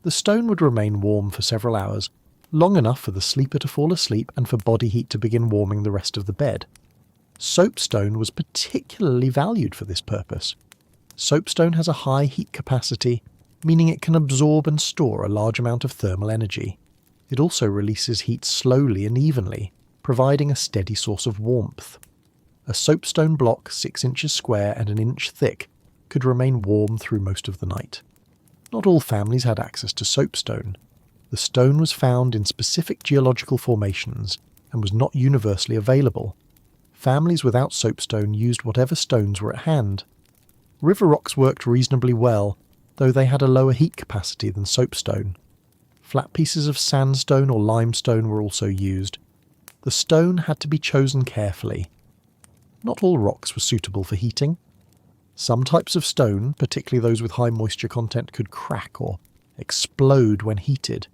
The stone would remain warm for several hours, long enough for the sleeper to fall asleep and for body heat to begin warming the rest of the bed. Soapstone was particularly valued for this purpose. Soapstone has a high heat capacity, meaning it can absorb and store a large amount of thermal energy. It also releases heat slowly and evenly, providing a steady source of warmth. A soapstone block 6 inches square and 1 inch thick could remain warm through most of the night. Not all families had access to soapstone. The stone was found in specific geological formations and was not universally available. Families without soapstone used whatever stones were at hand. River rocks worked reasonably well, though they had a lower heat capacity than soapstone. Flat pieces of sandstone or limestone were also used. The stone had to be chosen carefully. Not all rocks were suitable for heating. Some types of stone, particularly those with high moisture content, could crack or explode when heated.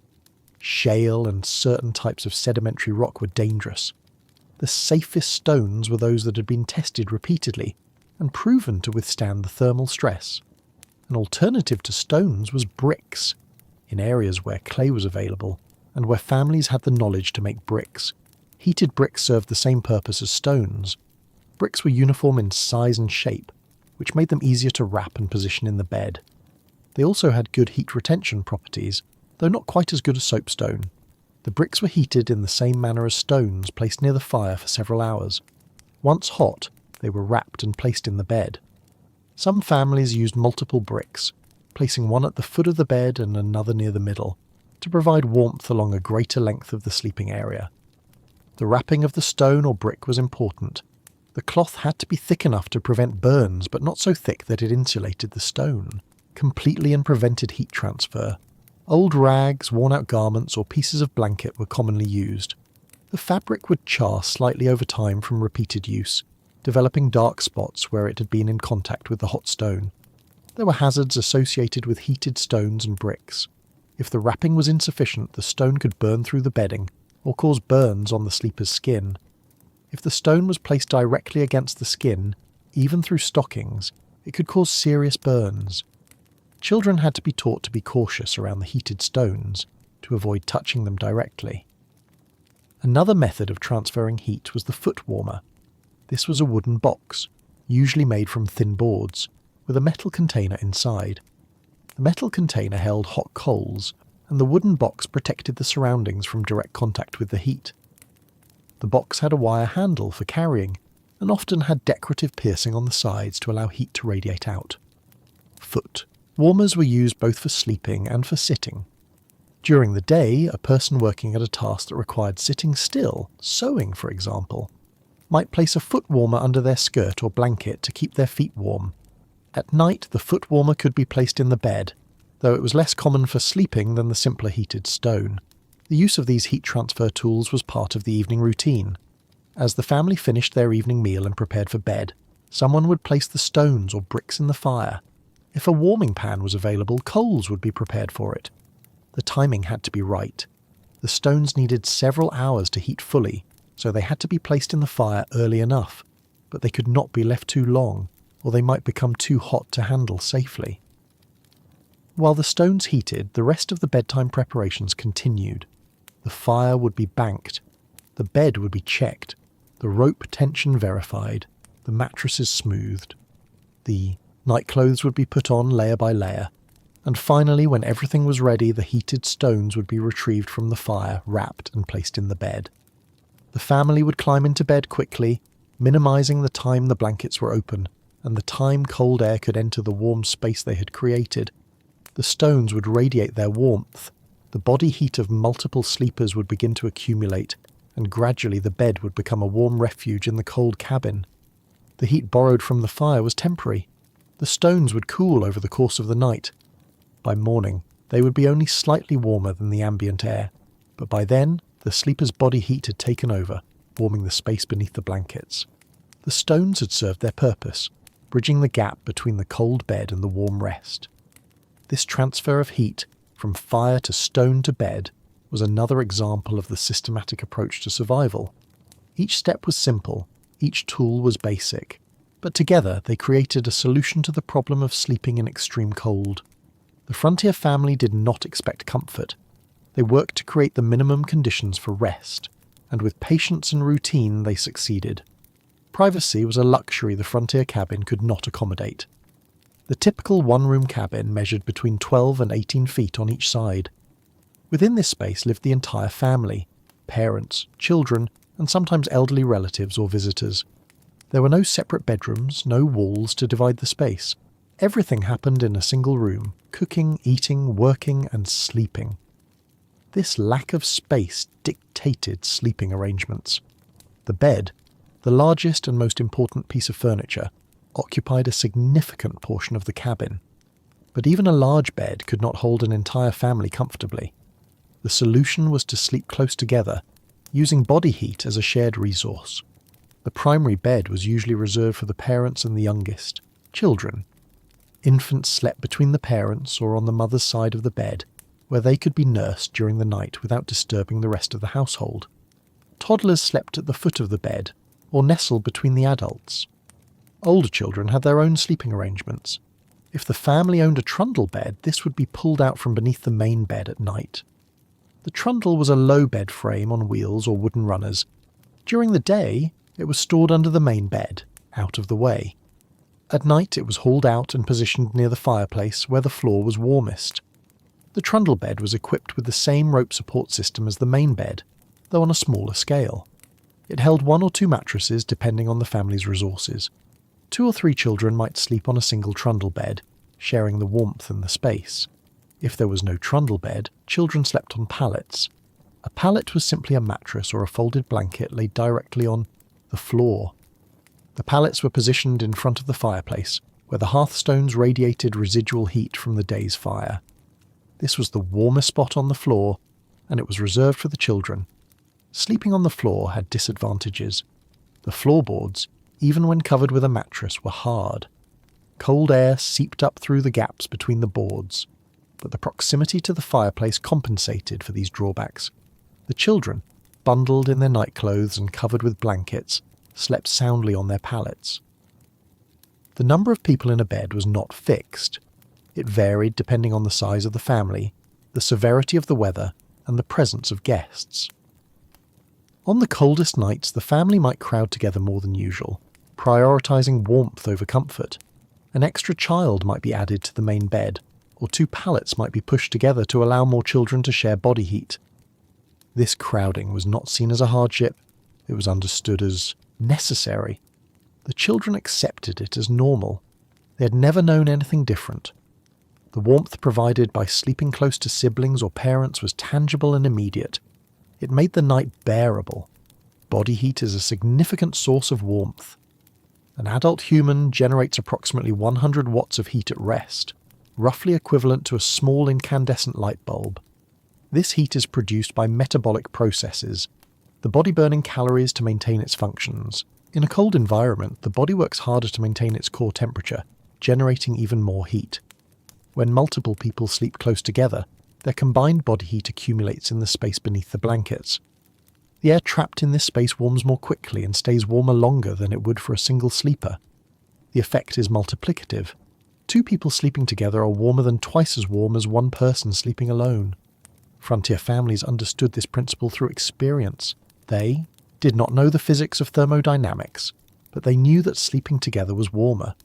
Shale and certain types of sedimentary rock were dangerous. The safest stones were those that had been tested repeatedly and proven to withstand the thermal stress. An alternative to stones was bricks, in areas where clay was available and where families had the knowledge to make bricks. Heated bricks served the same purpose as stones. Bricks were uniform in size and shape, which made them easier to wrap and position in the bed. They also had good heat retention properties, though not quite as good as soapstone. The bricks were heated in the same manner as stones, placed near the fire for several hours. Once hot, they were wrapped and placed in the bed. Some families used multiple bricks, placing one at the foot of the bed and another near the middle, to provide warmth along a greater length of the sleeping area. The wrapping of the stone or brick was important. The cloth had to be thick enough to prevent burns, but not so thick that it insulated the stone completely and prevented heat transfer. Old rags, worn-out garments, or pieces of blanket were commonly used. The fabric would char slightly over time from repeated use, developing dark spots where it had been in contact with the hot stone. There were hazards associated with heated stones and bricks. If the wrapping was insufficient, the stone could burn through the bedding, or cause burns on the sleeper's skin. If the stone was placed directly against the skin, even through stockings, it could cause serious burns. Children had to be taught to be cautious around the heated stones to avoid touching them directly. Another method of transferring heat was the foot warmer. This was a wooden box, usually made from thin boards, with a metal container inside. The metal container held hot coals, and the wooden box protected the surroundings from direct contact with the heat. The box had a wire handle for carrying, and often had decorative piercing on the sides to allow heat to radiate out. Foot warmers were used both for sleeping and for sitting. During the day, a person working at a task that required sitting still, sewing for example, might place a foot warmer under their skirt or blanket to keep their feet warm. At night, the foot warmer could be placed in the bed, though it was less common for sleeping than the simpler heated stone. The use of these heat transfer tools was part of the evening routine. As the family finished their evening meal and prepared for bed, someone would place the stones or bricks in the fire. If a warming pan was available, coals would be prepared for it. The timing had to be right. The stones needed several hours to heat fully, so they had to be placed in the fire early enough, but they could not be left too long, or they might become too hot to handle safely. While the stones heated, the rest of the bedtime preparations continued. The fire would be banked, the bed would be checked, the rope tension verified, the mattresses smoothed, the nightclothes would be put on layer by layer, and finally, when everything was ready, the heated stones would be retrieved from the fire, wrapped and placed in the bed. The family would climb into bed quickly, minimizing the time the blankets were open, and the time cold air could enter the warm space they had created. The stones would radiate their warmth, the body heat of multiple sleepers would begin to accumulate, and gradually the bed would become a warm refuge in the cold cabin. The heat borrowed from the fire was temporary. The stones would cool over the course of the night. By morning, they would be only slightly warmer than the ambient air, but by then, the sleeper's body heat had taken over, warming the space beneath the blankets. The stones had served their purpose, bridging the gap between the cold bed and the warm rest. This transfer of heat, from fire to stone to bed, was another example of the systematic approach to survival. Each step was simple, each tool was basic, but together they created a solution to the problem of sleeping in extreme cold. The frontier family did not expect comfort. They worked to create the minimum conditions for rest, and with patience and routine they succeeded. Privacy was a luxury the frontier cabin could not accommodate. The typical one-room cabin measured between 12 and 18 feet on each side. Within this space lived the entire family, parents, children, and sometimes elderly relatives or visitors. There were no separate bedrooms, no walls to divide the space. Everything happened in a single room, cooking, eating, working, and sleeping. This lack of space dictated sleeping arrangements. The bed, the largest and most important piece of furniture, occupied a significant portion of the cabin. But even a large bed could not hold an entire family comfortably. The solution was to sleep close together, using body heat as a shared resource. The primary bed was usually reserved for the parents and the youngest, children. Infants slept between the parents or on the mother's side of the bed, where they could be nursed during the night without disturbing the rest of the household. Toddlers slept at the foot of the bed, or nestled between the adults. Older children had their own sleeping arrangements. If the family owned a trundle bed, this would be pulled out from beneath the main bed at night. The trundle was a low bed frame on wheels or wooden runners. During the day, it was stored under the main bed, out of the way. At night, it was hauled out and positioned near the fireplace where the floor was warmest. The trundle bed was equipped with the same rope support system as the main bed, though on a smaller scale. It held 1 or 2 mattresses depending on the family's resources. 2 or 3 children might sleep on a single trundle bed, sharing the warmth and the space. If there was no trundle bed, children slept on pallets. A pallet was simply a mattress or a folded blanket laid directly on the floor. The pallets were positioned in front of the fireplace, where the hearthstones radiated residual heat from the day's fire. This was the warmest spot on the floor, and it was reserved for the children. Sleeping on the floor had disadvantages. The floorboards, even when covered with a mattress, were hard. Cold air seeped up through the gaps between the boards, but the proximity to the fireplace compensated for these drawbacks. The children, bundled in their nightclothes and covered with blankets, slept soundly on their pallets. The number of people in a bed was not fixed. It varied depending on the size of the family, the severity of the weather, and the presence of guests. On the coldest nights, the family might crowd together more than usual, prioritising warmth over comfort. An extra child might be added to the main bed, or 2 pallets might be pushed together to allow more children to share body heat. This crowding was not seen as a hardship, it was understood as necessary. The children accepted it as normal. They had never known anything different. The warmth provided by sleeping close to siblings or parents was tangible and immediate. It made the night bearable. Body heat is a significant source of warmth. An adult human generates approximately 100 watts of heat at rest, roughly equivalent to a small incandescent light bulb. This heat is produced by metabolic processes, the body burning calories to maintain its functions. In a cold environment, the body works harder to maintain its core temperature, generating even more heat. When multiple people sleep close together, their combined body heat accumulates in the space beneath the blankets. The air trapped in this space warms more quickly and stays warmer longer than it would for a single sleeper. The effect is multiplicative. 2 people sleeping together are warmer than twice as warm as 1 person sleeping alone. Frontier families understood this principle through experience. They did not know the physics of thermodynamics, but they knew that sleeping together was warmer.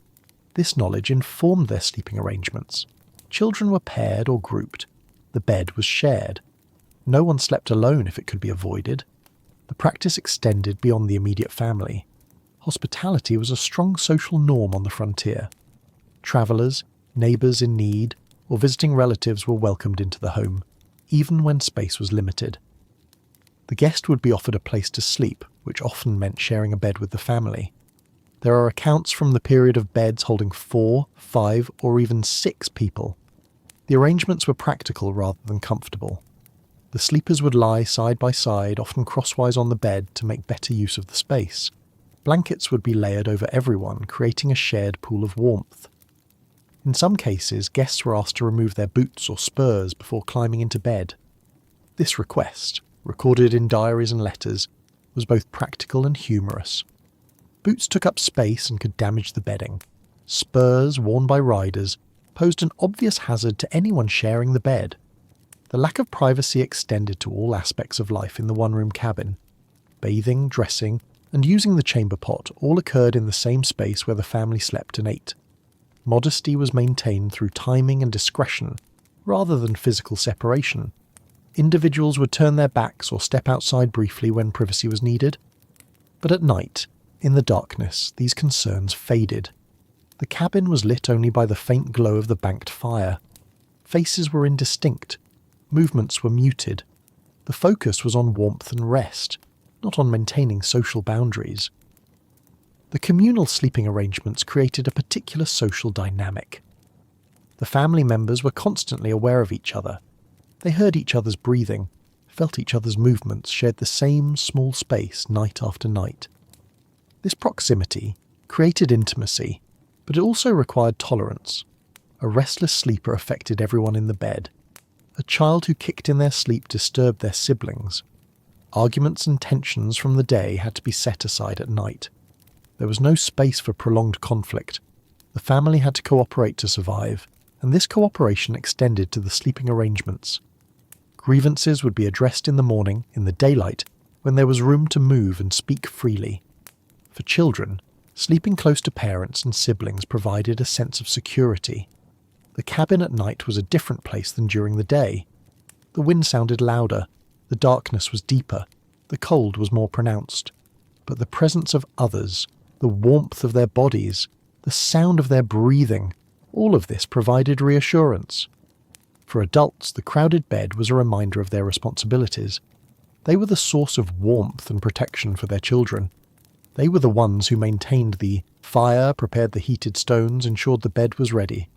This knowledge informed their sleeping arrangements. Children were paired or grouped. The bed was shared. No one slept alone if it could be avoided. The practice extended beyond the immediate family. Hospitality was a strong social norm on the frontier. Travellers, neighbours in need, or visiting relatives were welcomed into the home, even when space was limited. The guest would be offered a place to sleep, which often meant sharing a bed with the family. There are accounts from the period of beds holding 4, 5, or even 6 people. The arrangements were practical rather than comfortable. The sleepers would lie side by side, often crosswise on the bed to make better use of the space. Blankets would be layered over everyone, creating a shared pool of warmth. In some cases, guests were asked to remove their boots or spurs before climbing into bed. This request, recorded in diaries and letters, was both practical and humorous. Boots took up space and could damage the bedding. Spurs, worn by riders, posed an obvious hazard to anyone sharing the bed. The lack of privacy extended to all aspects of life in the one-room cabin. Bathing, dressing, and using the chamber pot all occurred in the same space where the family slept and ate. Modesty was maintained through timing and discretion, rather than physical separation. Individuals would turn their backs or step outside briefly when privacy was needed. But at night, in the darkness, these concerns faded. The cabin was lit only by the faint glow of the banked fire. Faces were indistinct. Movements were muted. The focus was on warmth and rest, not on maintaining social boundaries. The communal sleeping arrangements created a particular social dynamic. The family members were constantly aware of each other. They heard each other's breathing, felt each other's movements, shared the same small space night after night. This proximity created intimacy, but it also required tolerance. A restless sleeper affected everyone in the bed. A child who kicked in their sleep disturbed their siblings. Arguments and tensions from the day had to be set aside at night. There was no space for prolonged conflict. The family had to cooperate to survive, and this cooperation extended to the sleeping arrangements. Grievances would be addressed in the morning, in the daylight, when there was room to move and speak freely. For children, sleeping close to parents and siblings provided a sense of security. The cabin at night was a different place than during the day. The wind sounded louder, the darkness was deeper, the cold was more pronounced. But the presence of others, the warmth of their bodies, the sound of their breathing, all of this provided reassurance. For adults, the crowded bed was a reminder of their responsibilities. They were the source of warmth and protection for their children. They were the ones who maintained the fire, prepared the heated stones, ensured the bed was ready.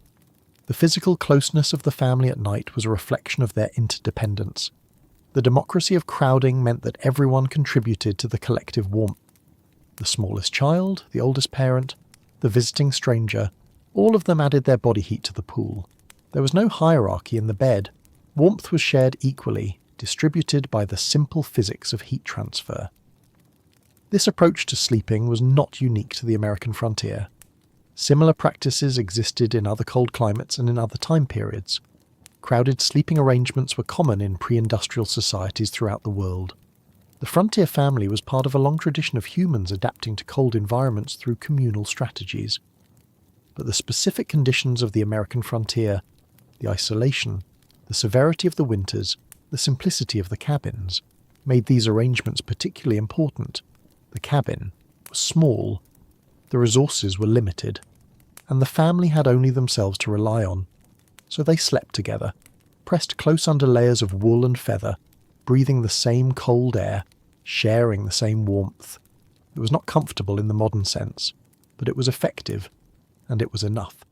The physical closeness of the family at night was a reflection of their interdependence. The democracy of crowding meant that everyone contributed to the collective warmth. The smallest child, the oldest parent, the visiting stranger, all of them added their body heat to the pool. There was no hierarchy in the bed. Warmth was shared equally, distributed by the simple physics of heat transfer. This approach to sleeping was not unique to the American frontier. Similar practices existed in other cold climates and in other time periods. Crowded sleeping arrangements were common in pre-industrial societies throughout the world. The frontier family was part of a long tradition of humans adapting to cold environments through communal strategies. But the specific conditions of the American frontier, the isolation, the severity of the winters, the simplicity of the cabins, made these arrangements particularly important. The cabin was small, the resources were limited, and the family had only themselves to rely on. So they slept together, pressed close under layers of wool and feather, breathing the same cold air, sharing the same warmth. It was not comfortable in the modern sense, but it was effective, and it was enough.